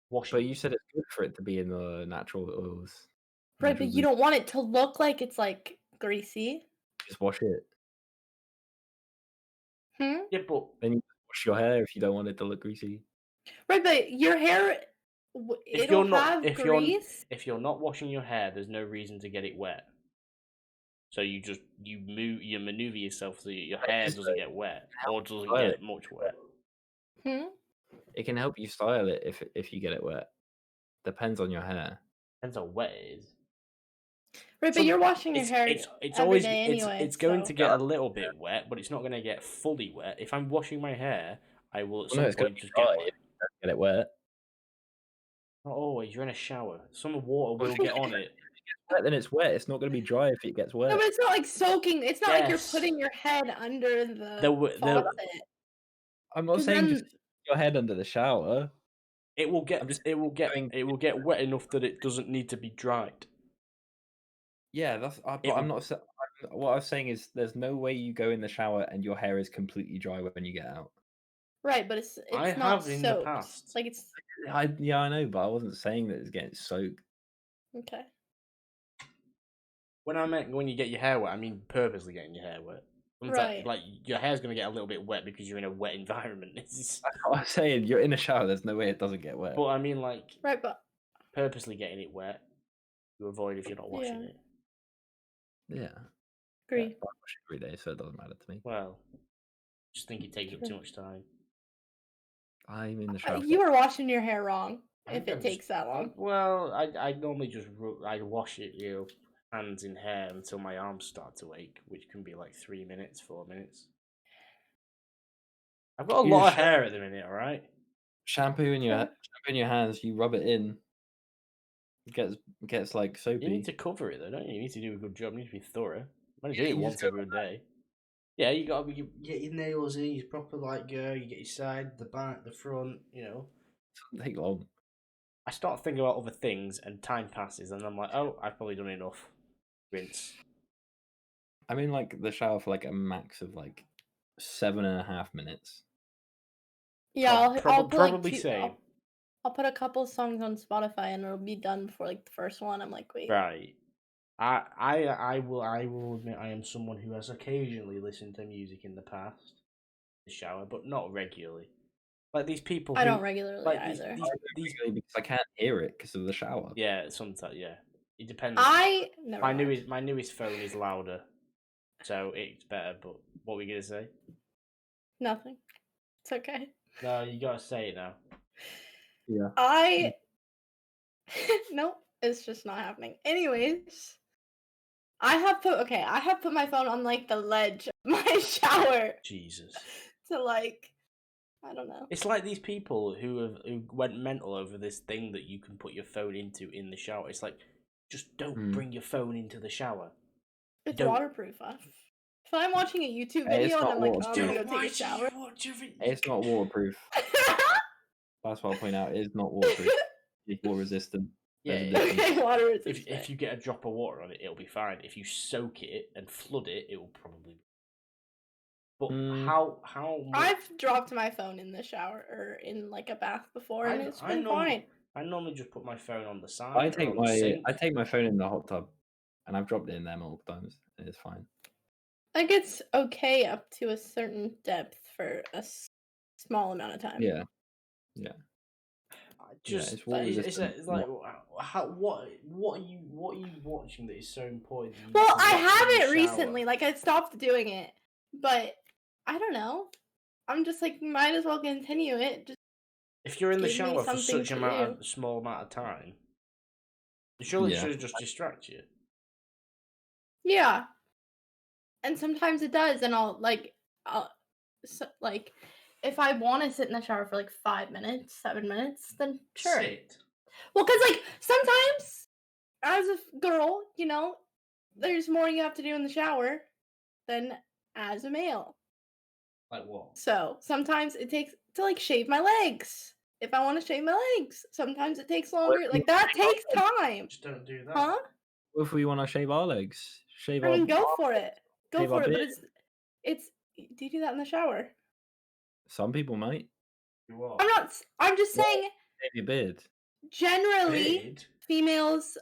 [SPEAKER 1] washing.
[SPEAKER 2] But you said it's good for it to be in the natural oils.
[SPEAKER 3] Right, but you don't want it to look like it's like greasy.
[SPEAKER 2] Just wash it.
[SPEAKER 1] Yeah, but
[SPEAKER 2] then you wash your hair if you don't want it to look greasy.
[SPEAKER 3] Right, but your hair, it'll have grease.
[SPEAKER 1] If you're not washing your hair, there's no reason to get it wet. So you maneuver yourself so your hair doesn't get wet or doesn't get much wet.
[SPEAKER 2] It can help you style it if you get it wet. Depends on your hair.
[SPEAKER 1] Depends how wet it is.
[SPEAKER 3] Right, but you're washing your hair every day anyway.
[SPEAKER 1] It's going to get a little bit wet, but it's not going to get fully wet. If I'm washing my hair, I will at some point just get wet.
[SPEAKER 2] Get it wet.
[SPEAKER 1] Not always. You're in a shower. Some water will get on it.
[SPEAKER 2] If it gets wet, then it's wet. It's not going to be dry if it gets wet.
[SPEAKER 3] No, but it's not like soaking. It's not like you're putting your head under the faucet.
[SPEAKER 2] I'm not saying just put your head under the shower.
[SPEAKER 1] It will get wet enough that it doesn't need to be dried.
[SPEAKER 2] Yeah, but I'm not. What I was saying is, there's no way you go in the shower and your hair is completely dry when you get out.
[SPEAKER 3] Right, but it's
[SPEAKER 1] I
[SPEAKER 3] not
[SPEAKER 1] have in
[SPEAKER 3] soaked.
[SPEAKER 1] the past.
[SPEAKER 3] Like it's.
[SPEAKER 2] I know, but I wasn't saying that it's getting soaked.
[SPEAKER 3] Okay.
[SPEAKER 1] When I meant when you get your hair wet, I mean purposely getting your hair wet. Right. Like your hair's gonna get a little bit wet because you're in a wet environment. That's
[SPEAKER 2] what I'm saying. You're in a shower. There's no way it doesn't get wet.
[SPEAKER 1] But I mean, like,
[SPEAKER 3] right, but
[SPEAKER 1] purposely getting it wet, you avoid if you're not washing it.
[SPEAKER 2] Yeah.
[SPEAKER 3] Agree.
[SPEAKER 2] I wash it every day, so it doesn't matter to me.
[SPEAKER 1] Well, just think it takes up too much time.
[SPEAKER 2] I'm in the shower.
[SPEAKER 3] You are washing your hair wrong if it takes that long.
[SPEAKER 1] Well, I normally just wash it, hands in hair until my arms start to ache, which can be like 3 minutes, 4 minutes. I've got a lot of hair at the minute, all right?
[SPEAKER 2] Shampoo in your hands, you rub it in. It gets like soapy.
[SPEAKER 1] You need to cover it though, don't you? You need to do a good job. You need to be thorough. I'm gonna do it once every day. Yeah, you gotta get your nails in, you proper go, you get your side, the back, the front,
[SPEAKER 2] Doesn't take long.
[SPEAKER 1] I start thinking about other things and time passes and I'm like, oh, I've probably done enough. Rinse.
[SPEAKER 2] I'm in the shower for a max of 7.5 minutes.
[SPEAKER 3] Yeah, I'll
[SPEAKER 1] probably same.
[SPEAKER 3] I'll put a couple songs on Spotify and it'll be done before the first one. I'm like, wait.
[SPEAKER 1] Right. I will admit I am someone who has occasionally listened to music in the past, in the shower, but not regularly. Like these people.
[SPEAKER 3] I don't regularly either.
[SPEAKER 2] These because I can't hear it because of the shower.
[SPEAKER 1] Yeah, sometimes. Yeah, it depends. My newest phone is louder, so it's better. But what were you gonna say?
[SPEAKER 3] Nothing. It's okay.
[SPEAKER 1] No, you gotta say it now.
[SPEAKER 2] Yeah.
[SPEAKER 3] Nope, it's just not happening. Anyways, I have put my phone on the ledge of my shower.
[SPEAKER 1] Jesus.
[SPEAKER 3] To I don't know.
[SPEAKER 1] It's like these people who went mental over this thing that you can put your phone into in the shower. It's like, just don't bring your phone into the shower.
[SPEAKER 3] It's waterproof. If I'm watching a YouTube video and I'm like, oh, I'm gonna go take a shower.
[SPEAKER 2] It's not waterproof. That's what I'll point out. It's not waterproof. It's water resistant.
[SPEAKER 1] Yeah,
[SPEAKER 3] water resistant.
[SPEAKER 1] If you get a drop of water on it, it'll be fine. If you soak it and flood it, it will probably be. But how
[SPEAKER 3] I've dropped my phone in the shower or in a bath before and it's been fine.
[SPEAKER 1] I normally just put my phone on the side.
[SPEAKER 2] I take my phone in the hot tub and I've dropped it in there multiple times and it's fine.
[SPEAKER 3] It's okay up to a certain depth for a small amount of time.
[SPEAKER 2] Yeah.
[SPEAKER 1] It's like what are you watching that is so important?
[SPEAKER 3] Well, I haven't recently. I stopped doing it, but I don't know. I'm just might as well continue it. Just
[SPEAKER 1] if you're in the shower for such a small amount of time, surely it should just distract you.
[SPEAKER 3] Yeah, and sometimes it does, and I'll if I want to sit in the shower for 5 minutes, 7 minutes, then sure.
[SPEAKER 1] Sit.
[SPEAKER 3] Well, because sometimes as a girl, there's more you have to do in the shower than as a male.
[SPEAKER 1] Like what?
[SPEAKER 3] So sometimes it takes to shave my legs. If I want to shave my legs, sometimes it takes longer. That takes time.
[SPEAKER 1] Just don't do that.
[SPEAKER 3] Huh?
[SPEAKER 2] What if we want to shave our legs?
[SPEAKER 3] Go for it. Go for it. But it's. Do you do that in the shower?
[SPEAKER 2] Some people might.
[SPEAKER 1] You are.
[SPEAKER 3] I'm just saying.
[SPEAKER 2] Shave your beard.
[SPEAKER 3] generally, females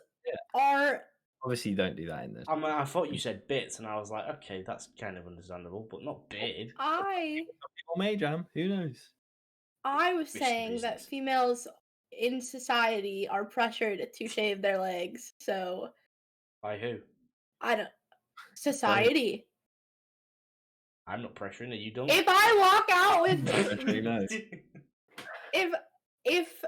[SPEAKER 3] are.
[SPEAKER 2] Obviously, you don't do that in this.
[SPEAKER 1] I thought you said bits, and I was like, okay, that's kind of understandable, but not beard.
[SPEAKER 2] Or May Jam, who knows?
[SPEAKER 3] I was saying that females in society are pressured to shave their legs. So
[SPEAKER 1] by who?
[SPEAKER 3] I don't. Society.
[SPEAKER 1] I'm not pressuring it. You don't.
[SPEAKER 3] If I walk out with, if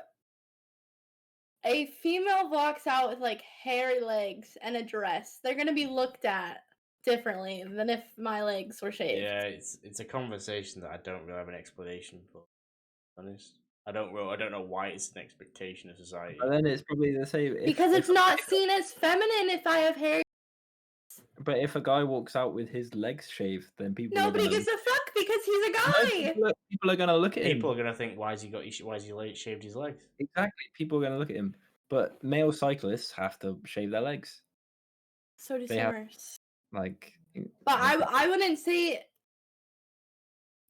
[SPEAKER 3] a female walks out with like hairy legs and a dress, they're gonna be looked at differently than if my legs were shaved.
[SPEAKER 1] Yeah, it's a conversation that I don't really have an explanation for. To be honest, I don't know why it's an expectation of society.
[SPEAKER 2] But then it's probably the same.
[SPEAKER 3] Because it's not seen as feminine if I have hair.
[SPEAKER 2] But if a guy walks out with his legs shaved, then
[SPEAKER 3] nobody gives a fuck because he's a guy.
[SPEAKER 2] People are gonna look at him.
[SPEAKER 1] People are gonna think, why has he shaved his legs?
[SPEAKER 2] Exactly. People are gonna look at him. But male cyclists have to shave their legs.
[SPEAKER 3] So do swimmers.
[SPEAKER 2] But
[SPEAKER 3] I wouldn't say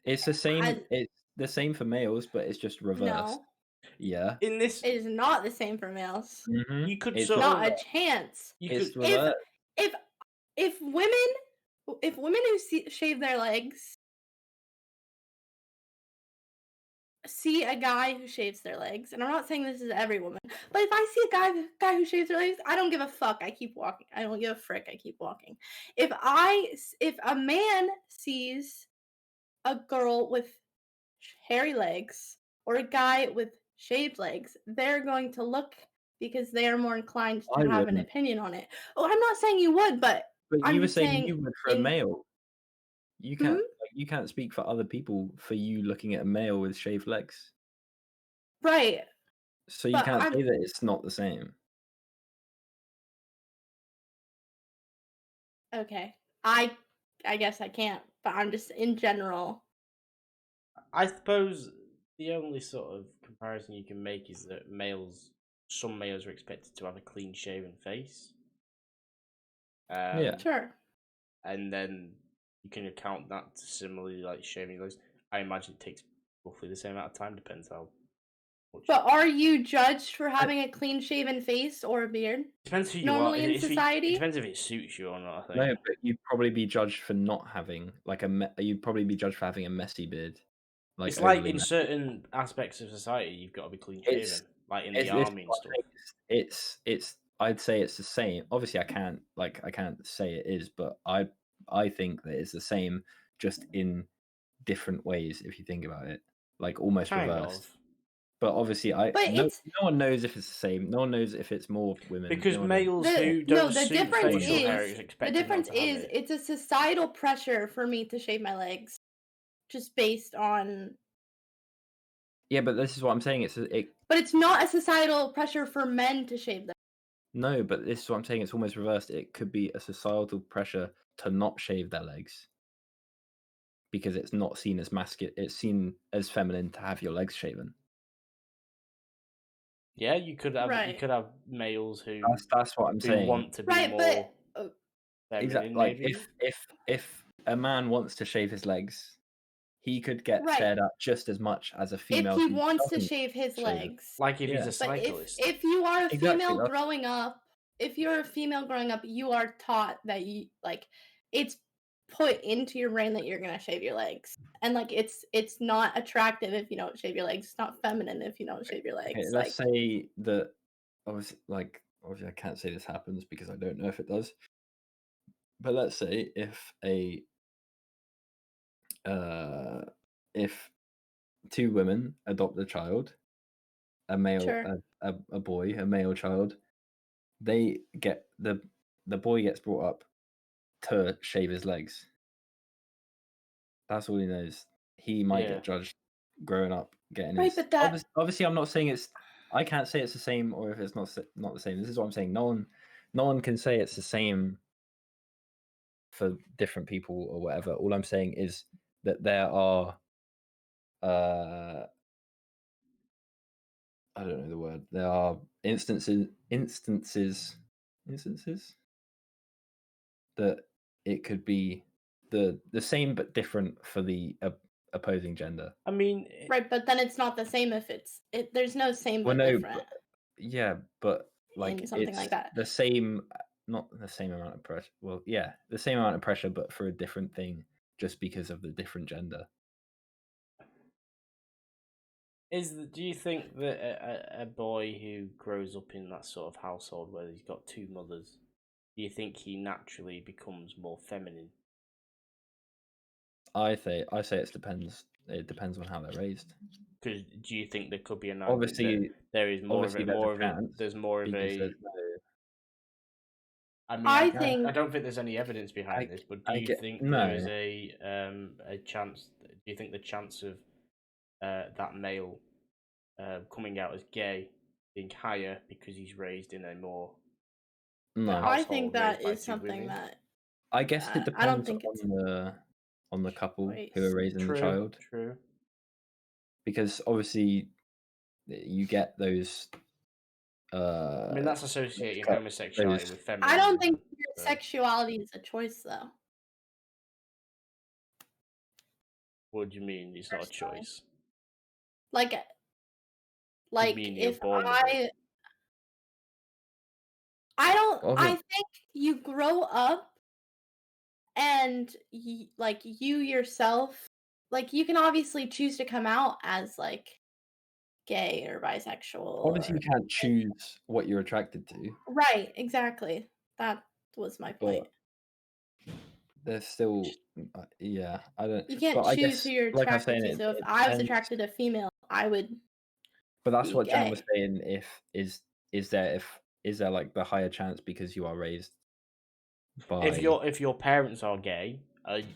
[SPEAKER 2] it's the same. It's the same for males, but it's just reversed. No. Yeah.
[SPEAKER 1] In this,
[SPEAKER 3] it is not the same for males.
[SPEAKER 2] Mm-hmm.
[SPEAKER 1] You could
[SPEAKER 3] not a chance. If women who shave their legs see a guy who shaves their legs, and I'm not saying this is every woman, but if I see a guy who shaves their legs, I don't give a fuck. I keep walking. I don't give a frick. I keep walking. If a man sees a girl with hairy legs or a guy with shaved legs, they're going to look because they are more inclined to have an opinion on it. Oh, I'm not saying you would, but
[SPEAKER 2] you were saying you would for a male. You can't you can't speak for other people for you looking at a male with shaved legs.
[SPEAKER 3] Right.
[SPEAKER 2] So you can't say that it's not the same.
[SPEAKER 3] Okay. I guess I can't, but I'm just in general.
[SPEAKER 1] I suppose the only sort of comparison you can make is that some males are expected to have a clean shaven face.
[SPEAKER 2] Yeah.
[SPEAKER 3] Sure.
[SPEAKER 1] And then you can account that to similarly like shaving legs. I imagine it takes roughly the same amount of time, depends how much.
[SPEAKER 3] But are you judged for having a clean shaven face or a beard?
[SPEAKER 1] Depends who you
[SPEAKER 3] normally
[SPEAKER 1] are.
[SPEAKER 3] in society.
[SPEAKER 1] It depends if it suits you or not, I think.
[SPEAKER 2] No, but you'd probably be judged for not having you'd probably be judged for having a messy beard.
[SPEAKER 1] It's like in certain aspects of society you've got to be clean shaven. Like in the army and stuff.
[SPEAKER 2] It's I'd say it's the same. Obviously I can't say it is, but I think that it's the same, just in different ways if you think about it. Like almost reversed. But obviously no one knows if it's the same. No one knows if it's more women.
[SPEAKER 1] Because males who don't suit facial hair is expected.
[SPEAKER 3] The difference is it's a societal pressure for me to shave my legs. Just based on.
[SPEAKER 2] Yeah, but this is what I'm saying.
[SPEAKER 3] But it's not a societal pressure for men to shave them.
[SPEAKER 2] No, but this is what I'm saying. It's almost reversed. It could be a societal pressure to not shave their legs because it's not seen as masculine. It's seen as feminine to have your legs shaven.
[SPEAKER 1] Yeah, you could have males who.
[SPEAKER 2] That's what I'm saying.
[SPEAKER 1] Want to be more.
[SPEAKER 2] Exactly. Like if a man wants to shave his legs, he could get stared at just as much as a female.
[SPEAKER 3] If he wants to shave his legs,
[SPEAKER 1] like if he's a cyclist.
[SPEAKER 3] If you are a female growing up, you are taught that it's put into your brain that you're gonna shave your legs, and it's not attractive if you don't shave your legs. It's not feminine if you don't shave your legs.
[SPEAKER 2] Okay, let's say that obviously I can't say this happens because I don't know if it does. But let's say if two women adopt a child, a male, a boy, a male child, they get the boy gets brought up to shave his legs. That's all he knows. He might get judged growing up getting his. But obviously, I'm not saying it's. I can't say it's the same, or if it's not the same. This is what I'm saying. No one can say it's the same for different people or whatever. All I'm saying is that there are. I don't know the word. There are instances that it could be the same but different for the opposing gender.
[SPEAKER 1] I mean,
[SPEAKER 3] right, but then it's not the same if there's no same but different.
[SPEAKER 2] Yeah, but like
[SPEAKER 3] in something
[SPEAKER 2] it's
[SPEAKER 3] like that.
[SPEAKER 2] the same, not the same amount of pressure. Well, yeah, the same amount of pressure, but for a different thing, just because of the different gender.
[SPEAKER 1] Do you think that a boy who grows up in that sort of household where he's got two mothers, do you think he naturally becomes more feminine?
[SPEAKER 2] I say it depends. It depends on how they're raised.
[SPEAKER 1] Because do you think there could be an argument
[SPEAKER 2] Obviously,
[SPEAKER 1] that there is more of
[SPEAKER 2] there's a chance.
[SPEAKER 1] there's more of
[SPEAKER 2] because
[SPEAKER 1] a.
[SPEAKER 2] there's no.
[SPEAKER 1] I mean,
[SPEAKER 3] I
[SPEAKER 1] I
[SPEAKER 3] think
[SPEAKER 1] don't think there's any evidence behind this, but do you think there is a chance? Do you think the chance of that male coming out as gay being higher because he's raised in a more
[SPEAKER 2] No.
[SPEAKER 3] I think that is something that
[SPEAKER 2] I guess it
[SPEAKER 3] I don't
[SPEAKER 2] depends
[SPEAKER 3] think it's
[SPEAKER 2] on the couple
[SPEAKER 3] choice.
[SPEAKER 2] who are raising the child.
[SPEAKER 1] True.
[SPEAKER 2] Because obviously you get those.
[SPEAKER 1] I mean, that's associating homosexuality with feminism.
[SPEAKER 3] I don't think your sexuality is a choice, though.
[SPEAKER 1] What do you mean? It's not a choice.
[SPEAKER 3] Like if I don't. I think you grow up, and you yourself, like you can obviously choose to come out as like gay or bisexual.
[SPEAKER 2] Obviously, you can't choose what you're attracted to.
[SPEAKER 3] Right. Exactly. That was my point.
[SPEAKER 2] But there's still, yeah. I don't.
[SPEAKER 3] You can't choose who you're attracted to. So if I was attracted to a female, I would.
[SPEAKER 2] But that's what Jan was saying. Is there like the higher chance because you are raised by?
[SPEAKER 1] If your parents are gay,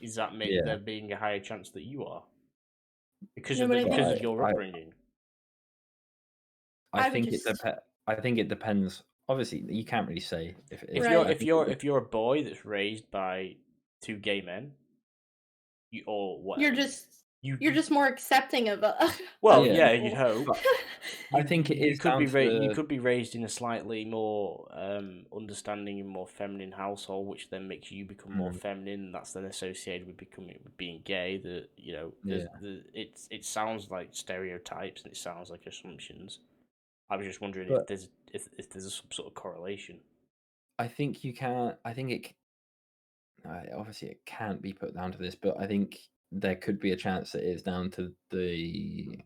[SPEAKER 1] is that there being a higher chance that you are because of your upbringing?
[SPEAKER 2] I think it depends. Obviously, you can't really say
[SPEAKER 1] if you're a boy that's raised by two gay men, you're
[SPEAKER 3] just more accepting of a.
[SPEAKER 1] Well, yeah, you'd hope.
[SPEAKER 2] I think you
[SPEAKER 1] could be raised in a slightly more understanding and more feminine household, which then makes you become more feminine. And that's then associated with being gay. That it sounds like stereotypes and it sounds like assumptions. I was just wondering if there's some sort of correlation.
[SPEAKER 2] I think you can. I think it. Obviously, it can't be put down to this, but I think there could be a chance that it's down to the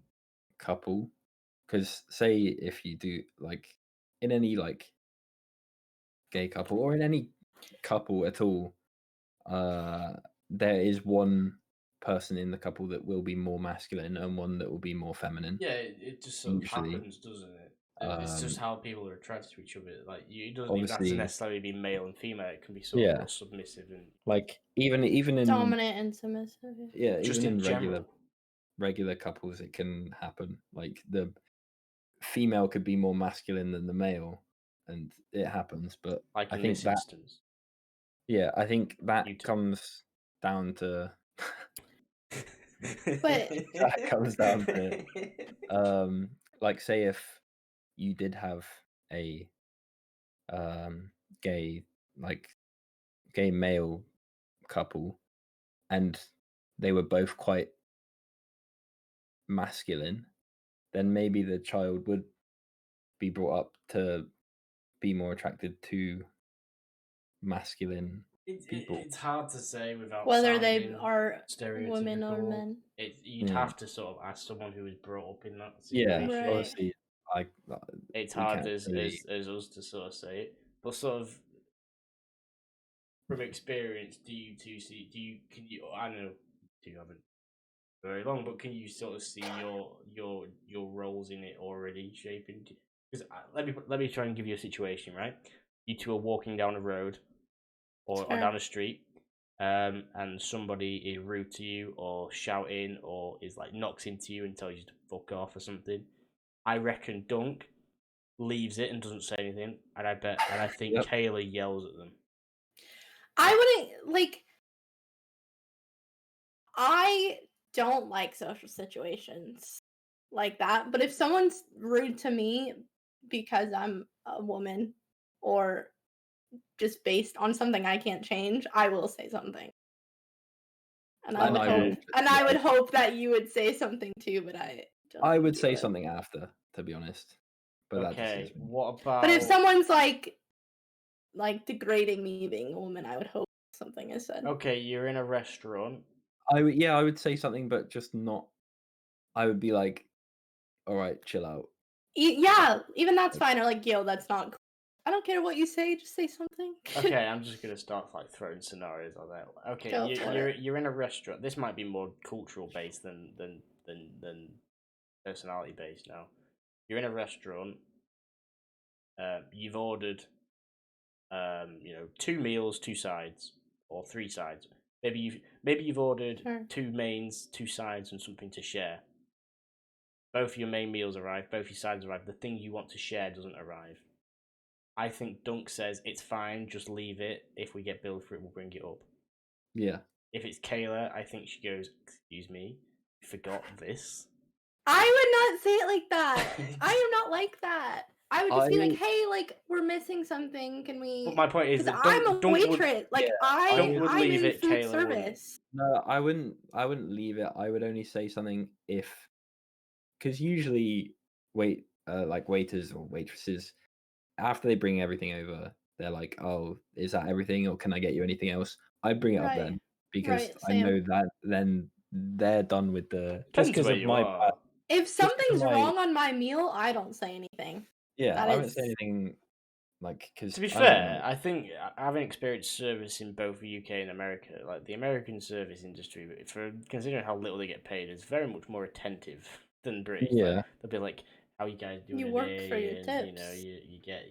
[SPEAKER 2] couple. Because say if you do like in any like gay couple or in any couple at all, there is one person in the couple that will be more masculine and one that will be more feminine.
[SPEAKER 1] Yeah, it just sort of happens, doesn't it? It's just how people are attracted to each other. Like it doesn't even have to necessarily be male and female. It can be sort of more submissive and
[SPEAKER 2] like even in
[SPEAKER 3] dominant and submissive.
[SPEAKER 2] Yeah,
[SPEAKER 1] just
[SPEAKER 2] even
[SPEAKER 1] in
[SPEAKER 2] regular couples, it can happen. Like the female could be more masculine than the male, and it happens. But
[SPEAKER 1] like
[SPEAKER 2] I
[SPEAKER 1] in
[SPEAKER 2] think
[SPEAKER 1] this instance,
[SPEAKER 2] I think that comes down to.
[SPEAKER 3] But
[SPEAKER 2] that comes down to like say if you did have a gay male couple and they were both quite masculine, then maybe the child would be brought up to be more attracted to masculine people.
[SPEAKER 1] It's hard to say without
[SPEAKER 3] whether they are women or men.
[SPEAKER 1] You'd have to sort of ask someone who was brought up in that situation.
[SPEAKER 2] Yeah, obviously,
[SPEAKER 1] it's hard as us to sort of say it, but sort of from experience, I know you haven't very long, but can you sort of see your roles in it already shaping? Because let me try and give you a situation, right? You two are walking down a road or down a street, and somebody is rude to you or shouting or is like knocks into you and tells you to fuck off or something. I reckon Dunk leaves it and doesn't say anything, and I think Kayla yells at them.
[SPEAKER 3] I wouldn't I don't like social situations like that, but if someone's rude to me because I'm a woman or just based on something I can't change, I will say something. And I would hope that you would say something too, but I would
[SPEAKER 2] say something after, to be honest. But that
[SPEAKER 1] Okay,
[SPEAKER 2] just is me.
[SPEAKER 1] what about?
[SPEAKER 3] But if someone's like degrading me being a woman, I would hope something is said.
[SPEAKER 1] Okay, you're in a restaurant.
[SPEAKER 2] I would say something, but just not. I would be like, all right, chill out.
[SPEAKER 3] Yeah, even that's fine. Or like, yo, that's not cool. I don't care what you say, just say something.
[SPEAKER 1] Okay, I'm just gonna start like throwing scenarios out there. Okay, you're in a restaurant. This might be more cultural based than personality based now. You're in a restaurant. You've ordered 2 meals, 2 sides, or 3 sides. Maybe you've ordered 2 mains, 2 sides, and something to share. Both your main meals arrive, both your sides arrive. The thing you want to share doesn't arrive. I think Dunk says it's fine, just leave it. If we get billed for it, we'll bring it up.
[SPEAKER 2] Yeah.
[SPEAKER 1] If it's Kayla, I think she goes, "Excuse me, you forgot this."
[SPEAKER 3] I would not say it like that. I am not like that. I would just be like, "Hey, like we're missing something. Can we?"
[SPEAKER 1] But my point is that
[SPEAKER 3] I'm a waitress.
[SPEAKER 1] Dunk would
[SPEAKER 3] I'm
[SPEAKER 1] leave
[SPEAKER 3] in
[SPEAKER 1] it.
[SPEAKER 3] food
[SPEAKER 1] Kayla
[SPEAKER 3] service.
[SPEAKER 2] No, I wouldn't leave it. I would only say something because usually waiters or waitresses, after they bring everything over, they're like, "Oh, is that everything, or can I get you anything else?" I bring it up then because I know that then they're done with the just because of my.
[SPEAKER 3] If something's wrong on my meal, I don't say anything.
[SPEAKER 2] Yeah, I won't say anything. Because
[SPEAKER 1] to be fair, I think having experienced service in both the UK and America, like the American service industry, for considering how little they get paid, is very much more attentive than British.
[SPEAKER 2] Yeah,
[SPEAKER 1] like, they'll be like, "How you guys doing?"
[SPEAKER 3] You work for your tips.
[SPEAKER 1] You get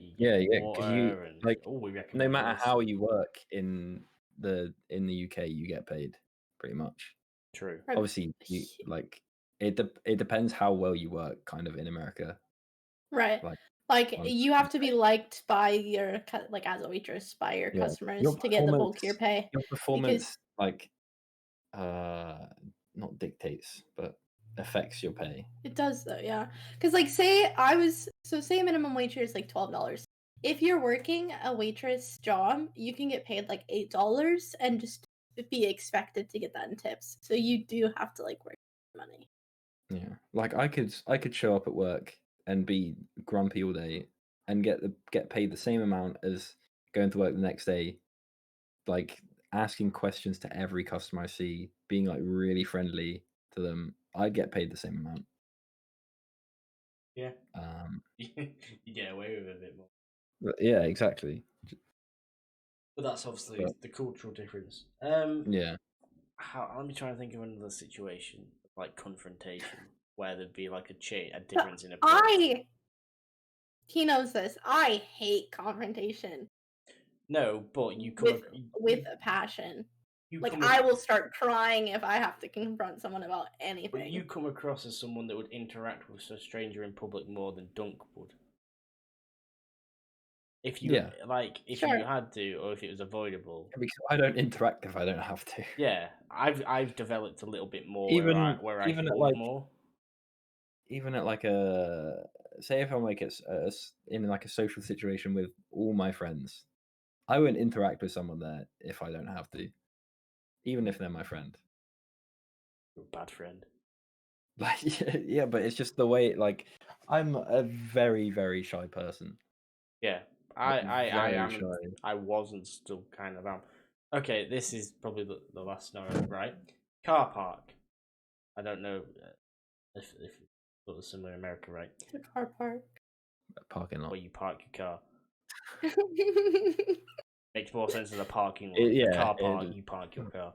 [SPEAKER 2] water
[SPEAKER 1] because
[SPEAKER 2] no matter how you work in the UK, you get paid pretty much.
[SPEAKER 1] True.
[SPEAKER 2] Obviously, it depends how well you work, kind of in America.
[SPEAKER 3] Right. Like you have to be liked by your as a waitress by your customers to get the bulk of your pay.
[SPEAKER 2] Your performance not dictates, but affects your pay.
[SPEAKER 3] It does though, yeah. Because say a minimum wage here is like $12. If you're working a waitress job, you can get paid like $8 and just be expected to get that in tips. So you do have to work for money.
[SPEAKER 2] Yeah, I could show up at work and be grumpy all day and get paid the same amount as going to work the next day, asking questions to every customer I see, being really friendly to them. I'd get paid the same amount.
[SPEAKER 1] Yeah. You get away with it a bit more.
[SPEAKER 2] Yeah, exactly.
[SPEAKER 1] But that's obviously the cultural difference.
[SPEAKER 2] Yeah.
[SPEAKER 1] Let me try and think of another situation like confrontation where there'd be a difference in approach.
[SPEAKER 3] He knows this. I hate confrontation.
[SPEAKER 1] No, but you
[SPEAKER 3] come with a passion. I will start crying if I have to confront someone about anything.
[SPEAKER 1] But you come across as someone that would interact with a stranger in public more than Dunk would. If you you had to, or if it was avoidable.
[SPEAKER 2] Because I don't interact if I don't have to.
[SPEAKER 1] Yeah, I've developed a little bit more
[SPEAKER 2] even
[SPEAKER 1] at more.
[SPEAKER 2] Even at say if I'm in a social situation with all my friends, I wouldn't interact with someone there if I don't have to, even if they're my friend.
[SPEAKER 1] You're a bad friend.
[SPEAKER 2] Yeah, but it's just the way. I'm a very, very shy person.
[SPEAKER 1] Yeah, I wasn't, still kind of am. Okay, this is probably the last scenario, right? Car park. I don't know if it's similar in America, right?
[SPEAKER 3] It's a car park.
[SPEAKER 2] A parking lot.
[SPEAKER 1] Where you park your car. Makes more sense than a parking lot. A car park, you park your car,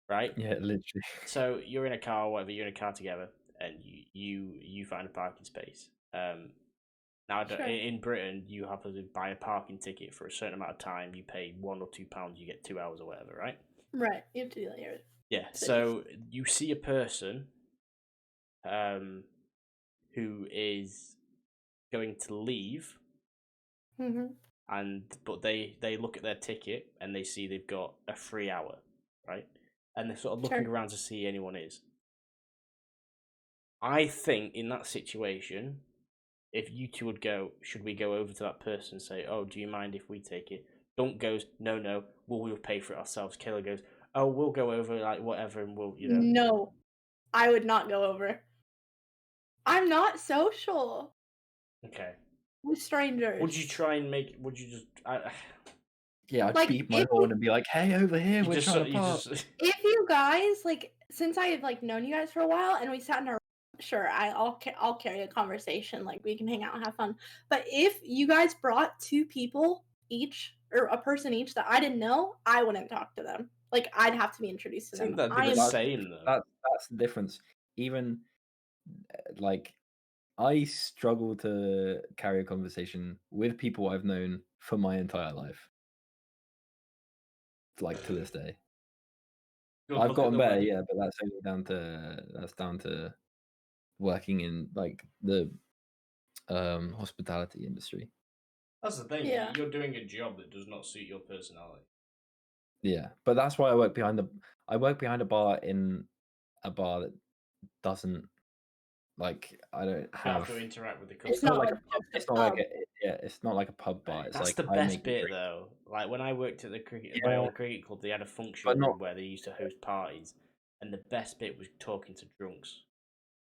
[SPEAKER 1] right?
[SPEAKER 2] Yeah, literally.
[SPEAKER 1] So you're in a car, whatever. You're in a car together, and you find a parking space. Now, in Britain, you have to buy a parking ticket for a certain amount of time. You pay £1 or £2, you get 2 hours or whatever, right?
[SPEAKER 3] Right, you have to do that.
[SPEAKER 1] Yeah, so you see a person who is going to leave, but they look at their ticket and they see they've got a free hour, right? And they're sort of looking around to see anyone is. I think in that situation, if you two would go, should we go over to that person and say, "Oh, do you mind if we take it?" Dunk goes, "No, we'll pay for it ourselves." Kayla goes, "Oh, we'll go over, whatever, and we'll,
[SPEAKER 3] No, I would not go over. I'm not social.
[SPEAKER 1] Okay.
[SPEAKER 3] with strangers.
[SPEAKER 1] Would you try and make? Would you just?
[SPEAKER 2] Yeah, I'd
[SPEAKER 3] Like,
[SPEAKER 2] beat my horn and be like, "Hey, over here, we're trying to pop."
[SPEAKER 3] If you guys like, since I've like known you guys for a while, and we sat in our sure, I'll carry a conversation. Like, we can hang out and have fun. But if you guys brought 2 people each or a person each that I didn't know, I wouldn't talk to them. Like, I'd have to be introduced to
[SPEAKER 1] I think
[SPEAKER 3] them.
[SPEAKER 1] that'd be the same though.
[SPEAKER 2] That's the difference. Even like, I struggle to carry a conversation with people I've known for my entire life. Like, to this day. I've gotten better, yeah, but that's only down to working in like the hospitality industry.
[SPEAKER 1] That's the thing.
[SPEAKER 3] Yeah.
[SPEAKER 1] You're doing a job that does not suit your personality.
[SPEAKER 2] Yeah, but that's why I work behind a bar in a bar that doesn't like I don't have
[SPEAKER 1] to interact with the
[SPEAKER 3] It's
[SPEAKER 1] customer.
[SPEAKER 3] not like
[SPEAKER 2] it's not like it's not like a pub bar. It's
[SPEAKER 1] That's
[SPEAKER 2] like
[SPEAKER 1] the
[SPEAKER 2] I
[SPEAKER 1] best
[SPEAKER 2] make
[SPEAKER 1] bit
[SPEAKER 2] drinks.
[SPEAKER 1] though. Like when I worked at the cricket,
[SPEAKER 2] Yeah.
[SPEAKER 1] my old cricket club, they had a function room where they used to host parties, and the best bit was talking to drunks.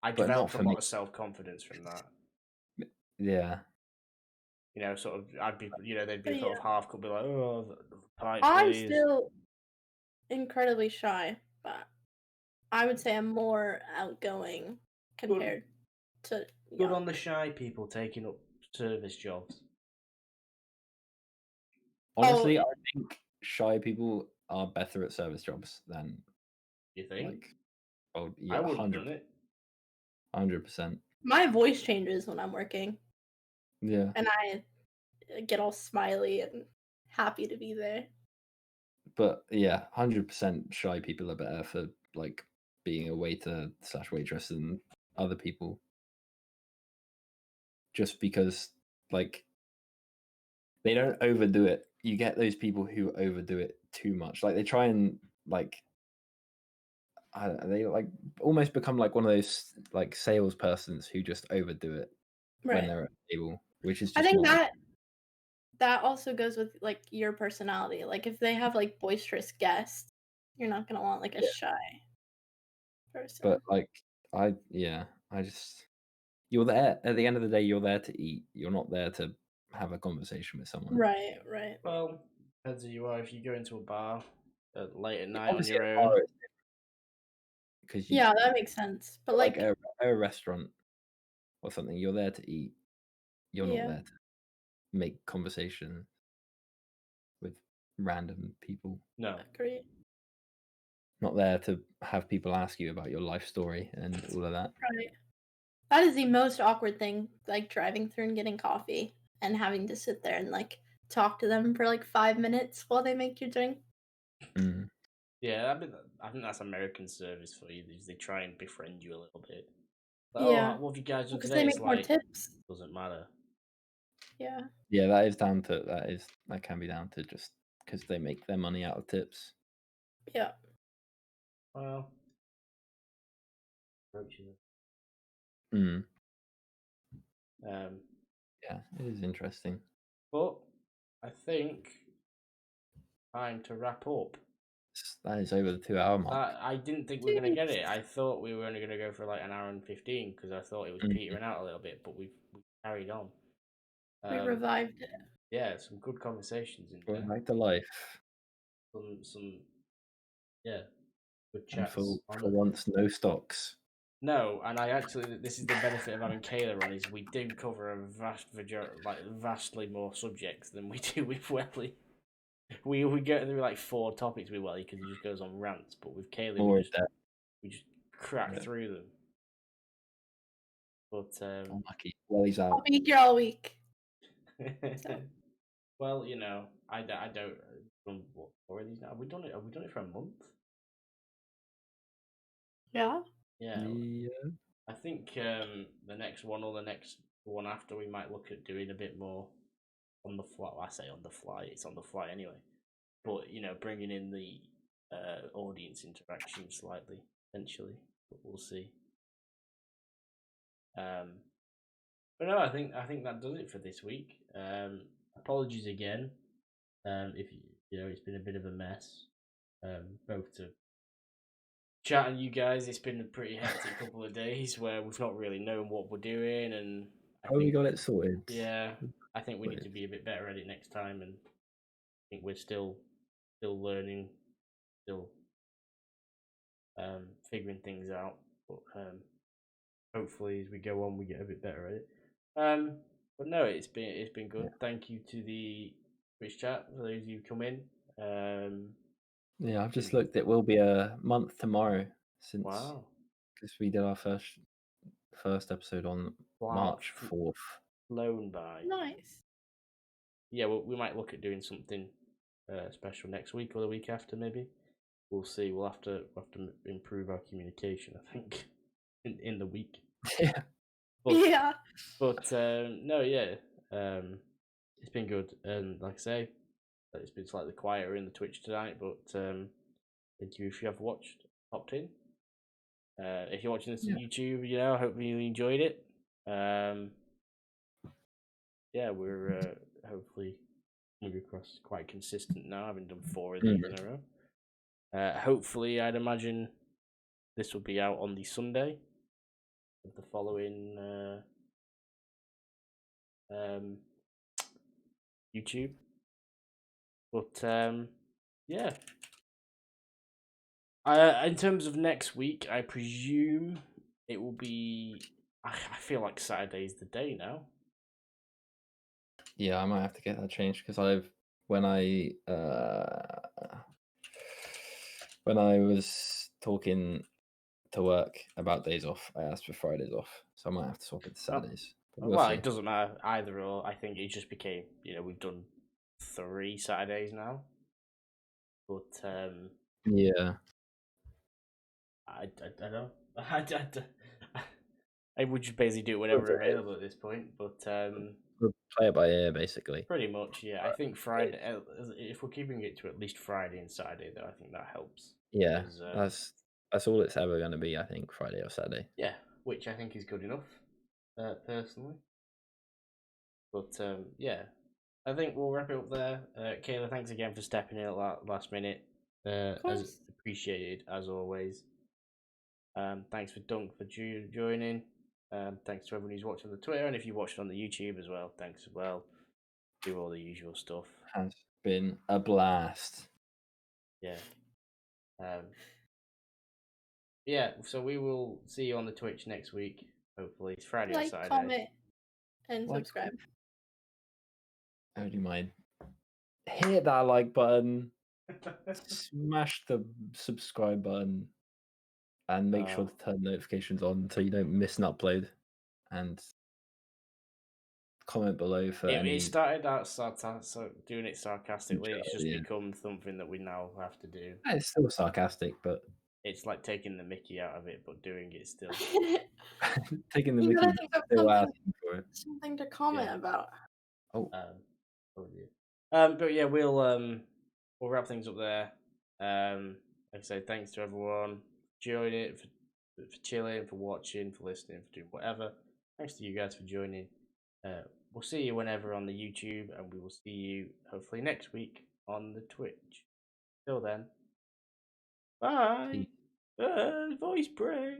[SPEAKER 1] I
[SPEAKER 2] But not
[SPEAKER 1] developed a
[SPEAKER 2] for
[SPEAKER 1] lot
[SPEAKER 2] me.
[SPEAKER 1] of self-confidence from that.
[SPEAKER 2] Yeah.
[SPEAKER 1] You know, sort of, I'd be, you know, they'd be sort of half could be like, oh, pint,
[SPEAKER 3] I'm
[SPEAKER 1] please.
[SPEAKER 3] still incredibly shy, but I would say I'm more outgoing compared to
[SPEAKER 1] Good on the shy people taking up service jobs.
[SPEAKER 2] Honestly, I think shy people are better at service jobs than
[SPEAKER 1] you think.
[SPEAKER 2] Like, oh yeah,
[SPEAKER 1] I would have done it.
[SPEAKER 2] 100%.
[SPEAKER 3] My voice changes when I'm working.
[SPEAKER 2] Yeah.
[SPEAKER 3] And I get all smiley and happy to be there.
[SPEAKER 2] But yeah, 100% shy people are better for like being a waiter / waitress than other people. Just because like they don't overdo it. You get those people who overdo it too much. Like they try and like they like almost become like one of those like salespersons who just overdo it when they're at the table, which is just
[SPEAKER 3] I think
[SPEAKER 2] not
[SPEAKER 3] that also goes with like your personality. Like if they have like boisterous guests, you're not gonna want like a shy person.
[SPEAKER 2] But like I just you're there at the end of the day. You're there to eat. You're not there to have a conversation with someone.
[SPEAKER 3] Right.
[SPEAKER 1] Well, depends who you are. If you go into a bar late at night on your own,
[SPEAKER 2] because
[SPEAKER 3] that makes sense. But like
[SPEAKER 2] a restaurant or something, you're there to eat. You're not there to make conversation with random people.
[SPEAKER 1] No.
[SPEAKER 3] Great.
[SPEAKER 2] Not there to have people ask you about your life story and all of that.
[SPEAKER 3] Right. That is the most awkward thing, like driving through and getting coffee and having to sit there and like talk to them for like 5 minutes while they make your drink.
[SPEAKER 2] Mm.
[SPEAKER 1] Yeah, I think that's American service for you. They try and befriend you a little bit. Like,
[SPEAKER 3] Yeah.
[SPEAKER 1] Oh, what have you guys done
[SPEAKER 3] Because
[SPEAKER 1] today?
[SPEAKER 3] they make
[SPEAKER 1] It's
[SPEAKER 3] more
[SPEAKER 1] like,
[SPEAKER 3] tips.
[SPEAKER 1] doesn't matter.
[SPEAKER 3] Yeah.
[SPEAKER 2] Yeah, that can be down to just because they make their money out of tips.
[SPEAKER 3] Yeah.
[SPEAKER 1] Well.
[SPEAKER 2] Yeah, it is interesting.
[SPEAKER 1] But I think time to wrap up.
[SPEAKER 2] That is over the 2-hour mark.
[SPEAKER 1] I didn't think we were going to get it. I thought we were only going to go for like an hour and 15 because I thought it was petering out a little bit, but we've carried on.
[SPEAKER 3] We revived it.
[SPEAKER 1] Yeah, some good conversations in there.
[SPEAKER 2] Back to life.
[SPEAKER 1] Some good
[SPEAKER 2] chats. And for
[SPEAKER 1] it.
[SPEAKER 2] once, no stocks.
[SPEAKER 1] No, and this is the benefit of having Kayla on, is we do cover a vastly more subjects than we do with Welly. We go through like 4 topics with Welly because he just goes on rants, but with Kayla we just crack through them. But
[SPEAKER 2] I'm lucky. Welly's out.
[SPEAKER 3] I'll be here all week.
[SPEAKER 1] So. Well, you know, I don't. What are these now? Have we done it for a month?
[SPEAKER 3] Yeah.
[SPEAKER 1] Yeah. I think the next one or the next one after, we might look at doing a bit more on the fly. Well, I say on the fly, it's on the fly anyway. But you know, bringing in the audience interaction slightly, eventually. But we'll see. But no, I think that does it for this week. Apologies again. If you know, it's been a bit of a mess. Both to chatting you guys, it's been a pretty hectic couple of days where we've not really known what we're doing, and
[SPEAKER 2] we got it sorted.
[SPEAKER 1] Yeah, I think we need to be a bit better at it next time, and I think we're still learning, still figuring things out. But hopefully, as we go on, we get a bit better at it. But no, it's been good. Yeah. Thank you to the Twitch chat for those of you who come in.
[SPEAKER 2] Yeah, I've just looked. It will be a month tomorrow since because we did our first episode on March 4th.
[SPEAKER 1] Flown by.
[SPEAKER 3] Nice.
[SPEAKER 1] Yeah, well, we might look at doing something special next week or the week after, maybe. We'll see. We'll have to improve our communication, I think, in the week.
[SPEAKER 2] Yeah.
[SPEAKER 1] But no, yeah. It's been good, and like I say, it's been slightly quieter in the Twitch tonight. But thank you if you have popped in. If you're watching this on YouTube, I hope you enjoyed it. Yeah, we're hopefully moving across quite consistent now. I haven't done 4 of these in a row. Hopefully, I'd imagine this will be out on the Sunday of the following YouTube. But yeah. In terms of next week, I presume it will be. I feel like Saturday's the day now.
[SPEAKER 2] Yeah, I might have to get that changed because when I was talking to work about days off, I asked for Fridays off, so I might have to swap it to Saturdays.
[SPEAKER 1] Well, it doesn't matter either or. I think it just became, we've done 3 Saturdays now. But
[SPEAKER 2] yeah,
[SPEAKER 1] I don't know. I would just basically do whatever available at this point. But
[SPEAKER 2] we'll play it by ear, basically.
[SPEAKER 1] Pretty much, yeah. I think Friday. If we're keeping it to at least Friday and Saturday, though, I think that helps.
[SPEAKER 2] Yeah, that's all it's ever going to be. I think Friday or Saturday.
[SPEAKER 1] Yeah, which I think is good enough, personally. But yeah, I think we'll wrap it up there. Kayla, thanks again for stepping in at last minute. As appreciated as always. Thanks for Dunk for joining. Thanks to everyone who's watching on the Twitter, and if you watched on the YouTube as well, thanks as well. Do all the usual stuff.
[SPEAKER 2] Has been a blast.
[SPEAKER 1] Yeah. Yeah, so we will see you on the Twitch next week. Hopefully, it's Friday or Saturday.
[SPEAKER 3] Comment, and subscribe.
[SPEAKER 2] I do mind. Hit that like button. Smash the subscribe button. And make sure to turn notifications on so you don't miss an upload. And comment below for
[SPEAKER 1] It started out doing it sarcastically. It's just become something that we now have to do.
[SPEAKER 2] It's still sarcastic, but
[SPEAKER 1] it's like taking the Mickey out of it, but doing it still.
[SPEAKER 2] Taking the Mickey, still asking for it.
[SPEAKER 3] Something to comment about.
[SPEAKER 2] Oh.
[SPEAKER 1] But yeah, we'll wrap things up there. Like I say, thanks to everyone for joining it, for chilling, for watching, for listening, for doing whatever. Thanks to you guys for joining. We'll see you whenever on the YouTube, and we will see you hopefully next week on the Twitch. Till then, bye. Voice break.